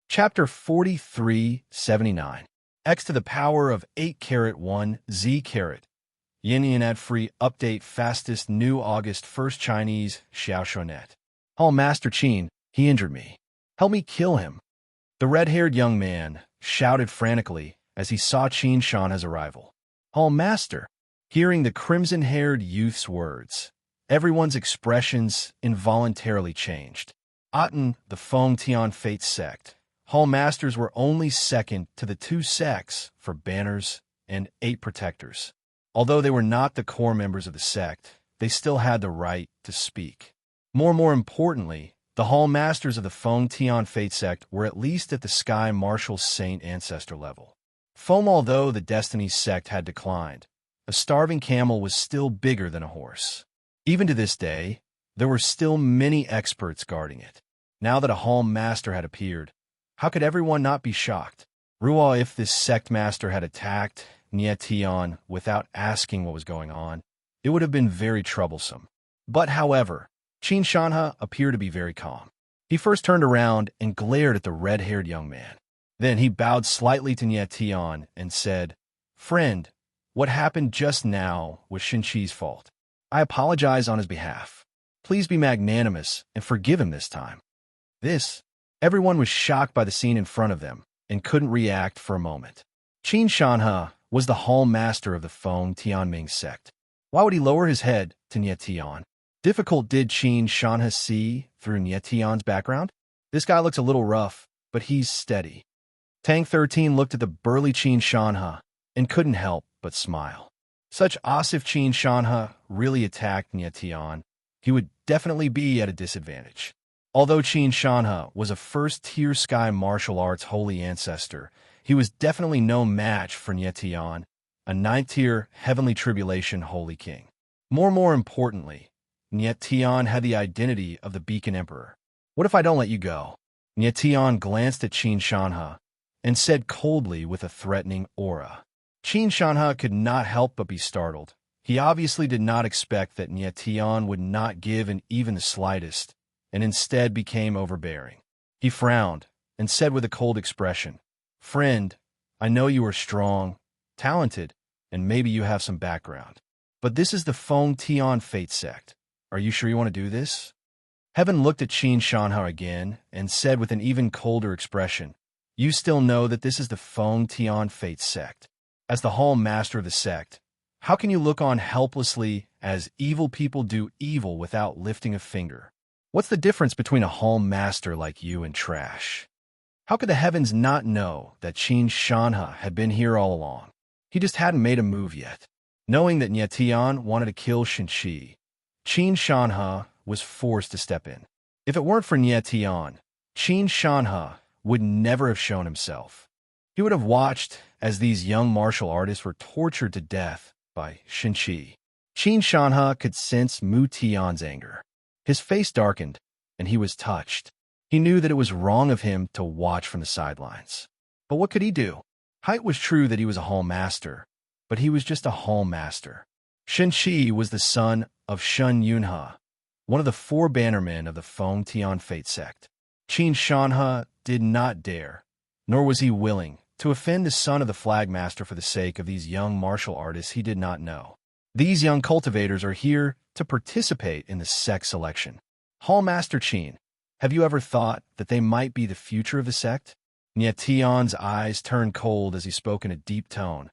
Chapter 4379. X to the power of 8-1 Z carat. Yin ad free update fastest new August 1st Chinese Xiaoshuanet. Hall Master Qin, he injured me. Help me kill him. The red-haired young man shouted frantically as he saw Qin Shanhe's arrival. Hall Master. Hearing the crimson-haired youth's words, everyone's expressions involuntarily changed. The Fengtian Fate Sect. Hall Masters were only second to the 2 sects for banners and 8 protectors. Although they were not the core members of the sect, they still had the right to speak. More importantly, the Hall Masters of the Fengtian Fate Sect were at least at the Sky Marshal Saint ancestor level. Although the Destiny sect had declined, a starving camel was still bigger than a horse. Even to this day, there were still many experts guarding it. Now that a Hall Master had appeared, how could everyone not be shocked? If this sect master had attacked Nietion without asking what was going on, it would have been very troublesome. But however, Qin Shanhe appeared to be very calm. He first turned around and glared at the red-haired young man. Then he bowed slightly to Nietion and said, Friend, what happened just now was Shinchi's fault. I apologize on his behalf. Please be magnanimous and forgive him this time. Everyone was shocked by the scene in front of them and couldn't react for a moment. Qin Shanhe was the Hall Master of the Fengtianming sect. Why would he lower his head to Nietion? Difficult did Qin Shanhe see through Nietion's background? This guy looks a little rough, but he's steady. Tang 13 looked at the burly Qin Shanhe and couldn't help but smile. If Qin Shanhe really attacked Nietion, he would definitely be at a disadvantage. Although Qin Shanhe was a first-tier Sky Martial Arts Holy Ancestor, he was definitely no match for Nietion, a 9th-tier Heavenly Tribulation Holy King. More importantly, Nietion had the identity of the Beacon Emperor. What if I don't let you go? Nietion glanced at Qin Shanhe and said coldly with a threatening aura. Qin Shanhe could not help but be startled. He obviously did not expect that Nietion would not give even the slightest, and instead became overbearing. He frowned and said with a cold expression, Friend, I know you are strong, talented, and maybe you have some background. But this is the Fengtian Fate Sect. Are you sure you want to do this? Heaven looked at Qin Shanhe again and said with an even colder expression, You still know that this is the Fengtian Fate Sect. As the Hall Master of the sect, how can you look on helplessly as evil people do evil without lifting a finger? What's the difference between a Hall Master like you and trash? How could the heavens not know that Qin Shanhe had been here all along? He just hadn't made a move yet. Knowing that Nietion wanted to kill Shinchi, Qin Shanhe was forced to step in. If it weren't for Nietion, Qin Shanhe would never have shown himself. He would have watched as these young martial artists were tortured to death by Shinchi. Qin Shanhe could sense Mu Tian's anger. His face darkened, and he was touched. He knew that it was wrong of him to watch from the sidelines. But what could he do? It was true that he was a Hall Master, but he was just a Hall Master. Shinchi was the son of Shun Yunhe, one of the 4 bannermen of the Fengtian Fate Sect. Qin Shanhe did not dare, nor was he willing, to offend the son of the Flagmaster for the sake of these young martial artists he did not know. These young cultivators are here to participate in the sect selection. Hall Master Qin, have you ever thought that they might be the future of the sect? Nietion's eyes turned cold as he spoke in a deep tone.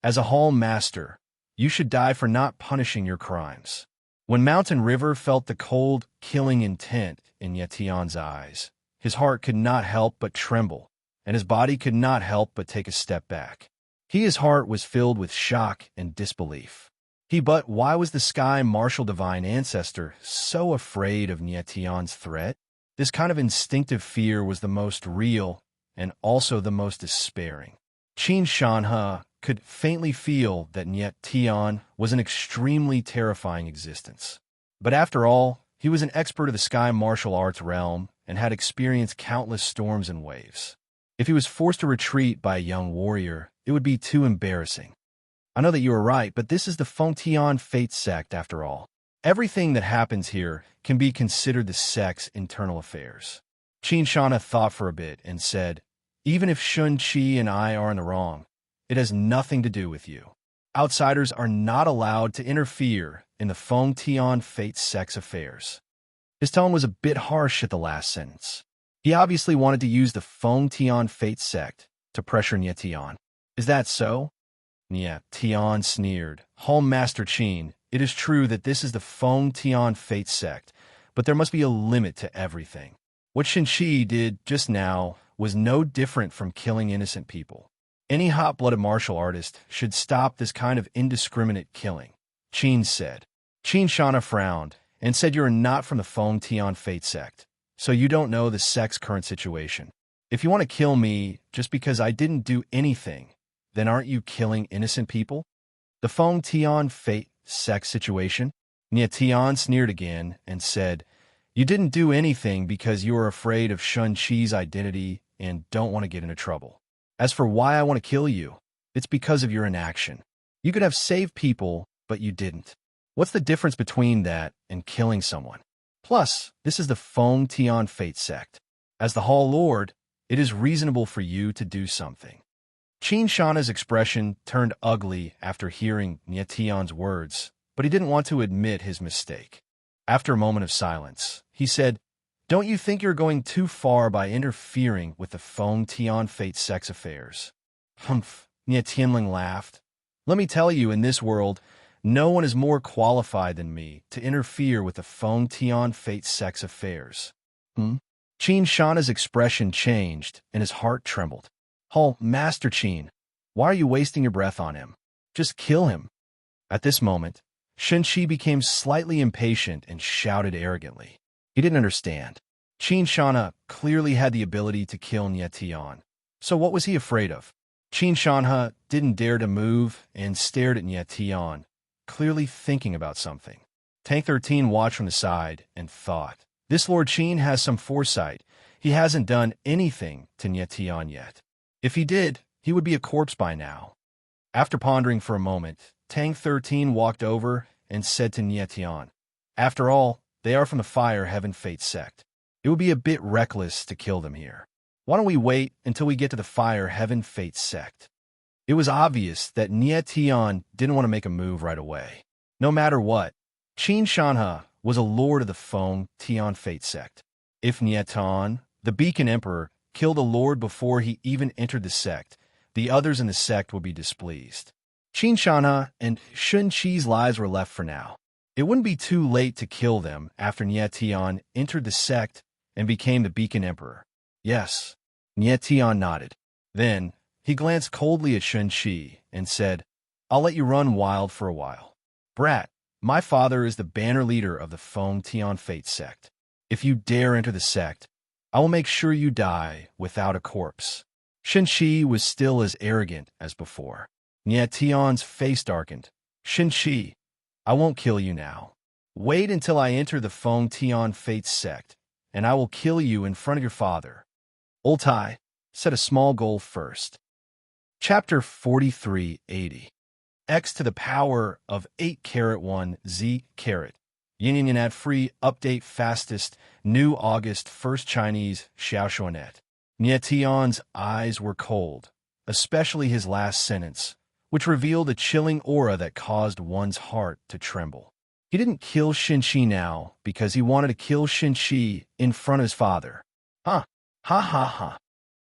As a Hall Master, you should die for not punishing your crimes. When Mountain River felt the cold, killing intent in Nietion's eyes, his heart could not help but tremble, and his body could not help but take a step back. His heart was filled with shock and disbelief. But why was the Sky Martial Divine Ancestor so afraid of Nietian's threat? This kind of instinctive fear was the most real and also the most despairing. Qin Shanhe could faintly feel that Niet Tian was an extremely terrifying existence. But after all, he was an expert of the sky martial arts realm and had experienced countless storms and waves. If he was forced to retreat by a young warrior, it would be too embarrassing. I know that you are right, but this is the Fengtian Fate sect after all. Everything that happens here can be considered the sect's internal affairs. Qin Shanhe thought for a bit and said, even if Shun Qi and I are in the wrong, it has nothing to do with you. Outsiders are not allowed to interfere in the Fengtian Fate sect's affairs. His tone was a bit harsh at the last sentence. He obviously wanted to use the Fengtian Fate sect to pressure Niet Tian. Is that so? Niet Tian sneered. Home Master Qin, it is true that this is the Fengtian Fate sect, but there must be a limit to everything. What Shin Qi did just now was no different from killing innocent people. Any hot-blooded martial artist should stop this kind of indiscriminate killing, Qin said. Qin Shanhe frowned and said, you are not from the Fengtian Fate sect, so you don't know the sect's current situation. If you want to kill me just because I didn't do anything, then aren't you killing innocent people? The Fengtian Fate sect situation? Niet Tian sneered again and said, you didn't do anything because you are afraid of Shun Qi's identity and don't want to get into trouble. As for why I want to kill you, it's because of your inaction. You could have saved people, but you didn't. What's the difference between that and killing someone? Plus, this is the Fengtian Fate sect. As the Hall Lord, it is reasonable for you to do something. Qin Shanhe's expression turned ugly after hearing Niet Tian's words, but he didn't want to admit his mistake. After a moment of silence, he said, don't you think you're going too far by interfering with the Fengtian Fate sect's affairs? Humph, Niet Tianling laughed. Let me tell you, in this world, no one is more qualified than me to interfere with the Fengtian Fate sect's affairs. Qin Shanhe's expression changed and his heart trembled. Oh, Master Qin, why are you wasting your breath on him? Just kill him. At this moment, Shun Qi became slightly impatient and shouted arrogantly. He didn't understand. Qin Shanhe clearly had the ability to kill Niet Tian. So what was he afraid of? Qin Shanhe didn't dare to move and stared at Niet Tian, clearly thinking about something. Tank 13 watched from the side and thought, this Lord Qin has some foresight. He hasn't done anything to Niet Tian yet. If he did, he would be a corpse by now. After pondering for a moment, Tank 13 walked over and said to Niet Tian, after all, they are from the Fire Heaven Fate sect. It would be a bit reckless to kill them here. Why don't we wait until we get to the Fire Heaven Fate sect? It was obvious that Niet Tian didn't want to make a move right away. No matter what, Qin Shanhe was a lord of the Fengtian Fate sect. If Niet Tian, the Beacon Emperor, killed a lord before he even entered the sect, the others in the sect would be displeased. Qin Shanhe and Shun Qi's lives were left for now. It wouldn't be too late to kill them after Niet Tian entered the sect and became the Beacon Emperor. Yes, Niet Tian nodded. Then, he glanced coldly at Shun Qi and said, I'll let you run wild for a while. Brat, my father is the banner leader of the Fengtian Fate sect. If you dare enter the sect, I will make sure you die without a corpse. Shun Qi was still as arrogant as before. Niet Tian's face darkened. Shun Qi, I won't kill you now. Wait until I enter the Fengtian Fate sect, and I will kill you in front of your father. Old Tai, set a small goal first. Chapter 4380. X to the power of 8-1 Z carat. Yin Yin ad free update fastest new August 1st Chinese Xiaoshuanet. Niet Tian's eyes were cold, especially his last sentence, which revealed a chilling aura that caused one's heart to tremble. He didn't kill Shun Qi now because he wanted to kill Shun Qi in front of his father. Ha! Ha ha ha!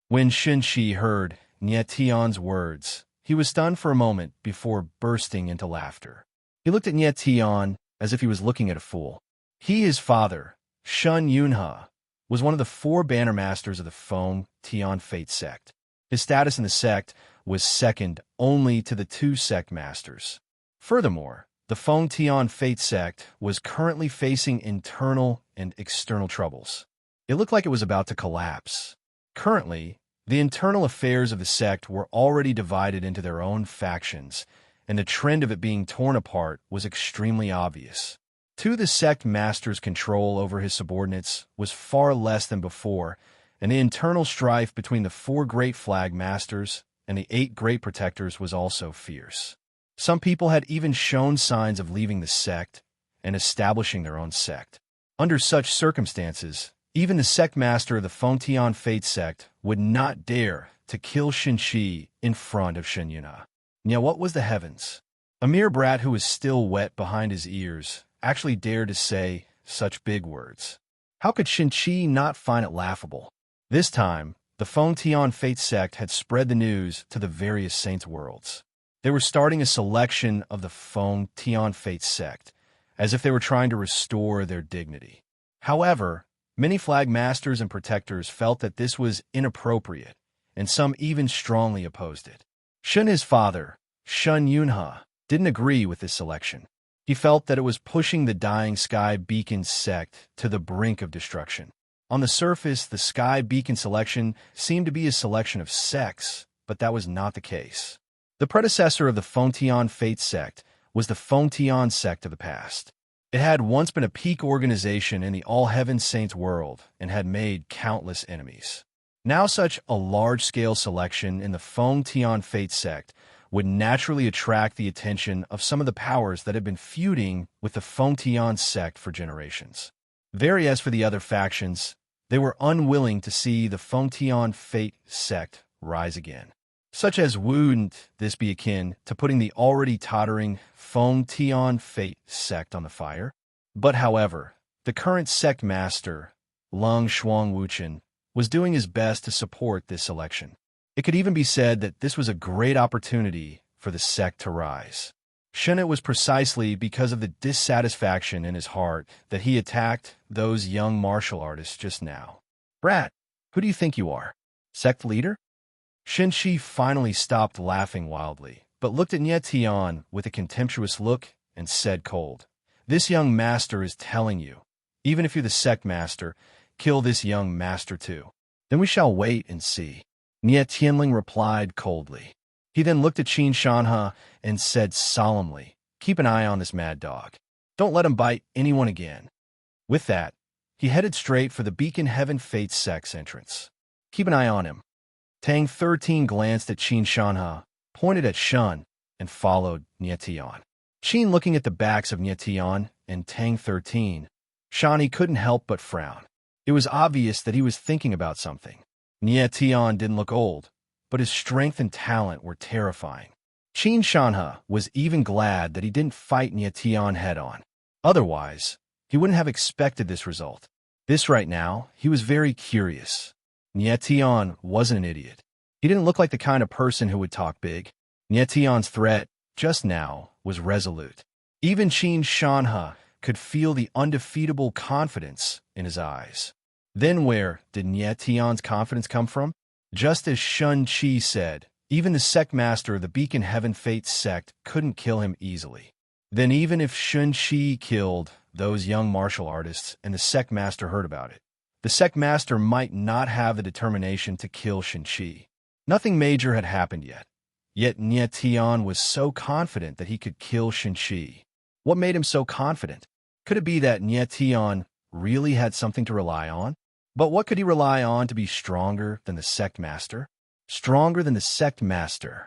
When Shun Qi heard Niet Tian's words, he was stunned for a moment before bursting into laughter. He looked at Niet Tian as if he was looking at a fool. His father, Shun Yunhe, was one of the 4 banner masters of the Feng Tian Fate sect. His status in the sect was second only to the 2 sect masters. Furthermore, the Feng Tian Fate sect was currently facing internal and external troubles. It looked like it was about to collapse. Currently, the internal affairs of the sect were already divided into their own factions, and the trend of it being torn apart was extremely obvious. The sect master's control over his subordinates was far less than before, and the internal strife between the 4 great flag masters and the 8 great protectors was also fierce. Some people had even shown signs of leaving the sect and establishing their own sect. Under such circumstances, even the sect master of the Feng Tian Fate sect would not dare to kill Shenxi in front of Shen Yunhe. Now what was the heavens? A mere brat who was still wet behind his ears actually dared to say such big words. How could Shenxi not find it laughable? This time, the Feng Tian Fate sect had spread the news to the various saints' worlds. They were starting a selection of the Feng Tian Fate sect, as if they were trying to restore their dignity. However, many flag masters and protectors felt that this was inappropriate, and some even strongly opposed it. His father, Shen Yunhe, didn't agree with this selection. He felt that it was pushing the Dying Sky Beacon sect to the brink of destruction. On the surface, the Sky Beacon selection seemed to be a selection of sects, but that was not the case. The predecessor of the Feng Tian Fate sect was the Feng Tian sect of the past. It had once been a peak organization in the All-Heaven Saints world and had made countless enemies. Now such a large-scale selection in the Feng Tian Fate sect would naturally attract the attention of some of the powers that had been feuding with the Feng Tian sect for generations. As for the other factions, they were unwilling to see the Feng Tian Fate sect rise again. Such as wouldn't this be akin to putting the already tottering Feng Tian Fate sect on the fire? But however, the current sect master, Lung Shuang Wuchen, was doing his best to support this election. It could even be said that this was a great opportunity for the sect to rise. It was precisely because of the dissatisfaction in his heart that he attacked those young martial artists just now. Brat, who do you think you are? Sect leader? Shenxi finally stopped laughing wildly, but looked at Nie Tian with a contemptuous look and said cold, "This young master is telling you, even if you're the sect master, kill this young master too. Then we shall wait and see." Nie Tianling replied coldly. He then looked at Qin Shanhe and said solemnly, "Keep an eye on this mad dog. Don't let him bite anyone again." With that, he headed straight for the Beacon Heaven Fate sect's entrance. "Keep an eye on him." Tang 13 glanced at Qin Shanhe, pointed at Shun, and followed Nie Tian. Qin looking at the backs of Nie Tian and Tang 13, Shani couldn't help but frown. It was obvious that he was thinking about something. Nie Tian didn't look old, but his strength and talent were terrifying. Qin Shanhe was even glad that he didn't fight Nie Tian head-on. Otherwise, he wouldn't have expected this result. Right now, he was very curious. Nie Tian wasn't an idiot. He didn't look like the kind of person who would talk big. Nie Tian's threat, just now, was resolute. Even Qin Shanhe could feel the undefeatable confidence in his eyes. Then where did Nie Tian's confidence come from? Just as Shun Qi said, even the sect master of the Beacon Heaven Fate sect couldn't kill him easily. Then even if Shun Qi killed those young martial artists and the sect master heard about it, the sect master might not have the determination to kill Shenxi. Nothing major had happened yet. Yet Nie Tian was so confident that he could kill Shenxi. What made him so confident? Could it be that Nie Tian really had something to rely on? But what could he rely on to be stronger than the sect master? Stronger than the sect master.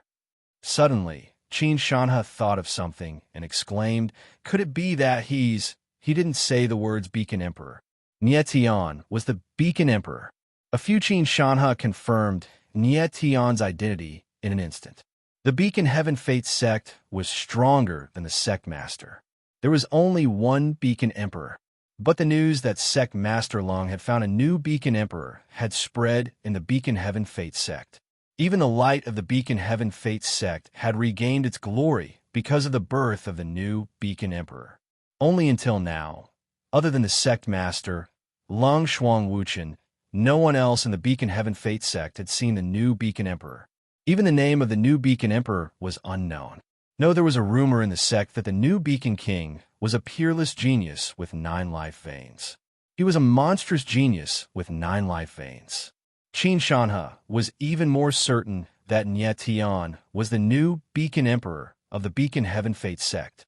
Suddenly, Qin Shanhe thought of something and exclaimed, "Could it be that he didn't say the words Beacon Emperor. Nie Tian was the Beacon Emperor." A few Qin Shanhe confirmed Nie Tian's identity in an instant. The Beacon Heaven Fate sect was stronger than the sect master. There was only one Beacon Emperor. But the news that sect master Lung had found a new Beacon Emperor had spread in the Beacon Heaven Fate sect. Even the light of the Beacon Heaven Fate sect had regained its glory because of the birth of the new Beacon Emperor. Only until now, other than the sect master, Lung Shuang Wuchen, no one else in the Beacon Heaven Fate sect had seen the new Beacon Emperor. Even the name of the new Beacon Emperor was unknown. No, there was a rumor in the sect that the new Beacon King was a peerless genius with 9 life veins. He was a monstrous genius with 9 life veins. Qin Shanhe was even more certain that Nie Tian was the new Beacon Emperor of the Beacon Heaven Fate sect.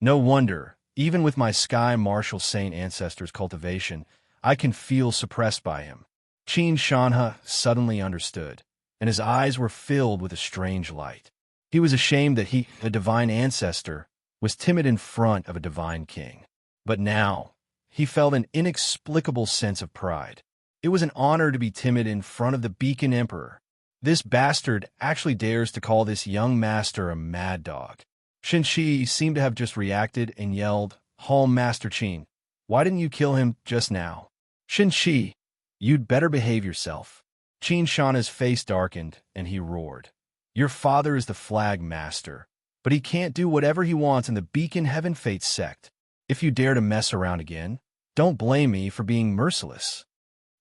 No wonder, even with my Sky Martial Saint ancestors' cultivation, I can feel suppressed by him. Qin Shanhe suddenly understood, and his eyes were filled with a strange light. He was ashamed that he, a divine ancestor, was timid in front of a divine king. But now, he felt an inexplicable sense of pride. It was an honor to be timid in front of the Beacon Emperor. This bastard actually dares to call this young master a mad dog. Shen Shi seemed to have just reacted and yelled, "Home, Master Qin, why didn't you kill him just now?" "Shen Shi, you'd better behave yourself." Qin Shanhe's face darkened, and he roared, "Your father is the flag master, but he can't do whatever he wants in the Beacon Heaven Fate sect. If you dare to mess around again, don't blame me for being merciless."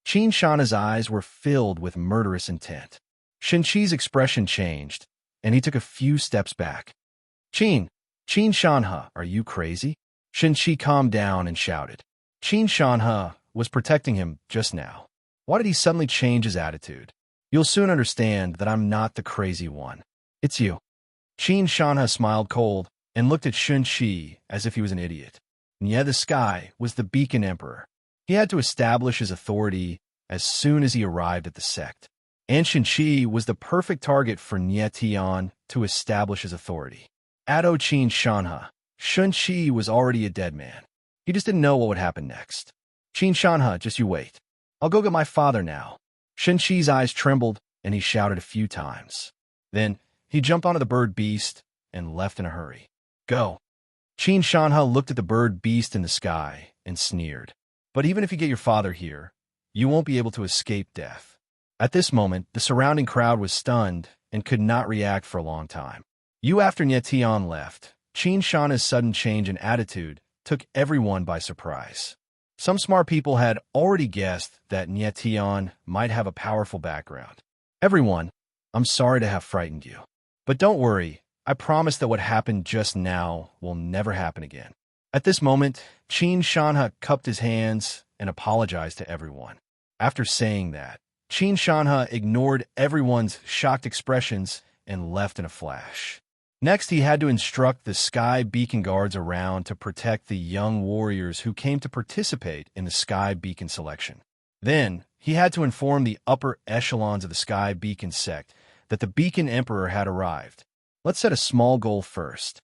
Qin Shanhe's eyes were filled with murderous intent. Shen Shi's expression changed, and he took a few steps back. Qin Shanhe, are you crazy?" Shen Shi calmed down and shouted. Qin Shanhe was protecting him just now. Why did he suddenly change his attitude? "You'll soon understand that I'm not the crazy one. It's you." Qin Shanhe smiled cold and looked at Shen Shi as if he was an idiot. Nie the Sky was the Beacon Emperor. He had to establish his authority as soon as he arrived at the sect. And Shen Shi was the perfect target for Nie Tian to establish his authority. Ado Qin Shanhe, Shen Shi was already a dead man. He just didn't know what would happen next. "Qin Shanhe, just you wait. I'll go get my father now." Shen Shi's eyes trembled, and he shouted a few times. Then he jumped onto the bird beast and left in a hurry. "Go." Qin Shanhe looked at the bird beast in the sky and sneered. "But even if you get your father here, you won't be able to escape death." At this moment, the surrounding crowd was stunned and could not react for a long time. After Nie Tian left, Qin Shanhe's sudden change in attitude took everyone by surprise. Some smart people had already guessed that Nie Tian might have a powerful background. "Everyone, I'm sorry to have frightened you. But don't worry, I promise that what happened just now will never happen again." At this moment, Qin Shanhe cupped his hands and apologized to everyone. After saying that, Qin Shanhe ignored everyone's shocked expressions and left in a flash. Next, he had to instruct the Sky Beacon guards around to protect the young warriors who came to participate in the Sky Beacon selection. Then, he had to inform the upper echelons of the Sky Beacon sect that the Beacon Emperor had arrived. Let's set a small goal first.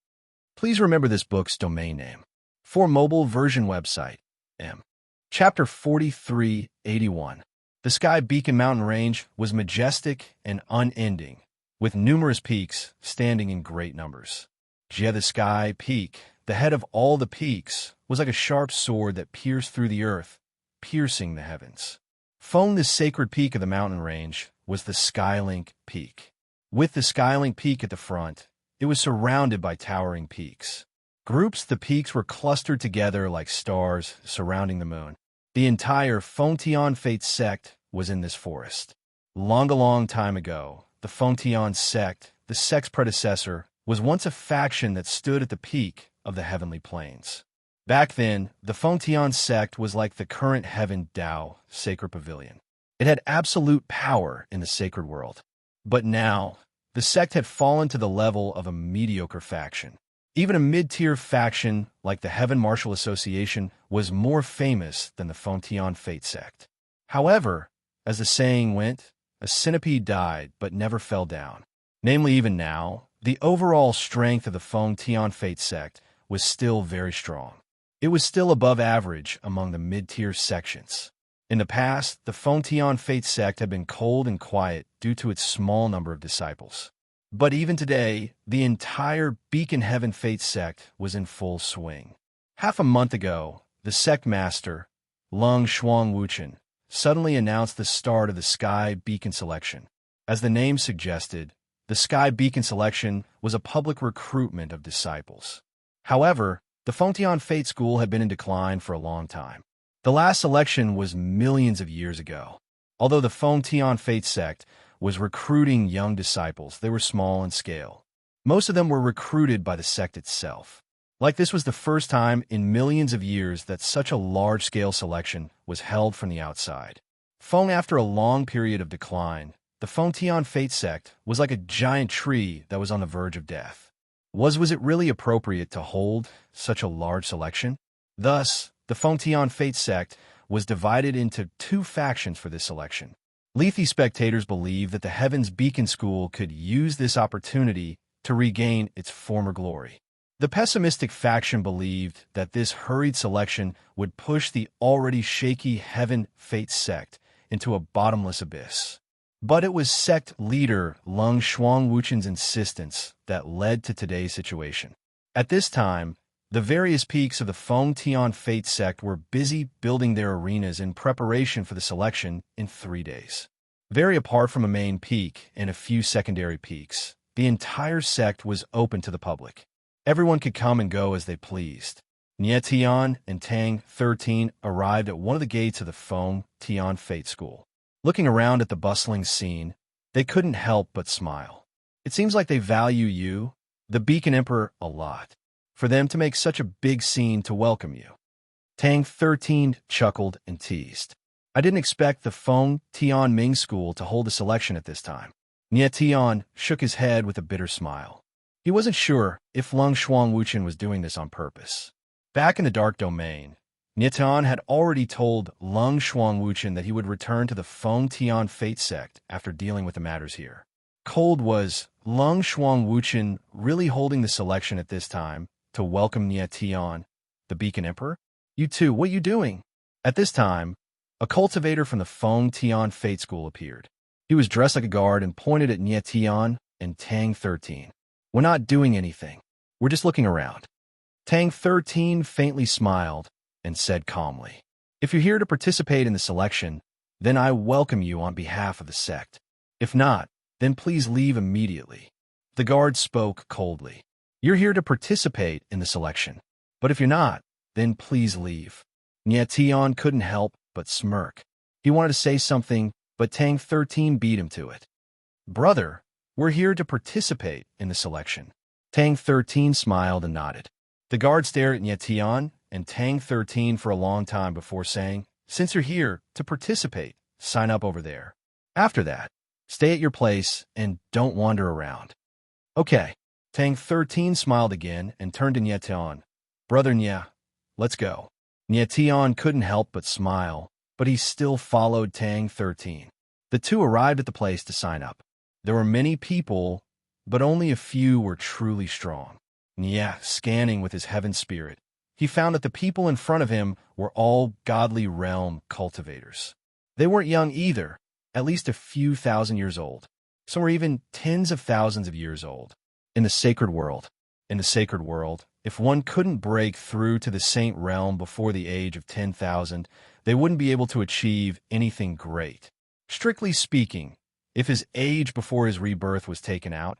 Please remember this book's domain name. For mobile version website, M. Chapter 4381. The Sky Beacon mountain range was majestic and unending, with numerous peaks standing in great numbers. Nie the Sky Peak, the head of all the peaks, was like a sharp sword that pierced through the earth, piercing the heavens. Feng, the sacred peak of the mountain range, was the Skylink Peak. With the Skylink Peak at the front, it was surrounded by towering peaks. Groups the peaks were clustered together like stars surrounding the moon. The entire Fengtian Fate sect was in this forest. A long time ago, the Fengtian sect, the sect's predecessor, was once a faction that stood at the peak of the heavenly plains. Back then, the Fengtian sect was like the current Heaven Dao sacred pavilion. It had absolute power in the sacred world. But now, the sect had fallen to the level of a mediocre faction. Even a mid-tier faction like the Heaven Martial Association was more famous than the Fengtian Fate sect. However, as the saying went, a centipede died but never fell down. Namely, even now, the overall strength of the Fengtian Fate sect was still very strong. It was still above average among the mid-tier sections. In the past, the Fengtian Fate sect had been cold and quiet due to its small number of disciples. But even today, the entire Beacon Heaven Fate sect was in full swing. Half a month ago, the sect master, Lung Shuang Wuchen, suddenly announced the start of the Sky Beacon selection. As the name suggested, the Sky Beacon selection was a public recruitment of disciples. However, the Fengtian Fate School had been in decline for a long time. The last selection was millions of years ago. Although the Fong Tian Fate sect was recruiting young disciples, they were small in scale. Most of them were recruited by the sect itself. Like this was the first time in millions of years that such a large-scale selection was held from the outside. Feng, after a long period of decline, the Feng Tian Fate sect was like a giant tree that was on the verge of death. Was it really appropriate to hold such a large selection? Thus, the Feng Tian Fate sect was divided into two factions for this selection. Lethe spectators believed that the Heaven's Beacon School could use this opportunity to regain its former glory. The pessimistic faction believed that this hurried selection would push the already shaky Heaven Fate sect into a bottomless abyss. But it was sect leader Lung Shuangwuchen's insistence that led to today's situation. At this time, the various peaks of the Feng Tian Fate sect were busy building their arenas in preparation for the selection in 3 days. Very apart from a main peak and a few secondary peaks, the entire sect was open to the public. Everyone could come and go as they pleased. Nie Tian and Tang 13 arrived at one of the gates of the Feng Tian Fate School. Looking around at the bustling scene, they couldn't help but smile. It seems like they value you, the Beacon Emperor, a lot, for them to make such a big scene to welcome you. Tang 13 chuckled and teased. I didn't expect the Feng Tian Ming School to hold a selection at this time. Nie Tian shook his head with a bitter smile. He wasn't sure if Lung Shuangwuchen was doing this on purpose. Back in the dark domain, Nie Tian had already told Lung Shuangwuchen that he would return to the Feng Tian Fate sect after dealing with the matters here. Cold was Lung Shuangwuchen really holding the selection at this time to welcome Nie Tian, the Beacon Emperor? You two, what are you doing? At this time, a cultivator from the Feng Tian Fate School appeared. He was dressed like a guard and pointed at Nie Tian and Tang 13. We're not doing anything. We're just looking around. Tang 13 faintly smiled and said calmly, if you're here to participate in the selection, then I welcome you on behalf of the sect. If not, then please leave immediately. The guard spoke coldly. You're here to participate in the selection, but if you're not, then please leave. Nie Tian couldn't help but smirk. He wanted to say something, but Tang 13 beat him to it. Brother, we're here to participate in the selection. Tang 13 smiled and nodded. The guard stared at Nie Tian and Tang 13 for a long time before saying, since you're here to participate, sign up over there. After that, stay at your place and don't wander around. Okay. Tang 13 smiled again and turned to Nie Tian. Brother Nie, let's go. Nie Tian couldn't help but smile, but he still followed Tang 13. The two arrived at the place to sign up. There were many people, but only a few were truly strong. Nie, scanning with his heaven spirit, he found that the people in front of him were all godly realm cultivators. They weren't young either, at least a few thousand years old. Some were even tens of thousands of years old. In the sacred world, if one couldn't break through to the saint realm before the age of 10,000, they wouldn't be able to achieve anything great. Strictly speaking, if his age before his rebirth was taken out,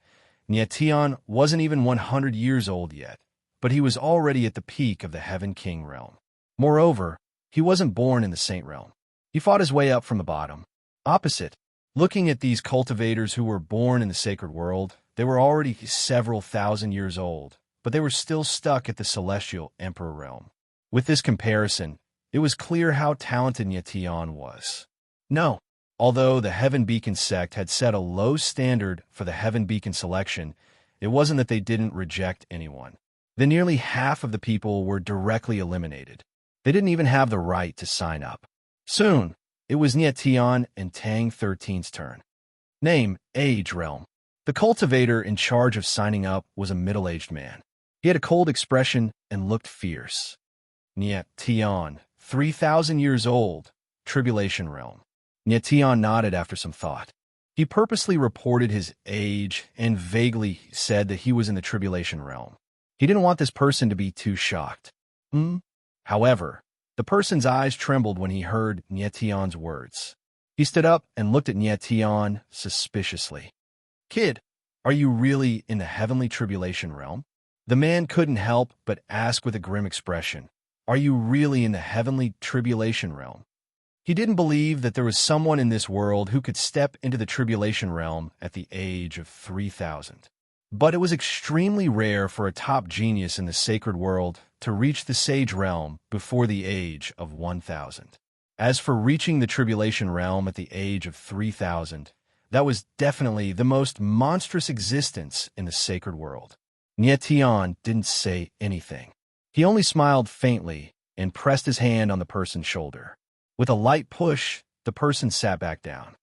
Nie Tian wasn't even 100 years old yet, but he was already at the peak of the Heaven King realm. Moreover, he wasn't born in the saint realm. He fought his way up from the bottom. Opposite, looking at these cultivators who were born in the sacred world, they were already several thousand years old, but they were still stuck at the celestial emperor realm. With this comparison, it was clear how talented Nie Tian was. No, although the Heaven Beacon sect had set a low standard for the Heaven Beacon selection, it wasn't that they didn't reject anyone. Then nearly half of the people were directly eliminated. They didn't even have the right to sign up. Soon, it was Nie Tian and Tang 13's turn. Name, age, realm. The cultivator in charge of signing up was a middle-aged man. He had a cold expression and looked fierce. Nie Tian, 3,000 years old, Tribulation Realm. Nie Tian nodded after some thought. He purposely reported his age and vaguely said that he was in the Tribulation Realm. He didn't want this person to be too shocked. However, the person's eyes trembled when he heard Nie Tian's words. He stood up and looked at Nie Tian suspiciously. Kid, are you really in the heavenly tribulation realm? The man couldn't help but ask with a grim expression. Are you really in the heavenly tribulation realm? He didn't believe that there was someone in this world who could step into the tribulation realm at the age of 3,000. But it was extremely rare for a top genius in the sacred world to reach the sage realm before the age of 1,000. As for reaching the tribulation realm at the age of 3,000, that was definitely the most monstrous existence in the sacred world. Tian didn't say anything. He only smiled faintly and pressed his hand on the person's shoulder. With a light push, the person sat back down.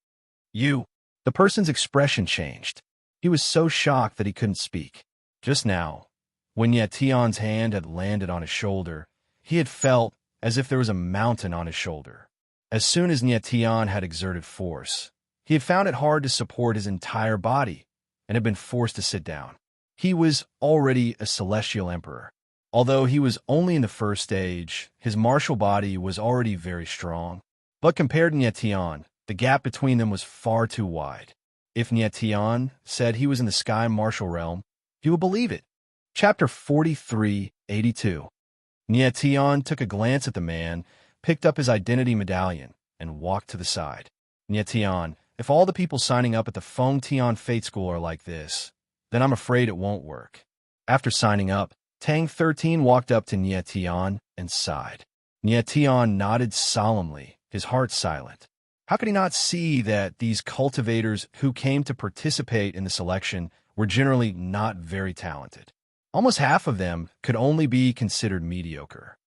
You. The person's expression changed. He was so shocked that he couldn't speak. Just now, when Tian's hand had landed on his shoulder, he had felt as if there was a mountain on his shoulder. As soon as Tian had exerted force, he had found it hard to support his entire body and had been forced to sit down. He was already a celestial emperor. Although he was only in the first stage, his martial body was already very strong. But compared to Tian, the gap between them was far too wide. If Tian said he was in the sky martial realm, he would believe it. Chapter 4382. Tian took a glance at the man, picked up his identity medallion, and walked to the side. Tian, if all the people signing up at the Feng Tian Fate School are like this, then I'm afraid it won't work. After signing up, Tang 13 walked up to Tian and sighed. Tian nodded solemnly, his heart silent. How could he not see that these cultivators who came to participate in the selection were generally not very talented? Almost half of them could only be considered mediocre.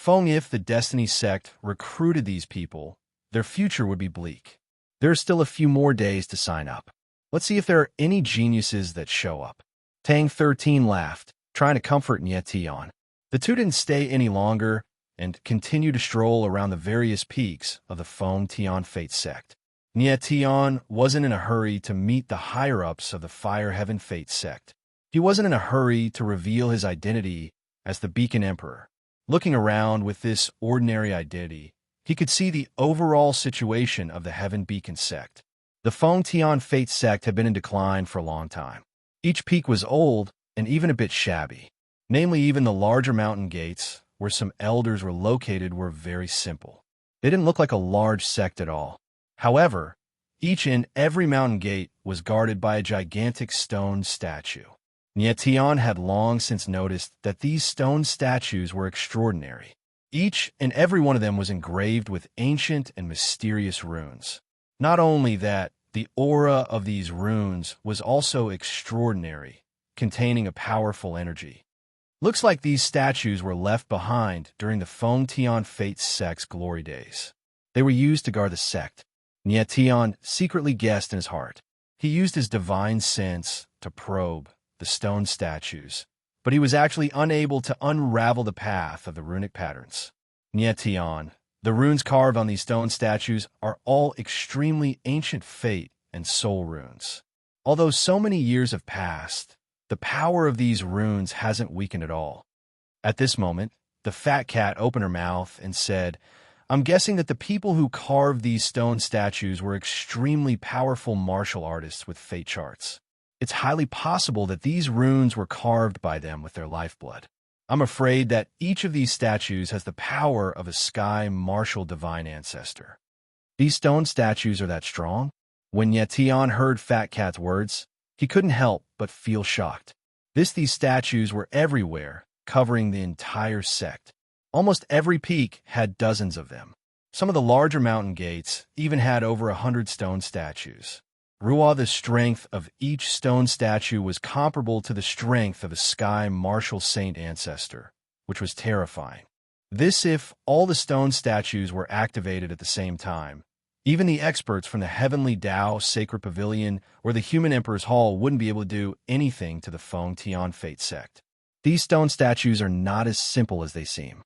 If the Destiny sect recruited these people, their future would be bleak. There are still a few more days to sign up. Let's see if there are any geniuses that show up. Tang 13 laughed, trying to comfort Tian. The two didn't stay any longer and continued to stroll around the various peaks of the Feng Tian Fate sect. Tian wasn't in a hurry to meet the higher-ups of the Fire Heaven Fate sect. He wasn't in a hurry to reveal his identity as the Beacon Emperor. Looking around with this ordinary identity, he could see the overall situation of the Heaven Beacon sect. The Feng Tian Fate sect had been in decline for a long time. Each peak was old and even a bit shabby. Namely, even the larger mountain gates, where some elders were located, were very simple. They didn't look like a large sect at all. However, each and every mountain gate was guarded by a gigantic stone statue. Tian had long since noticed that these stone statues were extraordinary. Each and every one of them was engraved with ancient and mysterious runes. Not only that, the aura of these runes was also extraordinary, containing a powerful energy. Looks like these statues were left behind during the Feng Tian Fate sect's glory days. They were used to guard the sect. Tian secretly guessed in his heart. He used his divine sense to probe the stone statues, but he was actually unable to unravel the path of the runic patterns. Tian, the runes carved on these stone statues are all extremely ancient fate and soul runes. Although so many years have passed, the power of these runes hasn't weakened at all. At this moment, the fat cat opened her mouth and said, I'm guessing that the people who carved these stone statues were extremely powerful martial artists with fate charts. It's highly possible that these runes were carved by them with their lifeblood. I'm afraid that each of these statues has the power of a sky martial divine ancestor. These stone statues are that strong? When Tian heard Fat Cat's words, he couldn't help but feel shocked. These statues were everywhere, covering the entire sect. Almost every peak had dozens of them. Some of the larger mountain gates even had over 100 stone statues. The strength of each stone statue was comparable to the strength of a sky martial saint ancestor, which was terrifying. This if all the stone statues were activated at the same time. Even the experts from the Heavenly Tao Sacred Pavilion or the Human Emperor's Hall wouldn't be able to do anything to the Feng Tian Fate sect. These stone statues are not as simple as they seem.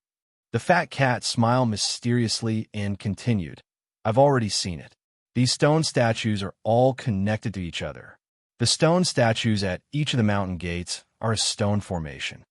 The fat cat smiled mysteriously and continued, I've already seen it. These stone statues are all connected to each other. The stone statues at each of the mountain gates are a stone formation.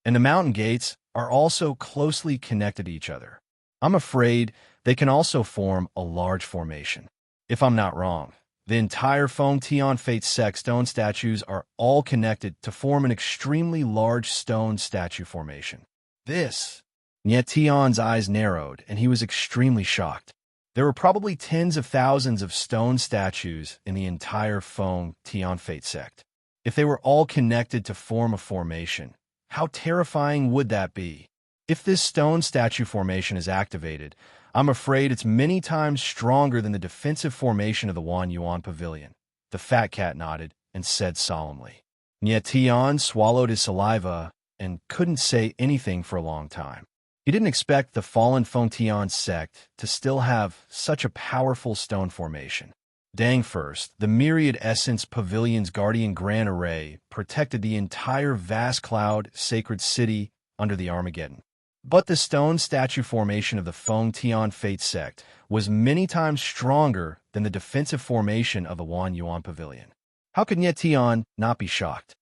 And the mountain gates are also closely connected to each other. I'm afraid they can also form a large formation. If I'm not wrong, the entire Feng Tian Fate sect stone statues are all connected to form an extremely large stone statue formation. This Yet Tion's eyes narrowed, and he was extremely shocked. There were probably tens of thousands of stone statues in the entire Feng Tian Fate sect. If they were all connected to form a formation, how terrifying would that be? If this stone statue formation is activated, I'm afraid it's many times stronger than the defensive formation of the Wan Yuan Pavilion. The fat cat nodded and said solemnly. Nie Tian swallowed his saliva and couldn't say anything for a long time. He didn't expect the fallen Feng Tian sect to still have such a powerful stone formation. Dang first, the myriad essence pavilion's guardian grand array protected the entire vast cloud sacred city under the Armageddon. But the stone statue formation of the Feng Tian Fate sect was many times stronger than the defensive formation of the Wan Yuan Pavilion. How could Nye Tian not be shocked?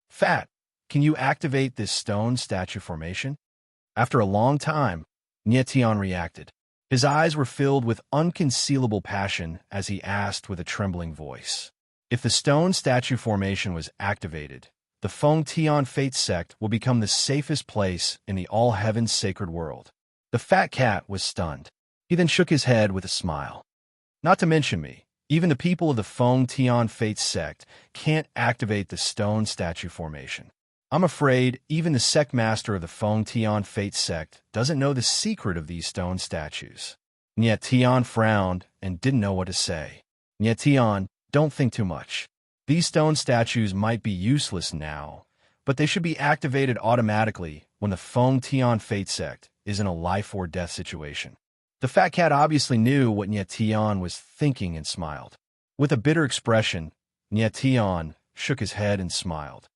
Fat, can you activate this stone statue formation? After a long time, Nye Tian reacted. His eyes were filled with unconcealable passion as he asked with a trembling voice. If the stone statue formation was activated, the Feng Tian Fate sect will become the safest place in the all-heavens sacred world. The fat cat was stunned. He then shook his head with a smile. Not to mention me, even the people of the Feng Tian Fate sect can't activate the stone statue formation. I'm afraid even the sect master of the Feng Tian Fate sect doesn't know the secret of these stone statues. Nye Tian frowned and didn't know what to say. Nye Tian, don't think too much. These stone statues might be useless now, but they should be activated automatically when the Feng Tian Fate sect is in a life-or-death situation. The fat cat obviously knew what Nye Tian was thinking and smiled. With a bitter expression, Nye Tian shook his head and smiled.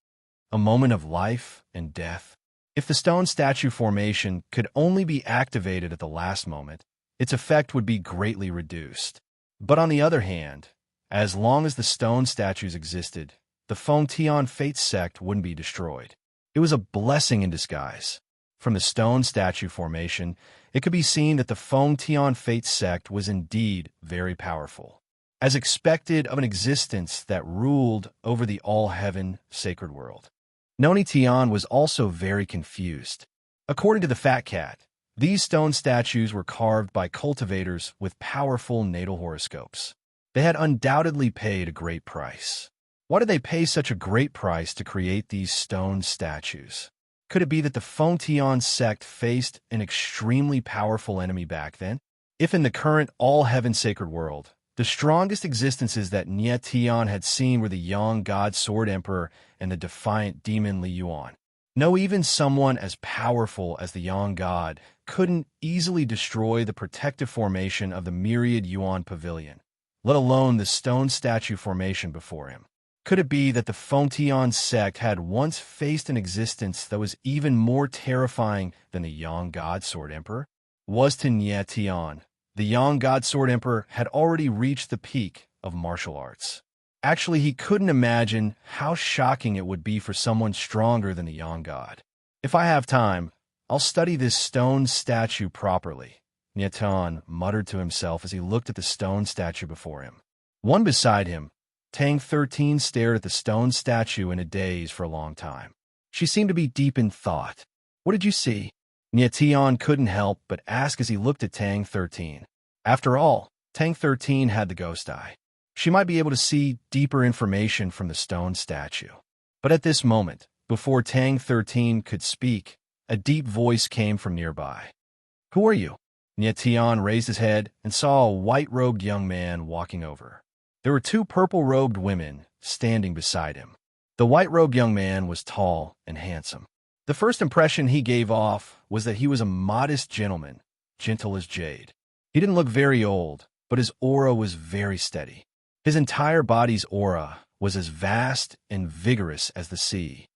A moment of life and death. If the stone statue formation could only be activated at the last moment, its effect would be greatly reduced. But on the other hand, as long as the stone statues existed, the Feng Tian Fate sect wouldn't be destroyed. It was a blessing in disguise. From the stone statue formation, it could be seen that the Feng Tian Fate sect was indeed very powerful, as expected of an existence that ruled over the all-heaven sacred world. Noni Tian was also very confused. According to the fat cat, these stone statues were carved by cultivators with powerful natal horoscopes. They had undoubtedly paid a great price. Why did they pay such a great price to create these stone statues? Could it be that the Feng Tian sect faced an extremely powerful enemy back then? If in the current all-heaven sacred world, the strongest existences that Nye Tian had seen were the young god sword emperor and the defiant demon Li Yuan. No, even someone as powerful as the young god couldn't easily destroy the protective formation of the myriad Yuan pavilion, let alone the stone statue formation before him. Could it be that the Feng Tian sect had once faced an existence that was even more terrifying than the young god sword emperor? Was to Nye Tian, the young god sword emperor had already reached the peak of martial arts. Actually, he couldn't imagine how shocking it would be for someone stronger than the young god. If I have time, I'll study this stone statue properly, Nye Tian muttered to himself as he looked at the stone statue before him. One beside him, Tang 13 stared at the stone statue in a daze for a long time. She seemed to be deep in thought. What did you see? Nye Tian couldn't help but ask as he looked at Tang 13. After all, Tang 13 had the ghost eye. She might be able to see deeper information from the stone statue. But at this moment, before Tang 13 could speak, a deep voice came from nearby. Who are you? Nye Tian raised his head and saw a white-robed young man walking over. There were two purple-robed women standing beside him. The white-robed young man was tall and handsome. The first impression he gave off was that he was a modest gentleman, gentle as jade. He didn't look very old, but his aura was very steady. His entire body's aura was as vast and vigorous as the sea.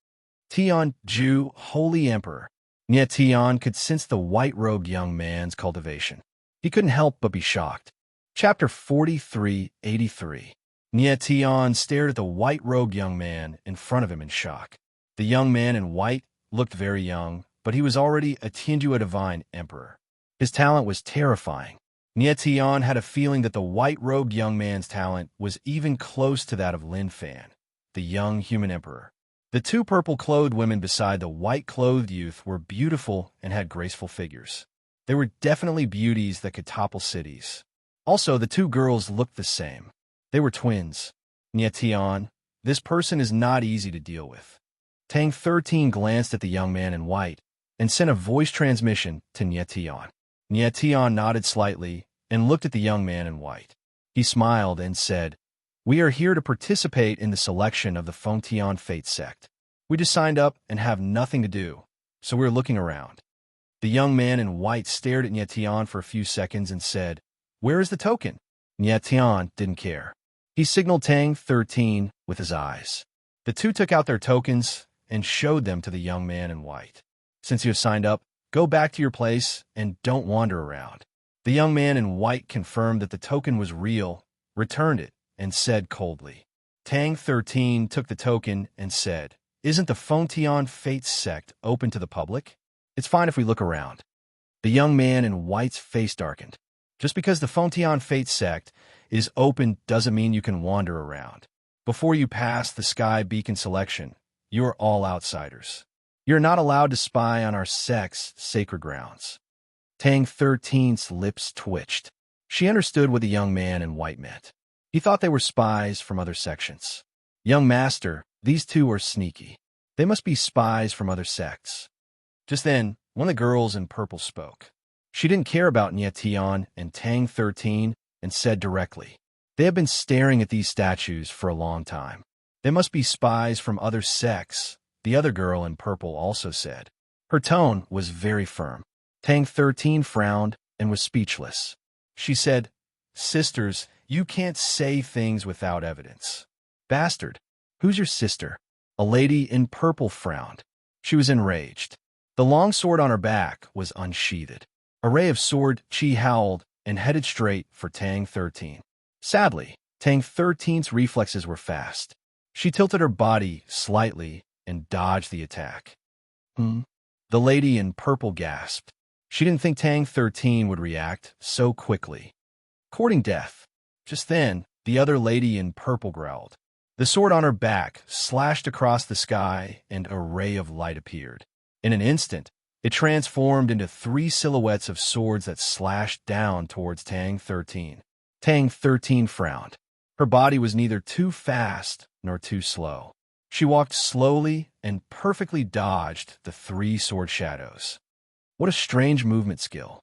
Tian Ju, Holy Emperor. Nye Tian could sense the white-robed young man's cultivation. He couldn't help but be shocked. Chapter 4383. Nye Tian stared at the white-robed young man in front of him in shock. The young man in white looked very young, but he was already a Tianjua divine emperor. His talent was terrifying. Nye Tian had a feeling that the white-robed young man's talent was even close to that of Lin Fan, the young human emperor. The two purple-clothed women beside the white-clothed youth were beautiful and had graceful figures. They were definitely beauties that could topple cities. Also, the two girls looked the same. They were twins. Tian, this person is not easy to deal with. Tang 13 glanced at the young man in white and sent a voice transmission to Tian. Tian nodded slightly and looked at the young man in white. He smiled and said, "We are here to participate in the selection of the Fengtian Fate sect. We just signed up and have nothing to do, so we're looking around." The young man in white stared at Tian for a few seconds and said, "Where is the token?" Tian didn't care. He signaled Tang 13 with his eyes. The two took out their tokens and showed them to the young man in white. "Since you have signed up, go back to your place and don't wander around." The young man in white confirmed that the token was real, returned it, and said coldly. Tang 13 took the token and said, "Isn't the Fengtian Fate sect open to the public? It's fine if we look around." The young man in white's face darkened. Just because the Fengtian Fate sect is open doesn't mean you can wander around. Before you pass the sky beacon selection, you're all outsiders. You're not allowed to spy on our sect's sacred grounds. Tang 13's lips twitched. She understood what the young man in white meant. He thought they were spies from other sections. "Young master, these two are sneaky. They must be spies from other sects." Just then, one of the girls in purple spoke. She didn't care about Tian and Tang 13 and said directly, "They have been staring at these statues for a long time. They must be spies from other sects," the other girl in purple also said. Her tone was very firm. Tang 13 frowned and was speechless. She said, "Sisters, you can't say things without evidence." "Bastard, who's your sister?" A lady in purple frowned. She was enraged. The long sword on her back was unsheathed. A ray of sword chi howled and headed straight for Tang 13. Sadly, Tang 13's reflexes were fast. She tilted her body slightly and dodged the attack. The lady in purple gasped. She didn't think Tang 13 would react so quickly. "Courting death." Just then, the other lady in purple growled. The sword on her back slashed across the sky and a ray of light appeared. In an instant, it transformed into 3 silhouettes of swords that slashed down towards Tang 13. Tang 13 frowned. Her body was neither too fast nor too slow. She walked slowly and perfectly dodged the 3 sword shadows. What a strange movement skill.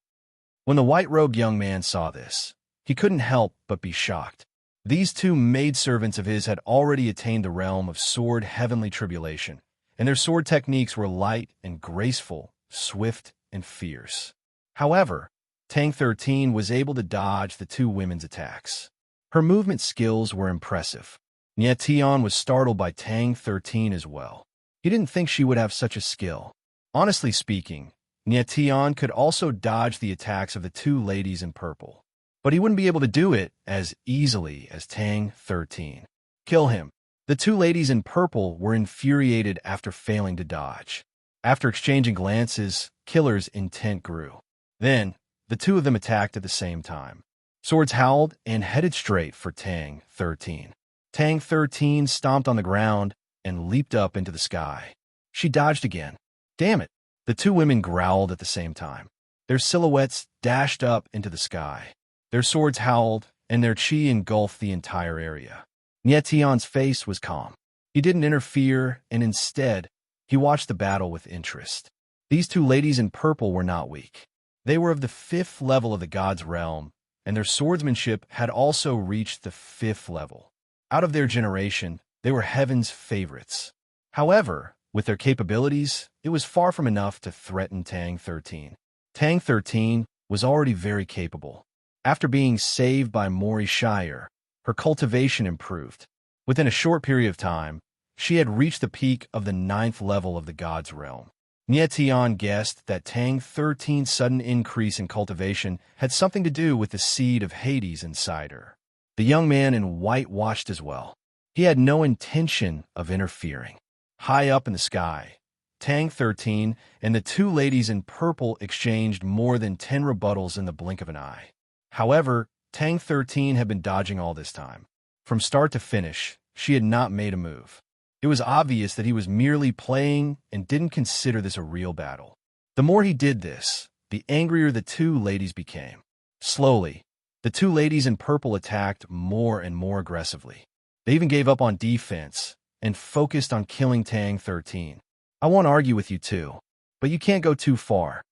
When the white-robed young man saw this, he couldn't help but be shocked. These 2 maidservants of his had already attained the realm of sword heavenly tribulation, and their sword techniques were light and graceful, swift and fierce. However, Tang 13 was able to dodge the 2 women's attacks. Her movement skills were impressive. Tian was startled by Tang 13 as well. He didn't think she would have such a skill. Honestly speaking, Tian could also dodge the attacks of the 2 ladies in purple, but he wouldn't be able to do it as easily as Tang 13. Kill him. The 2 ladies in purple were infuriated after failing to dodge. After exchanging glances, Killer's intent grew. Then, the 2 of them attacked at the same time. Swords howled and headed straight for Tang 13. Tang 13 stomped on the ground and leaped up into the sky. She dodged again. Damn it! The 2 women growled at the same time. Their silhouettes dashed up into the sky. Their swords howled, and their chi engulfed the entire area. Tian's face was calm. He didn't interfere, and instead, he watched the battle with interest. These 2 ladies in purple were not weak. They were of the 5th level of the god's realm, and their swordsmanship had also reached the 5th level. Out of their generation, they were heaven's favorites. However, with their capabilities, it was far from enough to threaten Tang 13. Tang 13 was already very capable. After being saved by Mori Shire, her cultivation improved. Within a short period of time, she had reached the peak of the 9th level of the god's realm. Tian guessed that Tang 13's sudden increase in cultivation had something to do with the seed of Hades inside her. The young man in white watched as well. He had no intention of interfering. High up in the sky, Tang 13 and the 2 ladies in purple exchanged more than 10 rebuttals in the blink of an eye. However, Tang 13 had been dodging all this time. From start to finish, she had not made a move. It was obvious that he was merely playing and didn't consider this a real battle. The more he did this, the angrier the two ladies became. Slowly, the two ladies in purple attacked more and more aggressively. They even gave up on defense and focused on killing Tang 13. I won't argue with you too, but you can't go too far.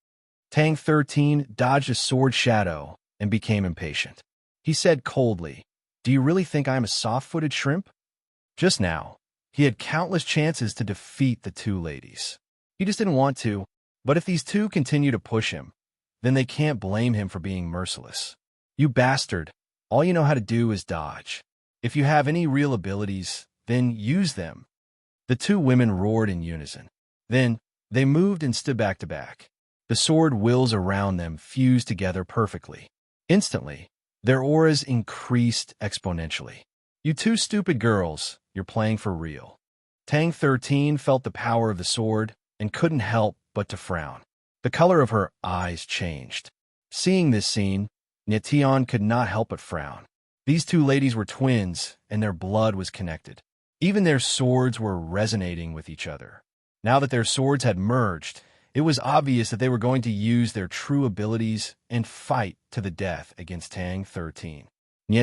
Tang 13 dodged a sword shadow and became impatient. He said coldly, "Do you really think I am a soft-footed shrimp?" Just now, he had countless chances to defeat the two ladies. He just didn't want to, but if these two continue to push him, then they can't blame him for being merciless. "You bastard, all you know how to do is dodge. If you have any real abilities, then use them." The two women roared in unison. Then, they moved and stood back to back. The sword wills around them fused together perfectly. Instantly, their auras increased exponentially. "You two stupid girls, you're playing for real." Tang 13 felt the power of the sword and couldn't help but to frown. The color of her eyes changed. Seeing this scene, Tian could not help but frown. These two ladies were twins, and their blood was connected. Even their swords were resonating with each other. Now that their swords had merged, it was obvious that they were going to use their true abilities and fight to the death against Tang 13.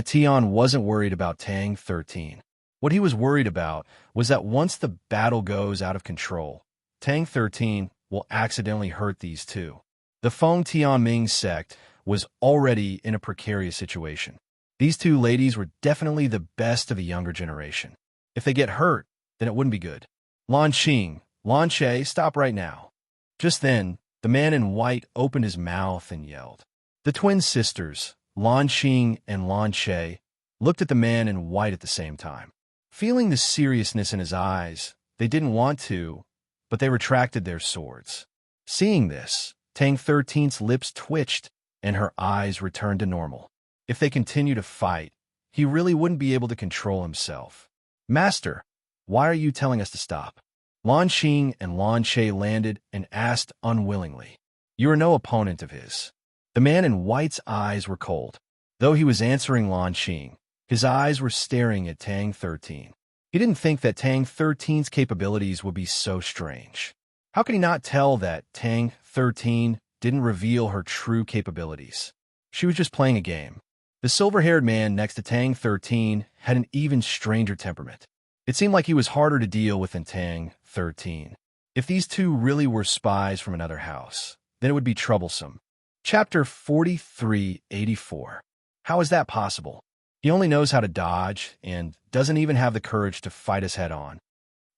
Tian wasn't worried about Tang 13. What he was worried about was that once the battle goes out of control, Tang 13 will accidentally hurt these two. The Feng Tianming sect was already in a precarious situation. These two ladies were definitely the best of the younger generation. If they get hurt, then it wouldn't be good. "Lan Qing, Lan Che, stop right now." Just then, the man in white opened his mouth and yelled. The twin sisters, Lan Qing and Lan Che, looked at the man in white at the same time. Feeling the seriousness in his eyes, they didn't want to, but they retracted their swords. Seeing this, Tang 13's lips twitched and her eyes returned to normal. If they continue to fight, he really wouldn't be able to control himself. "Master, why are you telling us to stop?" Lan Qing and Lan Che landed and asked unwillingly. "You are no opponent of his." The man in white's eyes were cold. Though he was answering Lan Qing, his eyes were staring at Tang 13. He didn't think that Tang 13's capabilities would be so strange. How could he not tell that Tang 13 didn't reveal her true capabilities? She was just playing a game. The silver-haired man next to Tang 13 had an even stranger temperament. It seemed like he was harder to deal with than Tang 13. If these two really were spies from another house, then it would be troublesome. Chapter 4384. How is that possible? He only knows how to dodge and doesn't even have the courage to fight us head-on.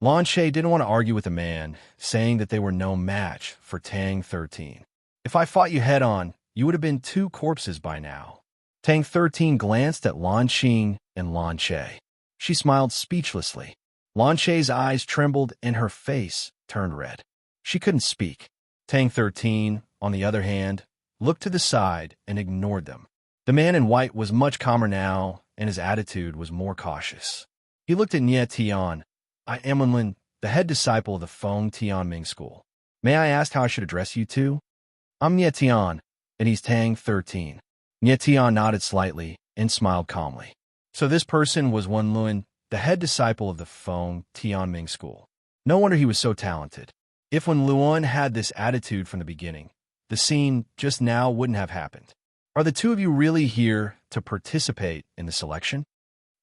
Lan Che didn't want to argue with the man, saying that they were no match for Tang 13. "If I fought you head-on, you would have been two corpses by now." Tang 13 glanced at Lan Qing and Lan Che. She smiled speechlessly. Lan Che's eyes trembled and her face turned red. She couldn't speak. Tang 13, on the other hand, looked to the side and ignored them. The man in white was much calmer now, and his attitude was more cautious. He looked at Tian. "I am Wenlin, the head disciple of the Feng Tianming school. May I ask how I should address you two?" "I'm Tian, and he's Tang 13. Tian nodded slightly and smiled calmly. So this person was Wenlin, the head disciple of the Feng Tianming school. No wonder he was so talented. If Wenlin had this attitude from the beginning, the scene just now wouldn't have happened. "Are the two of you really here to participate in the selection?"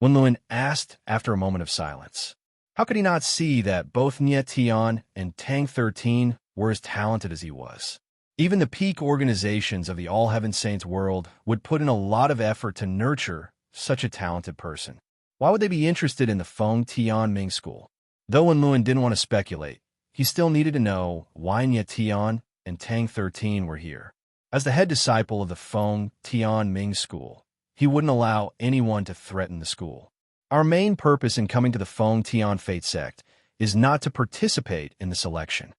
Wenlin asked after a moment of silence. How could he not see that both Tian and Tang 13 were as talented as he was? Even the peak organizations of the All Heaven Saints world would put in a lot of effort to nurture such a talented person. Why would they be interested in the Feng Tianming school? Though Wenlin didn't want to speculate, he still needed to know why Tian and Tang 13 were here. As the head disciple of the Feng Tianming school, he wouldn't allow anyone to threaten the school. "Our main purpose in coming to the Feng Tian Fate sect is not to participate in the selection."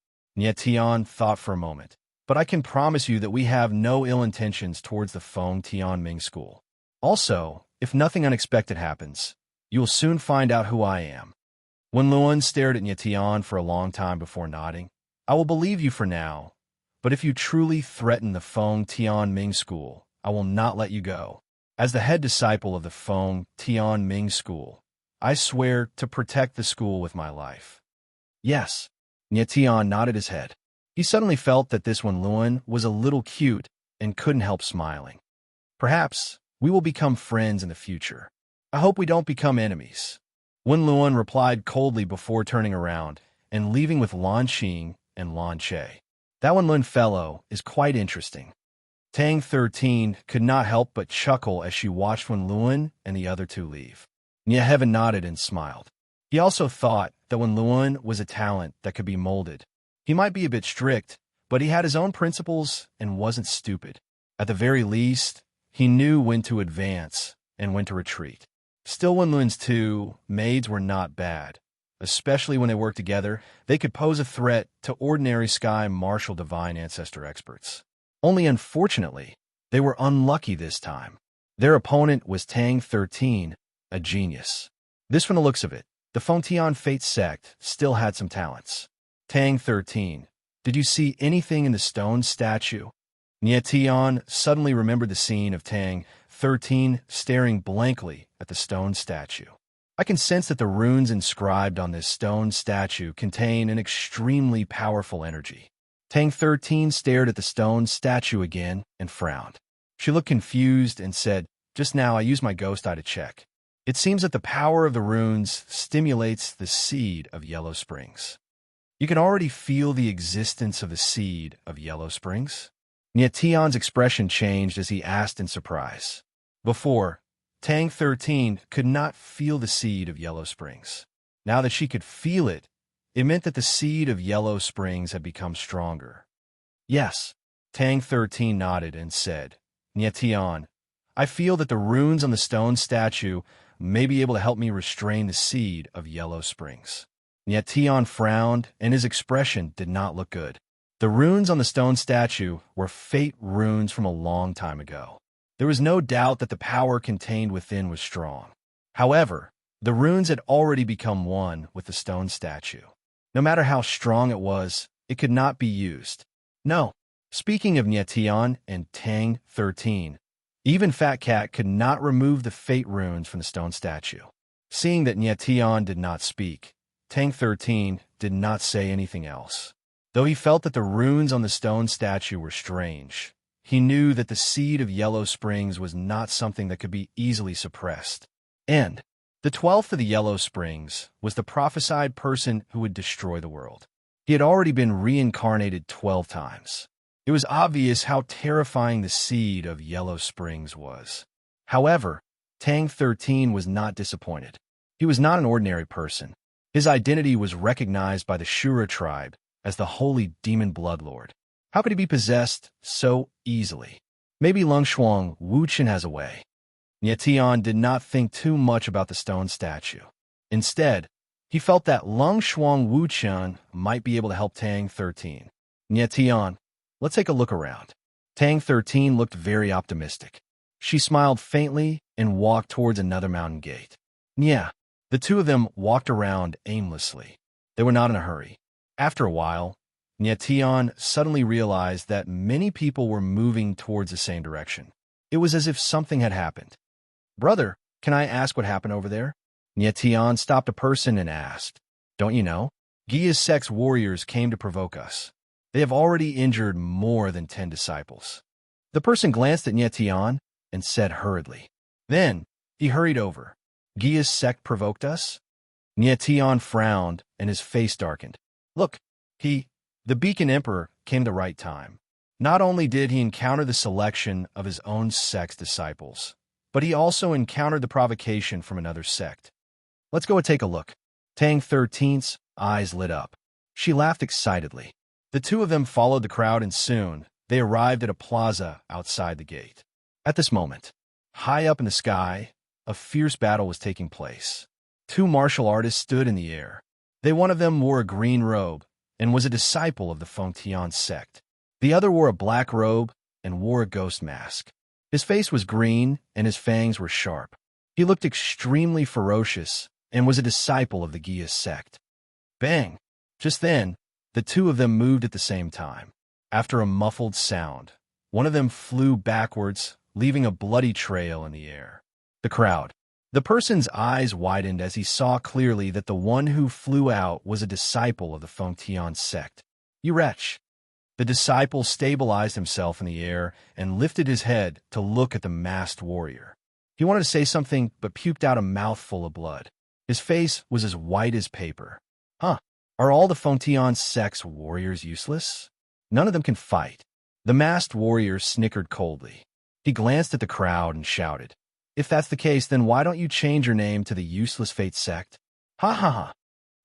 Tian thought for a moment. "But I can promise you that we have no ill intentions towards the Feng Tianming school. Also, if nothing unexpected happens, you will soon find out who I am." Wenlin stared at Tian for a long time before nodding. "I will believe you for now, but if you truly threaten the Feng Tianming school, I will not let you go." As the head disciple of the Feng Tianming school, I swear to protect the school with my life. Yes. Tian nodded his head. He suddenly felt that this Wenluan was a little cute and couldn't help smiling. Perhaps we will become friends in the future. I hope we don't become enemies. Wenluan replied coldly before turning around and leaving with Lan Xing and Lan Che. That Wenluan fellow is quite interesting. Tang 13 could not help but chuckle as she watched Wenluan and the other two leave. Heaven nodded and smiled. He also thought that Wenluan was a talent that could be molded. He might be a bit strict, but he had his own principles and wasn't stupid. At the very least, he knew when to advance and when to retreat. Still, Wenluan's two maids were not bad. Especially when they worked together, they could pose a threat to ordinary sky martial divine ancestor experts. Only unfortunately, they were unlucky this time. Their opponent was Tang 13, a genius. This from the looks of it, the Fengtian Fate sect still had some talents. Tang 13, did you see anything in the stone statue? Tian suddenly remembered the scene of Tang 13 staring blankly at the stone statue. I can sense that the runes inscribed on this stone statue contain an extremely powerful energy. Tang 13 stared at the stone statue again and frowned. She looked confused and said, "Just now I used my ghost eye to check. It seems that the power of the runes stimulates the seed of Yellow Springs." You can already feel the existence of the seed of Yellow Springs. Tian's expression changed as he asked in surprise. Before, Tang 13 could not feel the seed of Yellow Springs. Now that she could feel it, it meant that the seed of Yellow Springs had become stronger. Yes, Tang 13 nodded and said, Tian, I feel that the runes on the stone statue may be able to help me restrain the seed of Yellow Springs. Tian frowned, and his expression did not look good. The runes on the stone statue were fate runes from a long time ago. There was no doubt that the power contained within was strong. However, the runes had already become one with the stone statue. No matter how strong it was, it could not be used. No. Speaking of Tian and Tang 13, even Fat Cat could not remove the fate runes from the stone statue. Seeing that Tian did not speak, Tang 13 did not say anything else. Though he felt that the runes on the stone statue were strange, he knew that the seed of Yellow Springs was not something that could be easily suppressed. And the 12th of the Yellow Springs was the prophesied person who would destroy the world. He had already been reincarnated 12 times. It was obvious how terrifying the seed of Yellow Springs was. However, Tang 13 was not disappointed. He was not an ordinary person. His identity was recognized by the Shura tribe as the holy demon bloodlord. How could he be possessed so easily? Maybe Longshuang Wuchen has a way. Tian did not think too much about the stone statue. Instead, he felt that Longshuang Wuchen might be able to help Tang 13. Tian, let's take a look around. Tang 13 looked very optimistic. She smiled faintly and walked towards another mountain gate. The two of them walked around aimlessly. They were not in a hurry. After a while, Tian suddenly realized that many people were moving towards the same direction. It was as if something had happened. Brother, can I ask what happened over there? Tian stopped a person and asked, Don't you know? Gia's sect's warriors came to provoke us. They have already injured more than 10 disciples. The person glanced at Tian and said hurriedly. Then he hurried over. Gia's sect provoked us? Tian frowned and his face darkened. Look, the Beacon Emperor came the right time. Not only did he encounter the selection of his own sect's disciples, but he also encountered the provocation from another sect. Let's go and take a look. Tang 13's eyes lit up. She laughed excitedly. The two of them followed the crowd and soon they arrived at a plaza outside the gate. At this moment, high up in the sky, a fierce battle was taking place. Two martial artists stood in the air. One of them wore a green robe and was a disciple of the Fengtian sect. The other wore a black robe and wore a ghost mask. His face was green and his fangs were sharp. He looked extremely ferocious and was a disciple of the Gia sect. Bang! Just then, the two of them moved at the same time. After a muffled sound, one of them flew backwards, leaving a bloody trail in the air. The crowd, The person's eyes widened as he saw clearly that the one who flew out was a disciple of the Fengtian sect. You wretch! The disciple stabilized himself in the air and lifted his head to look at the masked warrior. He wanted to say something, but puked out a mouthful of blood. His face was as white as paper. Huh, are all the Fengtian sect's warriors useless? None of them can fight. The masked warrior snickered coldly. He glanced at the crowd and shouted, "If that's the case, then why don't you change your name to the Useless Fate Sect?" Ha ha ha.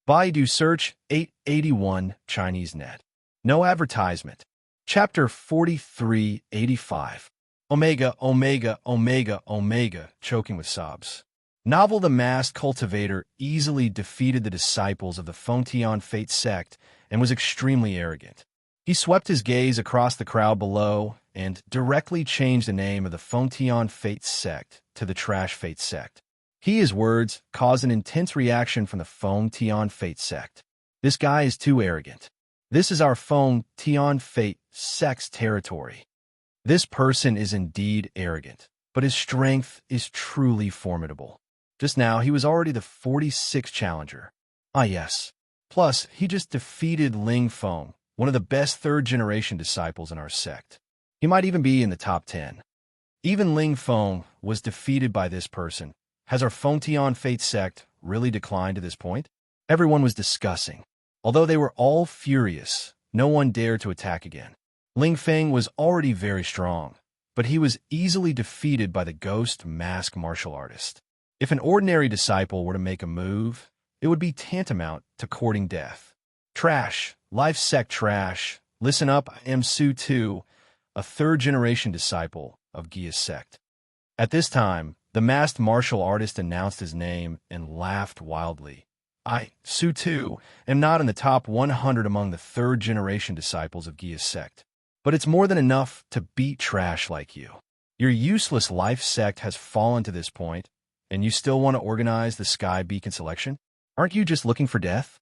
Baidu search 881 Chinese net. No advertisement. Chapter 4385. Omega, Omega, Omega, Omega, choking with sobs. Novel. The masked cultivator easily defeated the disciples of the Fengtian Fate Sect and was extremely arrogant. He swept his gaze across the crowd below and directly changed the name of the Fengtian Fate Sect to the Trash Fate Sect. His words caused an intense reaction from the Fengtian Fate Sect. This guy is too arrogant. This is our Fengtian Fate Sect's territory. This person is indeed arrogant, but his strength is truly formidable. Just now, he was already the 46th challenger. Ah yes. Plus, he just defeated Ling Feng, one of the best third-generation disciples in our sect. He might even be in the top 10. Even Ling Feng was defeated by this person. Has our Fengtian Fate Sect really declined to this point? Everyone was discussing. Although they were all furious, no one dared to attack again. Ling Feng was already very strong, but he was easily defeated by the ghost mask martial artist. If an ordinary disciple were to make a move, it would be tantamount to courting death. Trash, life sect trash. Listen up, I am Su Tu, a third-generation disciple of Gia's sect. At this time, the masked martial artist announced his name and laughed wildly. I, Su Tu, am not in the top 100 among the third-generation disciples of Gia's sect. But it's more than enough to beat trash like you. Your useless life sect has fallen to this point, and you still want to organize the Sky Beacon selection? Aren't you just looking for death?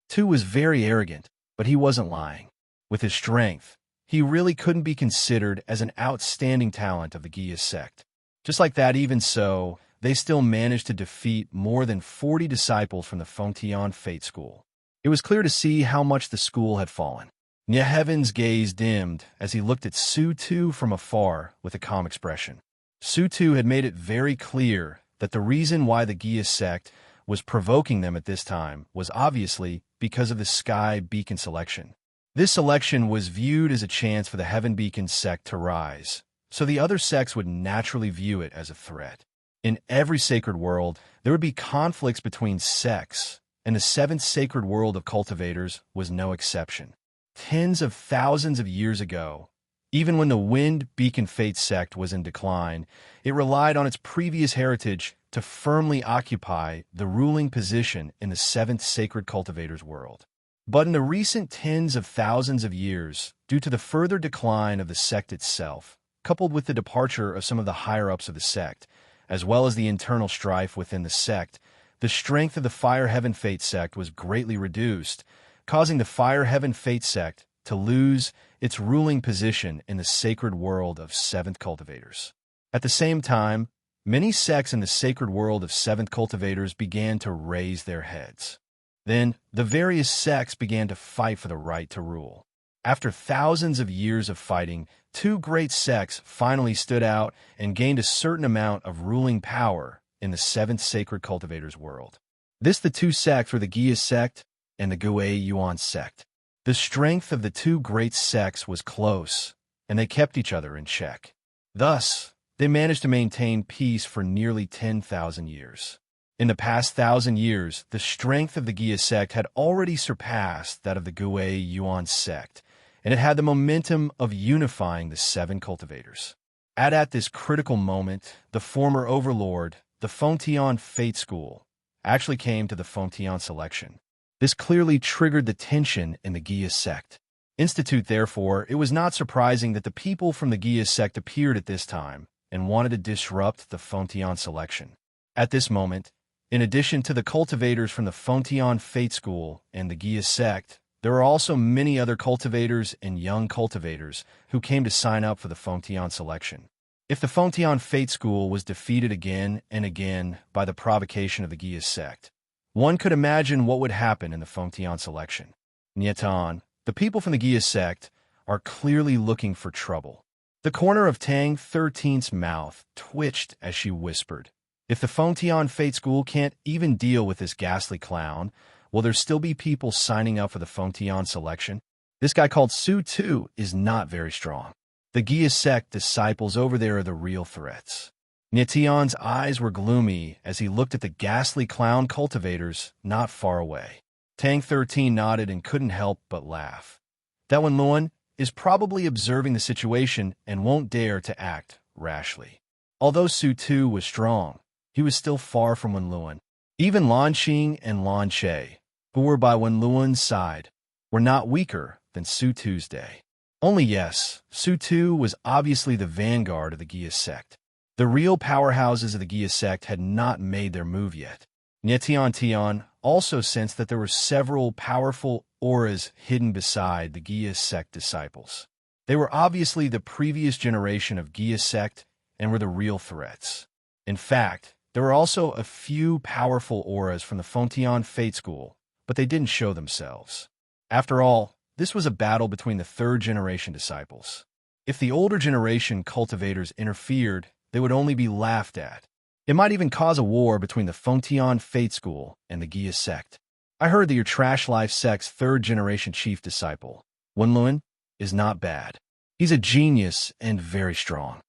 Tu was very arrogant, but he wasn't lying. With his strength, he really couldn't be considered as an outstanding talent of the Gia sect. Just like that, even so, they still managed to defeat more than 40 disciples from the Fengtian Fate School. It was clear to see how much the school had fallen. Heaven's gaze dimmed as he looked at Su Tu from afar with a calm expression. Su Tu had made it very clear that the reason why the Gia sect was provoking them at this time was obviously because of the Sky Beacon selection. This selection was viewed as a chance for the Heaven Beacon sect to rise, so the other sects would naturally view it as a threat. In every sacred world, there would be conflicts between sects, and the seventh sacred world of cultivators was no exception. Tens of thousands of years ago, even when the Wind Beacon Fate sect was in decline, it relied on its previous heritage to firmly occupy the ruling position in the seventh sacred cultivators world. But in the recent tens of thousands of years, due to the further decline of the sect itself, coupled with the departure of some of the higher-ups of the sect, as well as the internal strife within the sect, the strength of the Fire Heaven Fate sect was greatly reduced, causing the Fire Heaven Fate sect to lose its ruling position in the sacred world of seventh cultivators. At the same time, many sects in the sacred world of seventh cultivators began to raise their heads. Then, the various sects began to fight for the right to rule. After thousands of years of fighting, two great sects finally stood out and gained a certain amount of ruling power in the seventh sacred cultivators world. The two sects were the Gia sect and the Gui Yuan sect. The strength of the two great sects was close, and they kept each other in check. Thus, they managed to maintain peace for nearly 10,000 years. In the past 1,000 years, the strength of the Gia sect had already surpassed that of the Gui Yuan sect, and it had the momentum of unifying the seven cultivators. At this critical moment, the former overlord, the Fengtian Fate School, actually came to the Fengtian selection. This clearly triggered the tension in the Gia sect. Therefore, it was not surprising that the people from the Gia sect appeared at this time and wanted to disrupt the Fengtian selection. At this moment, in addition to the cultivators from the Fengtian Fate School and the Gia sect, there were also many other cultivators and young cultivators who came to sign up for the Fengtian selection. If the Fontian Fate School was defeated again and again by the provocation of the Gia sect, one could imagine what would happen in the Fontian selection. Nietan, the people from the Gia sect, are clearly looking for trouble. The corner of Tang 13's mouth twitched as she whispered, "If the Fontian Fate School can't even deal with this ghastly clown, will there still be people signing up for the Fontian selection? This guy called Su Tu is not very strong. The Gia sect disciples over there are the real threats." Nietan's eyes were gloomy as he looked at the ghastly clown cultivators not far away. Tang 13 nodded and couldn't help but laugh. That Wenluan is probably observing the situation and won't dare to act rashly. Although Su Tu was strong, he was still far from Wenluan. Even Lan Qing and Lan Che, who were by Wenluan's side, were not weaker than Su Tu's day. Only yes, Su Tu was obviously the vanguard of the Gia sect. The real powerhouses of the Gia sect had not made their move yet. Tian also sensed that there were several powerful auras hidden beside the Gia sect disciples. They were obviously the previous generation of Gia sect and were the real threats. In fact, there were also a few powerful auras from the Fontian Fate School, but they didn't show themselves. After all, this was a battle between the third-generation disciples. If the older generation cultivators interfered, they would only be laughed at. It might even cause a war between the Fontian Fate School and the Gia sect. I heard that your Trash Life sect's third-generation chief disciple, Wenluan, is not bad. He's a genius and very strong.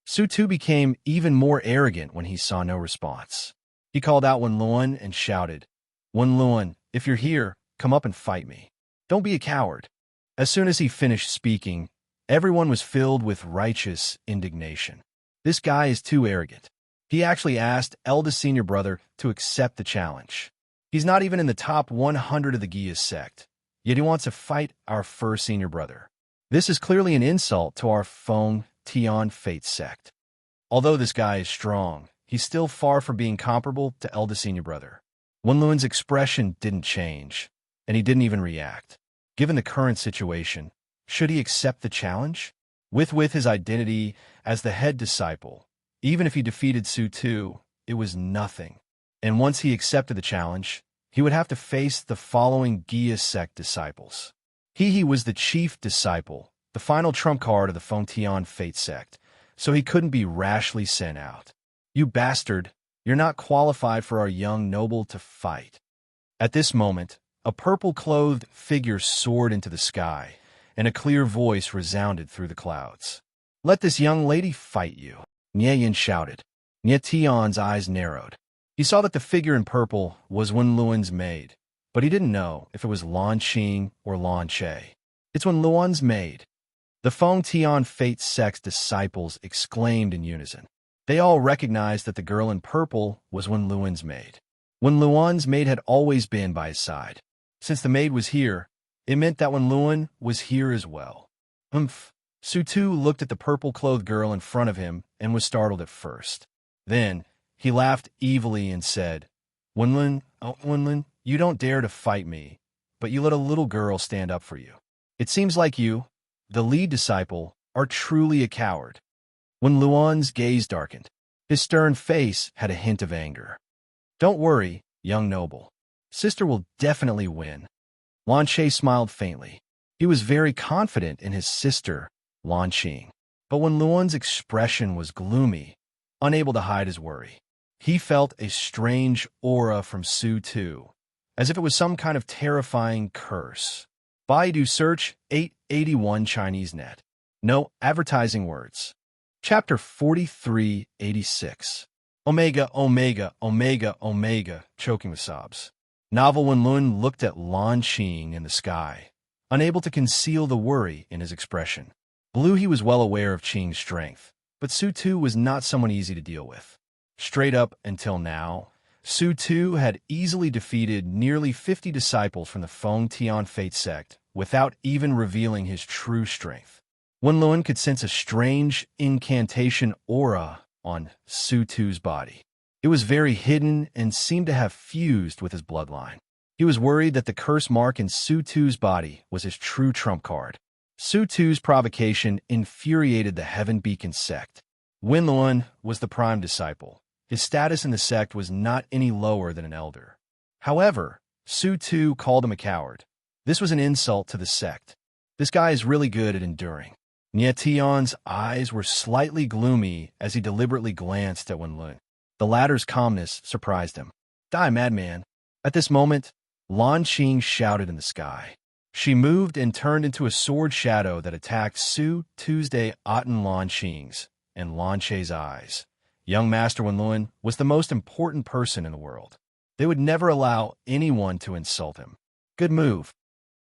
Su Tu became even more arrogant when he saw no response. He called out Wenluan and shouted, "Wenluan, if you're here, come up and fight me. Don't be a coward." As soon as he finished speaking, everyone was filled with righteous indignation. This guy is too arrogant. He actually asked eldest senior brother to accept the challenge. He's not even in the top 100 of the Gia sect, yet he wants to fight our first senior brother. This is clearly an insult to our Fontian Fate sect. Although this guy is strong, he's still far from being comparable to eldest senior brother. Wenluan's expression didn't change, and he didn't even react. Given the current situation, should he accept the challenge? With his identity as the head disciple, even if he defeated Su Tu, it was nothing. And once he accepted the challenge, he would have to face the following Gia sect disciples. He was the chief disciple, the final trump card of the Fontian Fate sect, so he couldn't be rashly sent out. "You bastard, you're not qualified for our young noble to fight." At this moment, a purple-clothed figure soared into the sky, and a clear voice resounded through the clouds. "Let this young lady fight you," Nieyan shouted. Nietan's eyes narrowed. He saw that the figure in purple was Wenluan's maid, but he didn't know if it was Lan Qing or Lan Che. "It's Wenluan's maid." The Fontian Fate sect's disciples exclaimed in unison. They all recognized that the girl in purple was Wenluan's maid. Wenluan's maid had always been by his side. Since the maid was here, it meant that Wenluan was here as well. Su Tu looked at the purple-clothed girl in front of him and was startled at first. Then, he laughed evilly and said, Wenluan, you don't dare to fight me, but you let a little girl stand up for you. It seems like you, the lead disciple, are truly a coward." Wenluan's gaze darkened. His stern face had a hint of anger. "Don't worry, young noble. Sister will definitely win." Lan Che smiled faintly. He was very confident in his sister, Lan Qing. But Wenluan's expression was gloomy, unable to hide his worry. He felt a strange aura from Su Tu, as if it was some kind of terrifying curse. Baidu search 881 Chinese net. No advertising words. Chapter 4386. Omega, Omega, Omega, Omega, choking with sobs. Novel Wenluan looked at Lan Qing in the sky, unable to conceal the worry in his expression. Blue, he was well aware of Qing's strength, but Su Tu was not someone easy to deal with. Straight up until now, Su Tu had easily defeated nearly 50 disciples from the Fontian Fate sect without even revealing his true strength. Wenluan could sense a strange incantation aura on Su Tu's body. It was very hidden and seemed to have fused with his bloodline. He was worried that the curse mark in Su Tu's body was his true trump card. Su Tu's provocation infuriated the Heaven Beacon sect. Wenluan was the prime disciple. His status in the sect was not any lower than an elder. However, Su Tu called him a coward. This was an insult to the sect. This guy is really good at enduring. Nie Tian's eyes were slightly gloomy as he deliberately glanced at Wenluan. The latter's calmness surprised him. Die, madman. At this moment, Lan Qing shouted in the sky. She moved and turned into a sword shadow that attacked Su Tuesday Aten Lan Qing's and Lan Che's eyes. Young Master Wenluan was the most important person in the world. They would never allow anyone to insult him. Good move.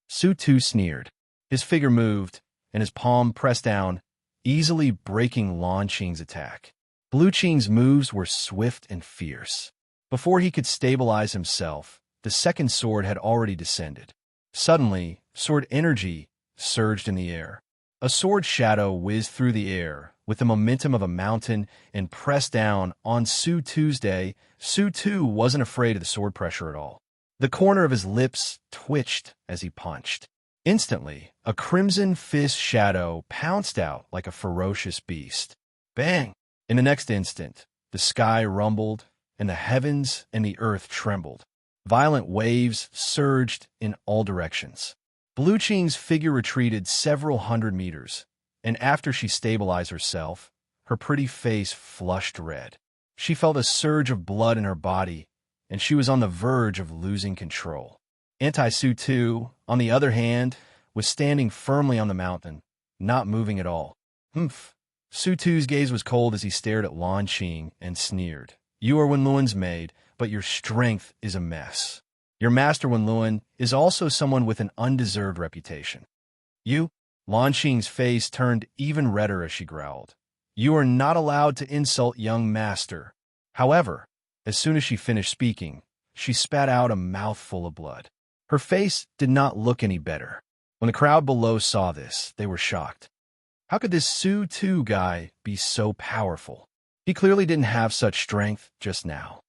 Su Tu sneered. His figure moved, and his palm pressed down, easily breaking Lan Qing's attack. Blue Qing's moves were swift and fierce. Before he could stabilize himself, the second sword had already descended. Suddenly, sword energy surged in the air. A sword shadow whizzed through the air with the momentum of a mountain and pressed down on Su Tuesday. Su Tu wasn't afraid of the sword pressure at all. The corner of his lips twitched as he punched. Instantly, a crimson fist shadow pounced out like a ferocious beast. Bang! In the next instant, the sky rumbled, and the heavens and the earth trembled. Violent waves surged in all directions. Blue Qing's figure retreated several hundred meters, and after she stabilized herself, her pretty face flushed red. She felt a surge of blood in her body, and she was on the verge of losing control. Anti-Su Tu, on the other hand, was standing firmly on the mountain, not moving at all. Humph. Su Tu's gaze was cold as he stared at Lan Qing and sneered. You are Wenluan's maid, but your strength is a mess. Your master Wenluan is also someone with an undeserved reputation. You? Lan Qing's face turned even redder as she growled. You are not allowed to insult young master. However, as soon as she finished speaking, she spat out a mouthful of blood. Her face did not look any better. When the crowd below saw this, they were shocked. How could this Su Tu guy be so powerful? He clearly didn't have such strength just now.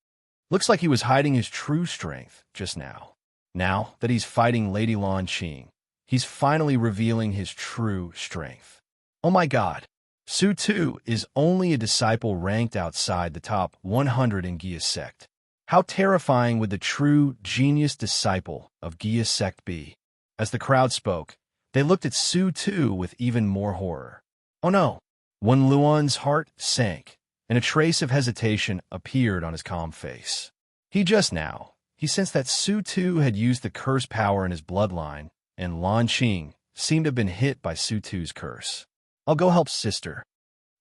Looks like he was hiding his true strength just now. Now that he's fighting Lady Lan Qing, he's finally revealing his true strength. Oh my god, Su Tu is only a disciple ranked outside the top 100 in Gia sect. How terrifying would the true genius disciple of Gia sect be? As the crowd spoke, they looked at Su Tu with even more horror. Oh no! Wenluan's heart sank, and a trace of hesitation appeared on his calm face. He sensed that Su Tu had used the curse power in his bloodline, and Lan Qing seemed to have been hit by Su Tu's curse. I'll go help sister.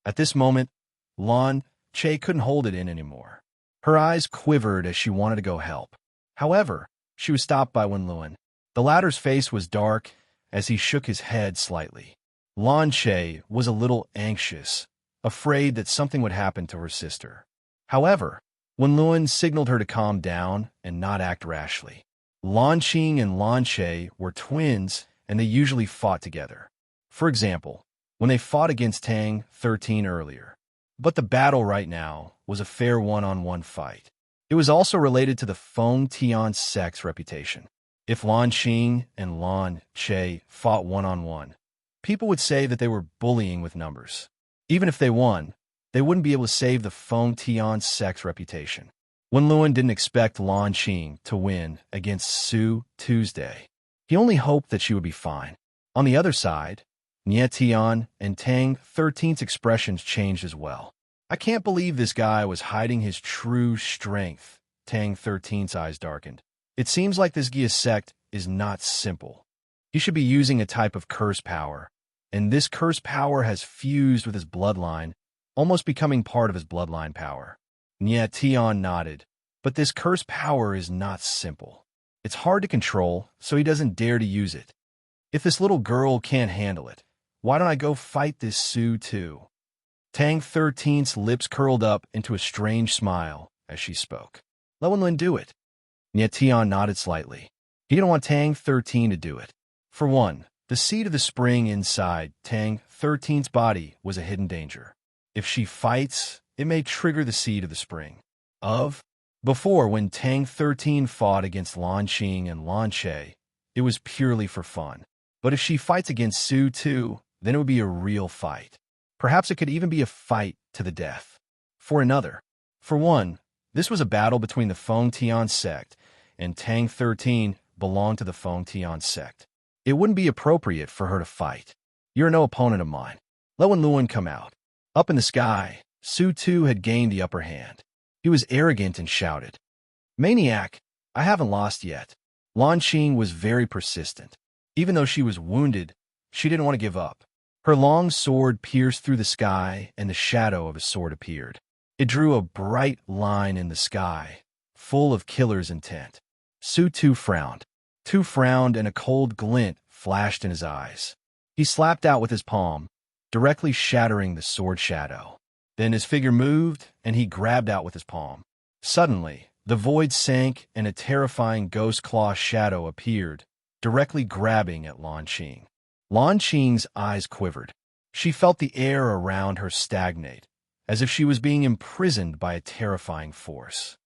At this moment, Lan Che couldn't hold it in anymore. Her eyes quivered as she wanted to go help. However, she was stopped by Wenluan. The latter's face was dark as he shook his head slightly. Lan Che was a little anxious, afraid that something would happen to her sister. However, Wenluan signaled her to calm down and not act rashly. Lan Qing and Lan Che were twins, and they usually fought together. For example, when they fought against Tang 13 earlier. But the battle right now was a fair one-on-one fight. It was also related to the Feng Tian sect's reputation. If Lan Qing and Lan Che fought one-on-one, people would say that they were bullying with numbers. Even if they won, they wouldn't be able to save the Feng Tian sect's reputation. Wenluan didn't expect Lan Qing to win against Su Tuesday. He only hoped that she would be fine. On the other side, Nie Tian and Tang 13's expressions changed as well. I can't believe this guy was hiding his true strength. Tang 13's eyes darkened. It seems like this Gia sect is not simple. He should be using a type of curse power, and this curse power has fused with his bloodline, almost becoming part of his bloodline power. Nie Tian nodded, but this curse power is not simple. It's hard to control, so he doesn't dare to use it. If this little girl can't handle it, why don't I go fight this Su Tu? Tang 13's lips curled up into a strange smile as she spoke. Let Wenluan do it. Nie Tian nodded slightly. He didn't want Tang 13 to do it. For one, the seed of the spring inside Tang 13's body was a hidden danger. If she fights, it may trigger the seed of the spring. Before, when Tang 13 fought against Lan Qing and Lan Che, it was purely for fun. But if she fights against Su Tu, then it would be a real fight. Perhaps it could even be a fight to the death. For another. For one, this was a battle between the Feng Tian sect and Tang 13 belonged to the Feng Tian sect. It wouldn't be appropriate for her to fight. You're no opponent of mine. Let Wen Luan come out. Up in the sky, Su Tu had gained the upper hand. He was arrogant and shouted, "Maniac, I haven't lost yet." Lan Qing was very persistent. Even though she was wounded, she didn't want to give up. Her long sword pierced through the sky, and the shadow of a sword appeared. It drew a bright line in the sky, full of killer's intent. Su Tu frowned. And a cold glint flashed in his eyes. He slapped out with his palm, directly shattering the sword shadow. Then his figure moved, and he grabbed out with his palm. Suddenly, the void sank, and a terrifying ghost claw shadow appeared, directly grabbing at Lan Qing. Lan Qing's eyes quivered. She felt the air around her stagnate, as if she was being imprisoned by a terrifying force.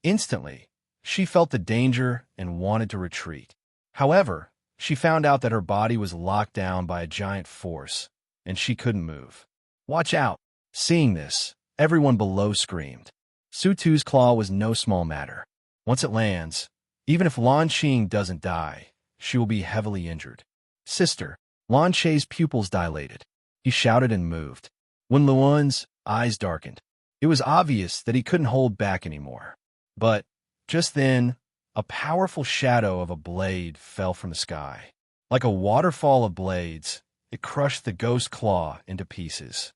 Instantly, she felt the danger and wanted to retreat. However, she found out that her body was locked down by a giant force, and she couldn't move. "Watch out!" Seeing this, everyone below screamed. Su Tu's claw was no small matter. Once it lands, even if Lan Qing doesn't die, she will be heavily injured. "Sister!" Lan Che's pupils dilated. He shouted and moved. Wen Luan's eyes darkened. It was obvious that he couldn't hold back anymore. But just then, a powerful shadow of a blade fell from the sky. Like a waterfall of blades, it crushed the ghost claw into pieces.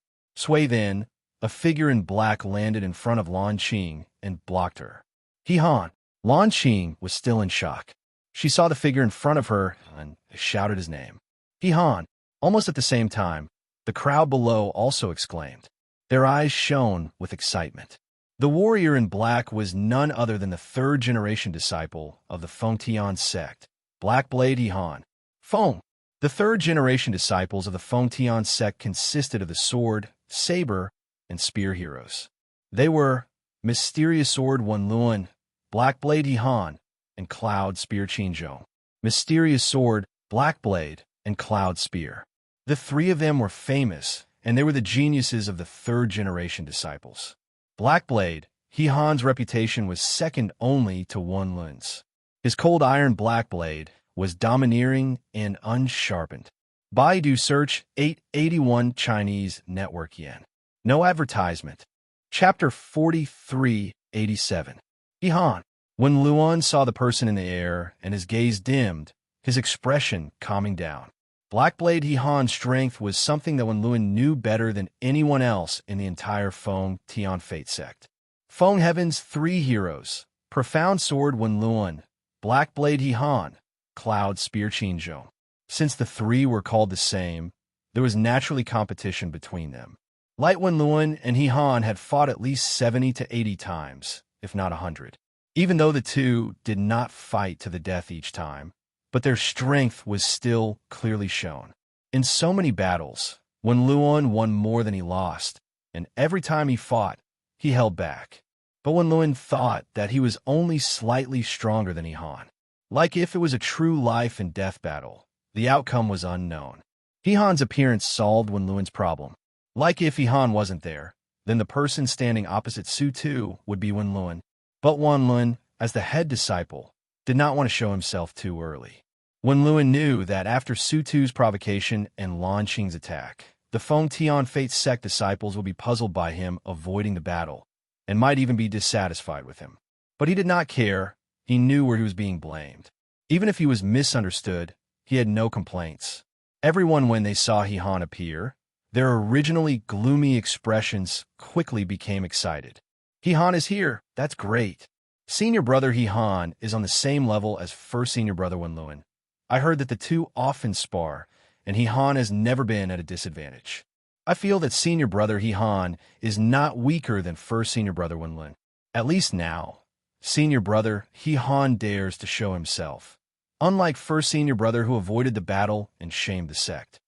Then, a figure in black landed in front of Lan Qing and blocked her. "Han!" Lan Qing was still in shock. She saw the figure in front of her and shouted his name. "Han!" Almost at the same time, the crowd below also exclaimed. Their eyes shone with excitement. The warrior in black was none other than the third-generation disciple of the Feng Tian sect, Black Blade Han. Feng! The third-generation disciples of the Feng Tian sect consisted of the sword, saber, and spear heroes. They were Mysterious Sword Wen Luan, Black Blade Han, and Cloud Spear Qinzhong. Mysterious Sword, Black Blade, and Cloud Spear. The three of them were famous, and they were the geniuses of the third-generation disciples. Black Blade, Han's reputation was second only to Wen Luan's. His cold iron black blade was domineering and unsharpened. Baidu search 881 Chinese network yen. No advertisement. Chapter 4387. Han. When Luan saw the person in the air and his gaze dimmed, his expression calming down. Black Blade Han's strength was something that Wen Luan knew better than anyone else in the entire Feng Tian Fate sect. Feng Heaven's three heroes, Profound Sword Wen Luan, Black Blade Han, Cloud Spear Qinzhong. Since the three were called the same, there was naturally competition between them. Light Wen Luan and Han had fought at least 70 to 80 times, if not 100. Even though the two did not fight to the death each time, but their strength was still clearly shown. In so many battles, Wen Luan won more than he lost, and every time he fought, he held back. But Wen Luan thought that he was only slightly stronger than Han. Like if it was a true life and death battle, the outcome was unknown. Han's appearance solved Wen Luan's problem. Like if Han wasn't there, then the person standing opposite Su Tu would be Wen Luan. But Wen Luan, as the head disciple, did not want to show himself too early. Wen Luan knew that after Su Tu's provocation and Lan Qing's attack, the Feng Tian Fate sect disciples would be puzzled by him avoiding the battle, and might even be dissatisfied with him. But he did not care. He knew where he was being blamed. Even if he was misunderstood, he had no complaints. Everyone, when they saw Han appear, their originally gloomy expressions quickly became excited. Han is here. That's great. Senior brother Han is on the same level as first senior brother Wen Luan. I heard that the two often spar, and Han has never been at a disadvantage. I feel that senior brother Han is not weaker than first senior brother Wen Luan. At least now, senior brother Han dares to show himself, unlike first senior brother who avoided the battle and shamed the sect.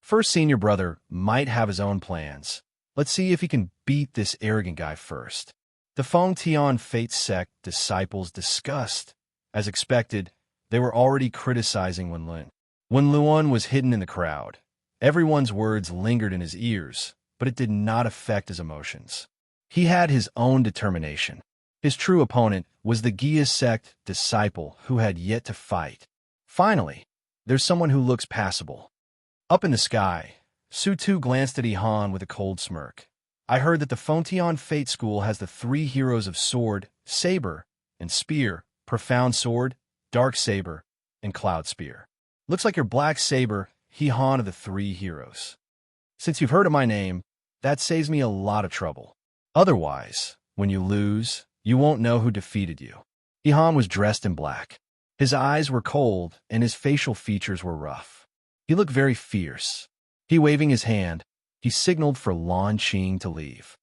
First senior brother might have his own plans. Let's see if he can beat this arrogant guy first. The Feng Tian Fate sect disciples discussed. As expected, they were already criticizing Wen Luan. Wen Luan was hidden in the crowd. Everyone's words lingered in his ears, but it did not affect his emotions. He had his own determination. His true opponent was the Gia sect disciple who had yet to fight. Finally, there's someone who looks passable. Up in the sky, Sutu glanced at Ihan with a cold smirk. I heard that the Fontion Fate School has the 3 heroes of Sword, Saber, and Spear, Profound Sword, Dark Saber, and Cloud Spear. Looks like your Black Saber, Ihan of the 3 heroes. Since you've heard of my name, that saves me a lot of trouble. Otherwise, when you lose, you won't know who defeated you. Ihan was dressed in black. His eyes were cold, and his facial features were rough. He looked very fierce. Waving his hand, he signaled for Lan Qing to leave.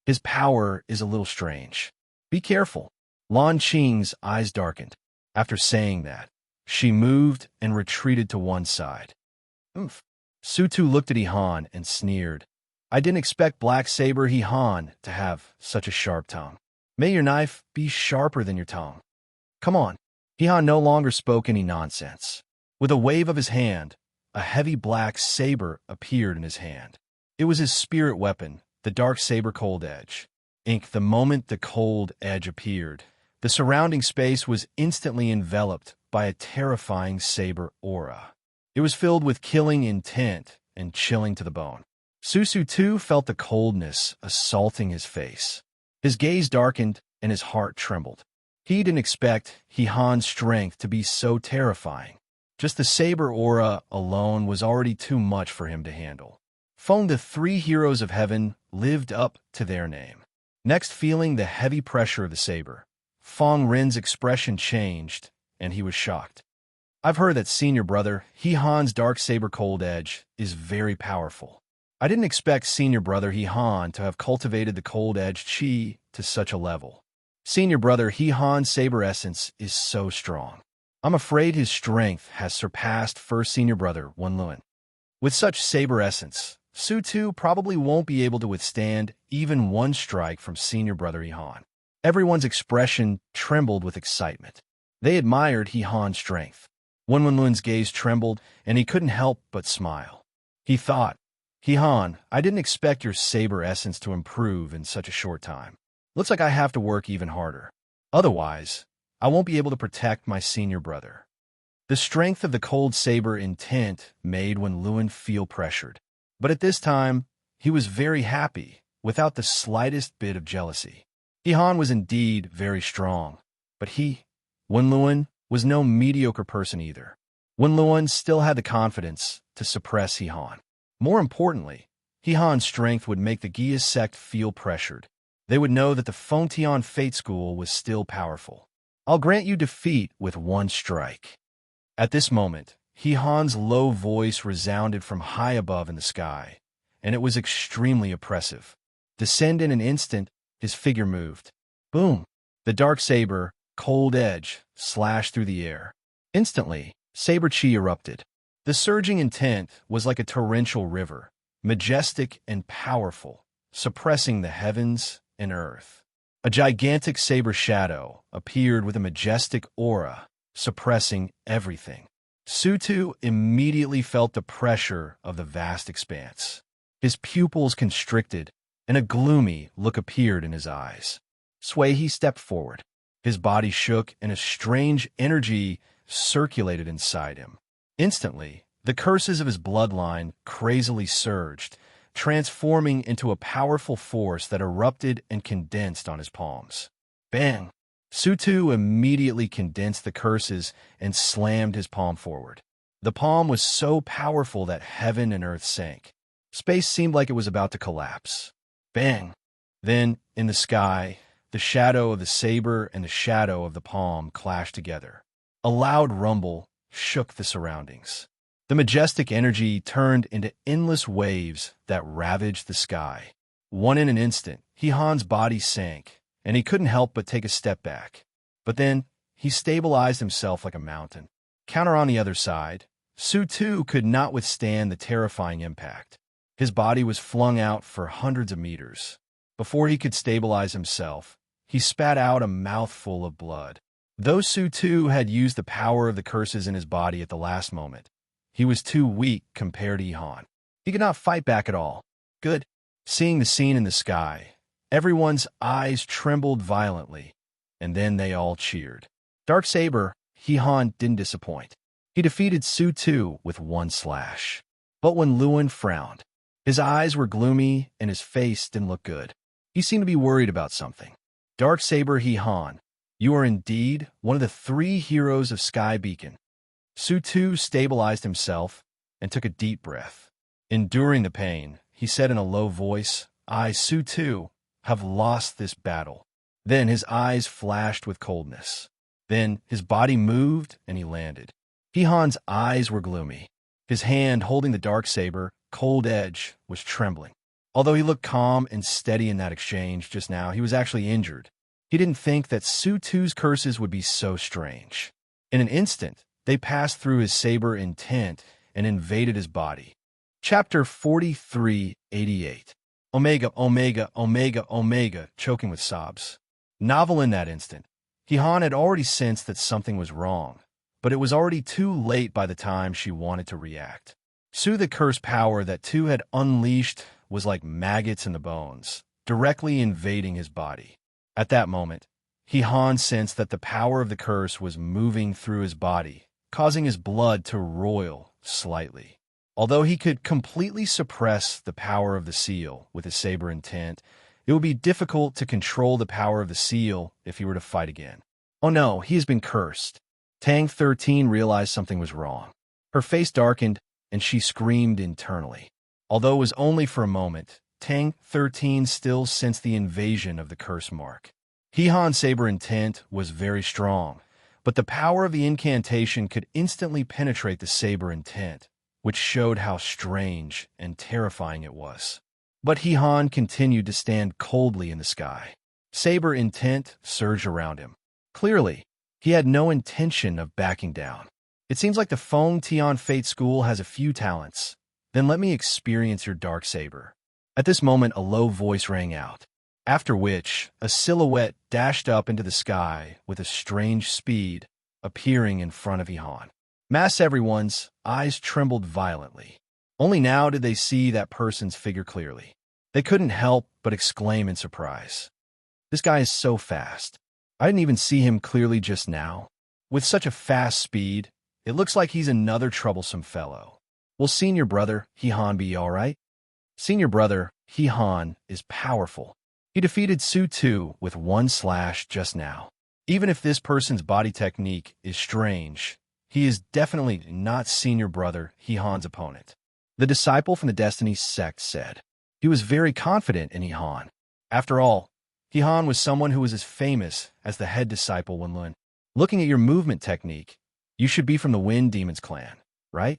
His power is a little strange. Be careful. Lan Qing's eyes darkened. After saying that, she moved and retreated to one side. Oomph. Sutu looked at Ihan and sneered. I didn't expect Black Saber Ihan to have such a sharp tongue. May your knife be sharper than your tongue. Come on. Ihan no longer spoke any nonsense. With a wave of his hand, a heavy black saber appeared in his hand. It was his spirit weapon, the dark saber Cold Edge. The moment the Cold Edge appeared, the surrounding space was instantly enveloped by a terrifying saber aura. It was filled with killing intent and chilling to the bone. Susu too felt the coldness assaulting his face. His gaze darkened and his heart trembled. He didn't expect Hihan's strength to be so terrifying. Just the saber aura alone was already too much for him to handle. Feng, the 3 heroes of heaven, lived up to their name. Next, feeling the heavy pressure of the saber, Feng Rin's expression changed, and he was shocked. I've heard that senior brother, Hihan's dark saber Cold Edge, is very powerful. I didn't expect senior brother Hihan to have cultivated the Cold Edge Qi to such a level. Senior brother Hihan's saber essence is so strong. I'm afraid his strength has surpassed first senior brother Wenluan. With such saber essence, Sutu probably won't be able to withstand even one strike from senior brother Ihan. Everyone's expression trembled with excitement. They admired Hihan's strength. Wenluan's gaze trembled, and he couldn't help but smile. He thought, Hihan, I didn't expect your saber essence to improve in such a short time. Looks like I have to work even harder. Otherwise, I won't be able to protect my senior brother. The strength of the cold saber intent made Wenluan feel pressured. But at this time, he was very happy, without the slightest bit of jealousy. Hihan was indeed very strong, but Wenluan, was no mediocre person either. Wenluan still had the confidence to suppress Hihan. More importantly, Hihan's strength would make the Gia sect feel pressured. They would know that the Fontion Fate School was still powerful. I'll grant you defeat with one strike. At this moment, Hihan's low voice resounded from high above in the sky, and it was extremely oppressive. Descend in an instant, his figure moved. Boom! The dark saber, Cold Edge, slashed through the air. Instantly, saber chi erupted. The surging intent was like a torrential river, majestic and powerful, suppressing the heavens and earth. A gigantic saber shadow appeared with a majestic aura, suppressing everything. Sutu immediately felt the pressure of the vast expanse. His pupils constricted, and a gloomy look appeared in his eyes. He stepped forward. His body shook, and a strange energy circulated inside him. Instantly, the curses of his bloodline crazily surged, transforming into a powerful force that erupted and condensed on his palms. Bang! Sutu immediately condensed the curses and slammed his palm forward. The palm was so powerful that heaven and earth sank. Space seemed like it was about to collapse. Bang! Then, in the sky, the shadow of the saber and the shadow of the palm clashed together. A loud rumble shook the surroundings. The majestic energy turned into endless waves that ravaged the sky. In an instant, Hihan's body sank, and he couldn't help but take a step back. But then, he stabilized himself like a mountain. Counter on the other side, Sutu could not withstand the terrifying impact. His body was flung out for hundreds of meters. Before he could stabilize himself, he spat out a mouthful of blood. Though Sutu had used the power of the curses in his body at the last moment, he was too weak compared to Ihan. He could not fight back at all. Good. Seeing the scene in the sky, everyone's eyes trembled violently, and then they all cheered. Darksaber, He-Han didn't disappoint. He defeated Su-Tu with one slash. But when Lewin frowned, his eyes were gloomy and his face didn't look good. He seemed to be worried about something. Darksaber, He-Han, you are indeed one of the 3 heroes of Sky Beacon. Su-Tu stabilized himself and took a deep breath. Enduring the pain, he said in a low voice, I, Su-Tu, have lost this battle. Then his eyes flashed with coldness. Then his body moved and he landed. He-Han's eyes were gloomy. His hand holding the Darksaber, cold edge, was trembling. Although he looked calm and steady in that exchange just now, he was actually injured. He didn't think that Su-Tu's curses would be so strange. In an instant, they passed through his saber intent and invaded his body. Chapter 4388. Omega, Omega, Omega, Omega, choking with sobs. Novel in that instant. He-Han had already sensed that something was wrong, but it was already too late by the time she wanted to react. The cursed power that Tu had unleashed was like maggots in the bones, directly invading his body. At that moment, He-Han sensed that the power of the curse was moving through his body, causing his blood to roil slightly. Although he could completely suppress the power of the seal with his saber intent, it would be difficult to control the power of the seal if he were to fight again. Oh no, he has been cursed. Tang 13 realized something was wrong. Her face darkened, and she screamed internally. Although it was only for a moment, Tang 13 still sensed the invasion of the curse mark. He-Han's saber intent was very strong, but the power of the incantation could instantly penetrate the saber intent, which showed how strange and terrifying it was. But He-Han continued to stand coldly in the sky. Saber intent surged around him. Clearly, he had no intention of backing down. It seems like the Feng Tian Fate School has a few talents. Then let me experience your dark saber. At this moment, a low voice rang out, after which a silhouette dashed up into the sky with a strange speed, appearing in front of He-Han. Everyone's eyes trembled violently. Only now did they see that person's figure clearly. They couldn't help but exclaim in surprise. This guy is so fast. I didn't even see him clearly just now. With such a fast speed, it looks like he's another troublesome fellow. Will senior brother, He-Han, be all right? Senior brother, He-Han, is powerful. He defeated Su-Tu with one slash just now. Even if this person's body technique is strange, he is definitely not senior brother, He-Han's opponent. The disciple from the Destiny sect said. He was very confident in He-Han. After all, He-Han was someone who was as famous as the head disciple Wen Lun. Looking at your movement technique, you should be from the Wind Demons clan, right?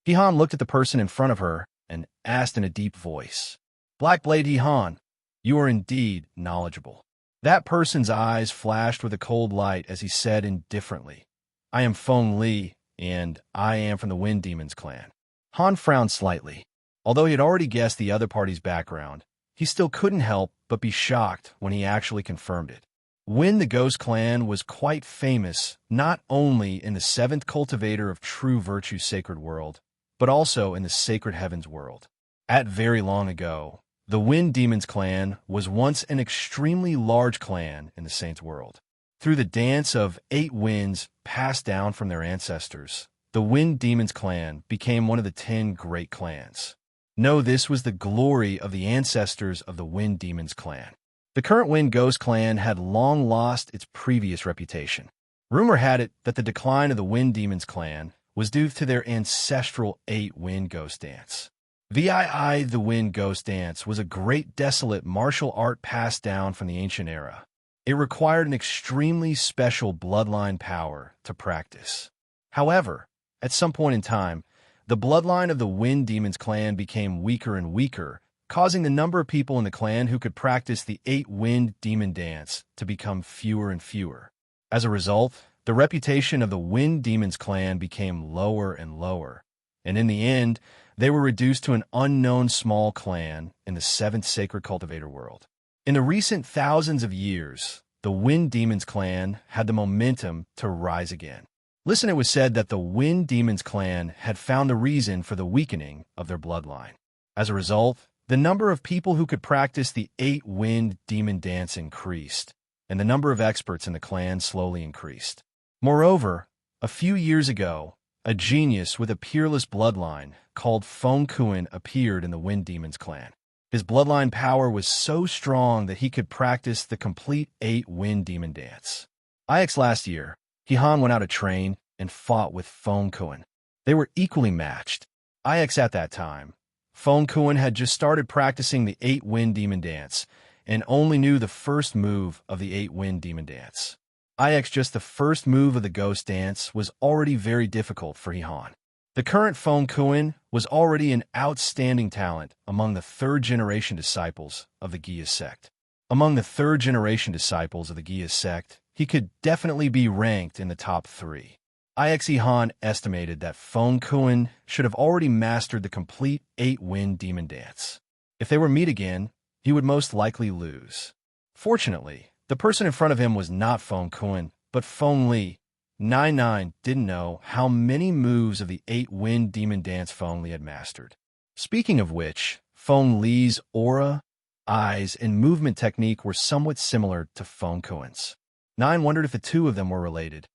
He-Han looked at the person in front of her and asked in a deep voice. Blackblade He-Han, you are indeed knowledgeable. That person's eyes flashed with a cold light as he said indifferently, I am Feng Li, and I am from the Wind Demons clan. Han frowned slightly. Although he had already guessed the other party's background, he still couldn't help but be shocked when he actually confirmed it. Wind the Ghost clan was quite famous not only in the 7th cultivator of true virtue sacred world, but also in the sacred heavens world. At very long ago, the Wind Demons clan was once an extremely large clan in the Saints world. Through the dance of 8 winds passed down from their ancestors, the Wind Demons clan became one of the 10 great clans. No, this was the glory of the ancestors of the Wind Demons clan. The current Wind Ghost clan had long lost its previous reputation. Rumor had it that the decline of the Wind Demons clan was due to their ancestral 8 Wind Ghost dance. The Wind Ghost dance was a great desolate martial art passed down from the ancient era. It required an extremely special bloodline power to practice. However, at some point in time, the bloodline of the Wind Demons clan became weaker and weaker, causing the number of people in the clan who could practice the 8 Wind Demon dance to become fewer and fewer. As a result, the reputation of the Wind Demons clan became lower and lower, and in the end, they were reduced to an unknown small clan in the 7th sacred cultivator world. In the recent thousands of years, the Wind Demons clan had the momentum to rise again. Listen, it was said that the Wind Demons clan had found the reason for the weakening of their bloodline. As a result, The number of people who could practice the 8-wind demon dance increased, and the number of experts in the clan slowly increased. Moreover, a few years ago, a genius with a peerless bloodline called Feng Kuan appeared in the Wind Demons clan. His bloodline power was so strong that he could practice the complete 8-wind demon dance. Last year, Han went out to train and fought with Feng Kuan. They were equally matched. At that time, Feng Kuan had just started practicing the 8-wind demon dance and only knew the first move of the 8-wind demon dance. Just the first move of the ghost dance was already very difficult for Han. The current Feng Kuan was already an outstanding talent among the third-generation disciples of the Gia sect. Among the third-generation disciples of the Gia sect, he could definitely be ranked in the top 3. Han estimated that Feng Kuan should have already mastered the complete 8-wind demon dance. If they were meet again, he would most likely lose. Fortunately, the person in front of him was not Feng Kuan, but Feng Li. 99 didn't know how many moves of the 8-wind demon dance Feng Li had mastered. Speaking of which, Feng Li's aura, eyes, and movement technique were somewhat similar to Feng Kuan's. 9 wondered if the two of them were related.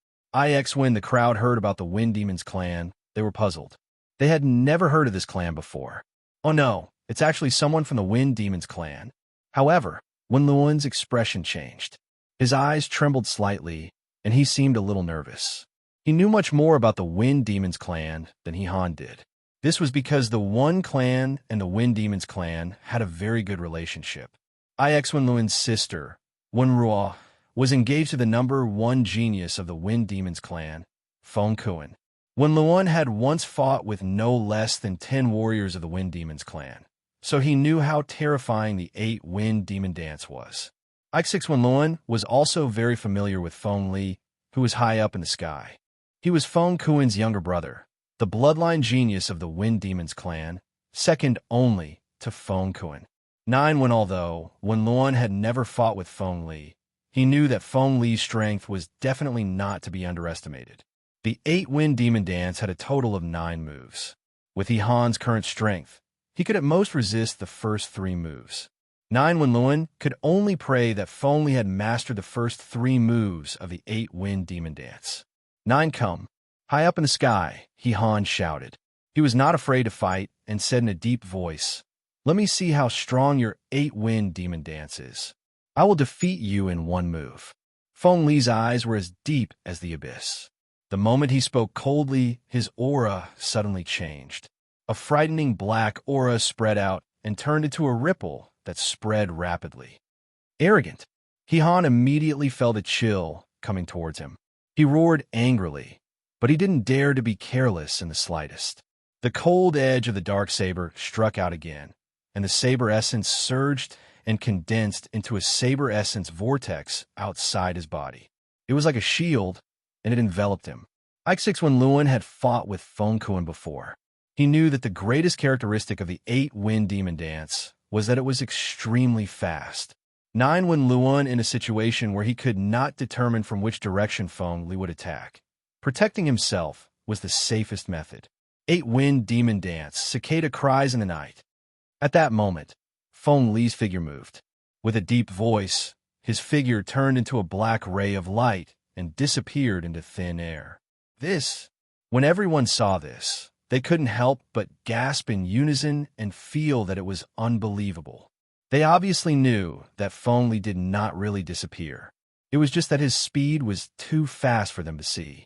When the crowd heard about the Wind Demons clan, they were puzzled. They had never heard of this clan before. Oh no, it's actually someone from the Wind Demons clan. However, when Luan's expression changed, his eyes trembled slightly, and he seemed a little nervous. He knew much more about the Wind Demons clan than Han did. This was because the One clan and the Wind Demons clan had a very good relationship. When Luan's sister, Wenruo, was engaged to the number 1 genius of the Wind Demons clan, Feng Kuan. When Luan had once fought with no less than 10 warriors of the Wind Demons clan, so he knew how terrifying the 8-wind demon dance was. When Luan was also very familiar with Feng Li, who was high up in the sky. He was Feng Kuan's younger brother, the bloodline genius of the Wind Demons clan, second only to Feng Kuan. Although Luan had never fought with Feng Li, he knew that Feng Li's strength was definitely not to be underestimated. The 8-wind demon dance had a total of 9 moves. With Han's current strength, he could at most resist the first 3 moves. Luan could only pray that Feng Li had mastered the first 3 moves of the 8-wind demon dance. 9 come. High up in the sky, Han shouted. He was not afraid to fight and said in a deep voice, "Let me see how strong your 8-wind demon dance is. I will defeat you in 1 move." Feng Li's eyes were as deep as the abyss. The moment he spoke coldly, his aura suddenly changed. A frightening black aura spread out and turned into a ripple that spread rapidly. Arrogant. Han immediately felt a chill coming towards him. He roared angrily, but he didn't dare to be careless in the slightest. The cold edge of the dark saber struck out again, and the saber essence surged and condensed into a saber essence vortex outside his body. It was like a shield, and it enveloped him. When Luan had fought with Feng Kuan before, he knew that the greatest characteristic of the 8-wind demon dance was that it was extremely fast. When Luan in a situation where he could not determine from which direction Feng Li would attack, protecting himself was the safest method. 8-wind demon dance, cicada cries in the night. At that moment, Feng Li's figure moved. With a deep voice, his figure turned into a black ray of light and disappeared into thin air. When everyone saw this, they couldn't help but gasp in unison and feel that it was unbelievable. They obviously knew that Feng Li did not really disappear. It was just that his speed was too fast for them to see.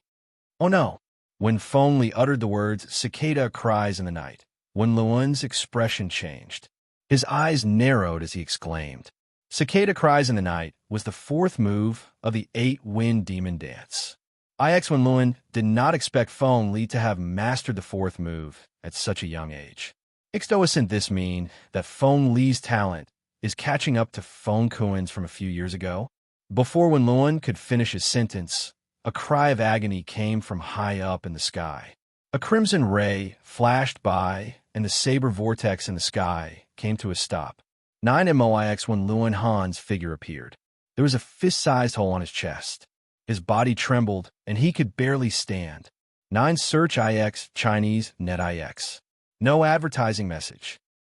Oh no! When Feng Li uttered the words "cicada cries in the night," when Luan's expression changed, his eyes narrowed as he exclaimed. Cicada cries in the night was the 4th move of the 8-wind demon dance. When Luan did not expect Feng Li to have mastered the 4th move at such a young age. Doesn't this mean that Feng Li's talent is catching up to Feng Kuan's from a few years ago? Before Luan could finish his sentence, a cry of agony came from high up in the sky. A crimson ray flashed by, and the saber vortex in the sky came to a stop. 9 MOIX when Luan Han's figure appeared. There was a fist-sized hole on his chest. His body trembled, and he could barely stand. 9 Search IX Chinese Net IX. No advertising message.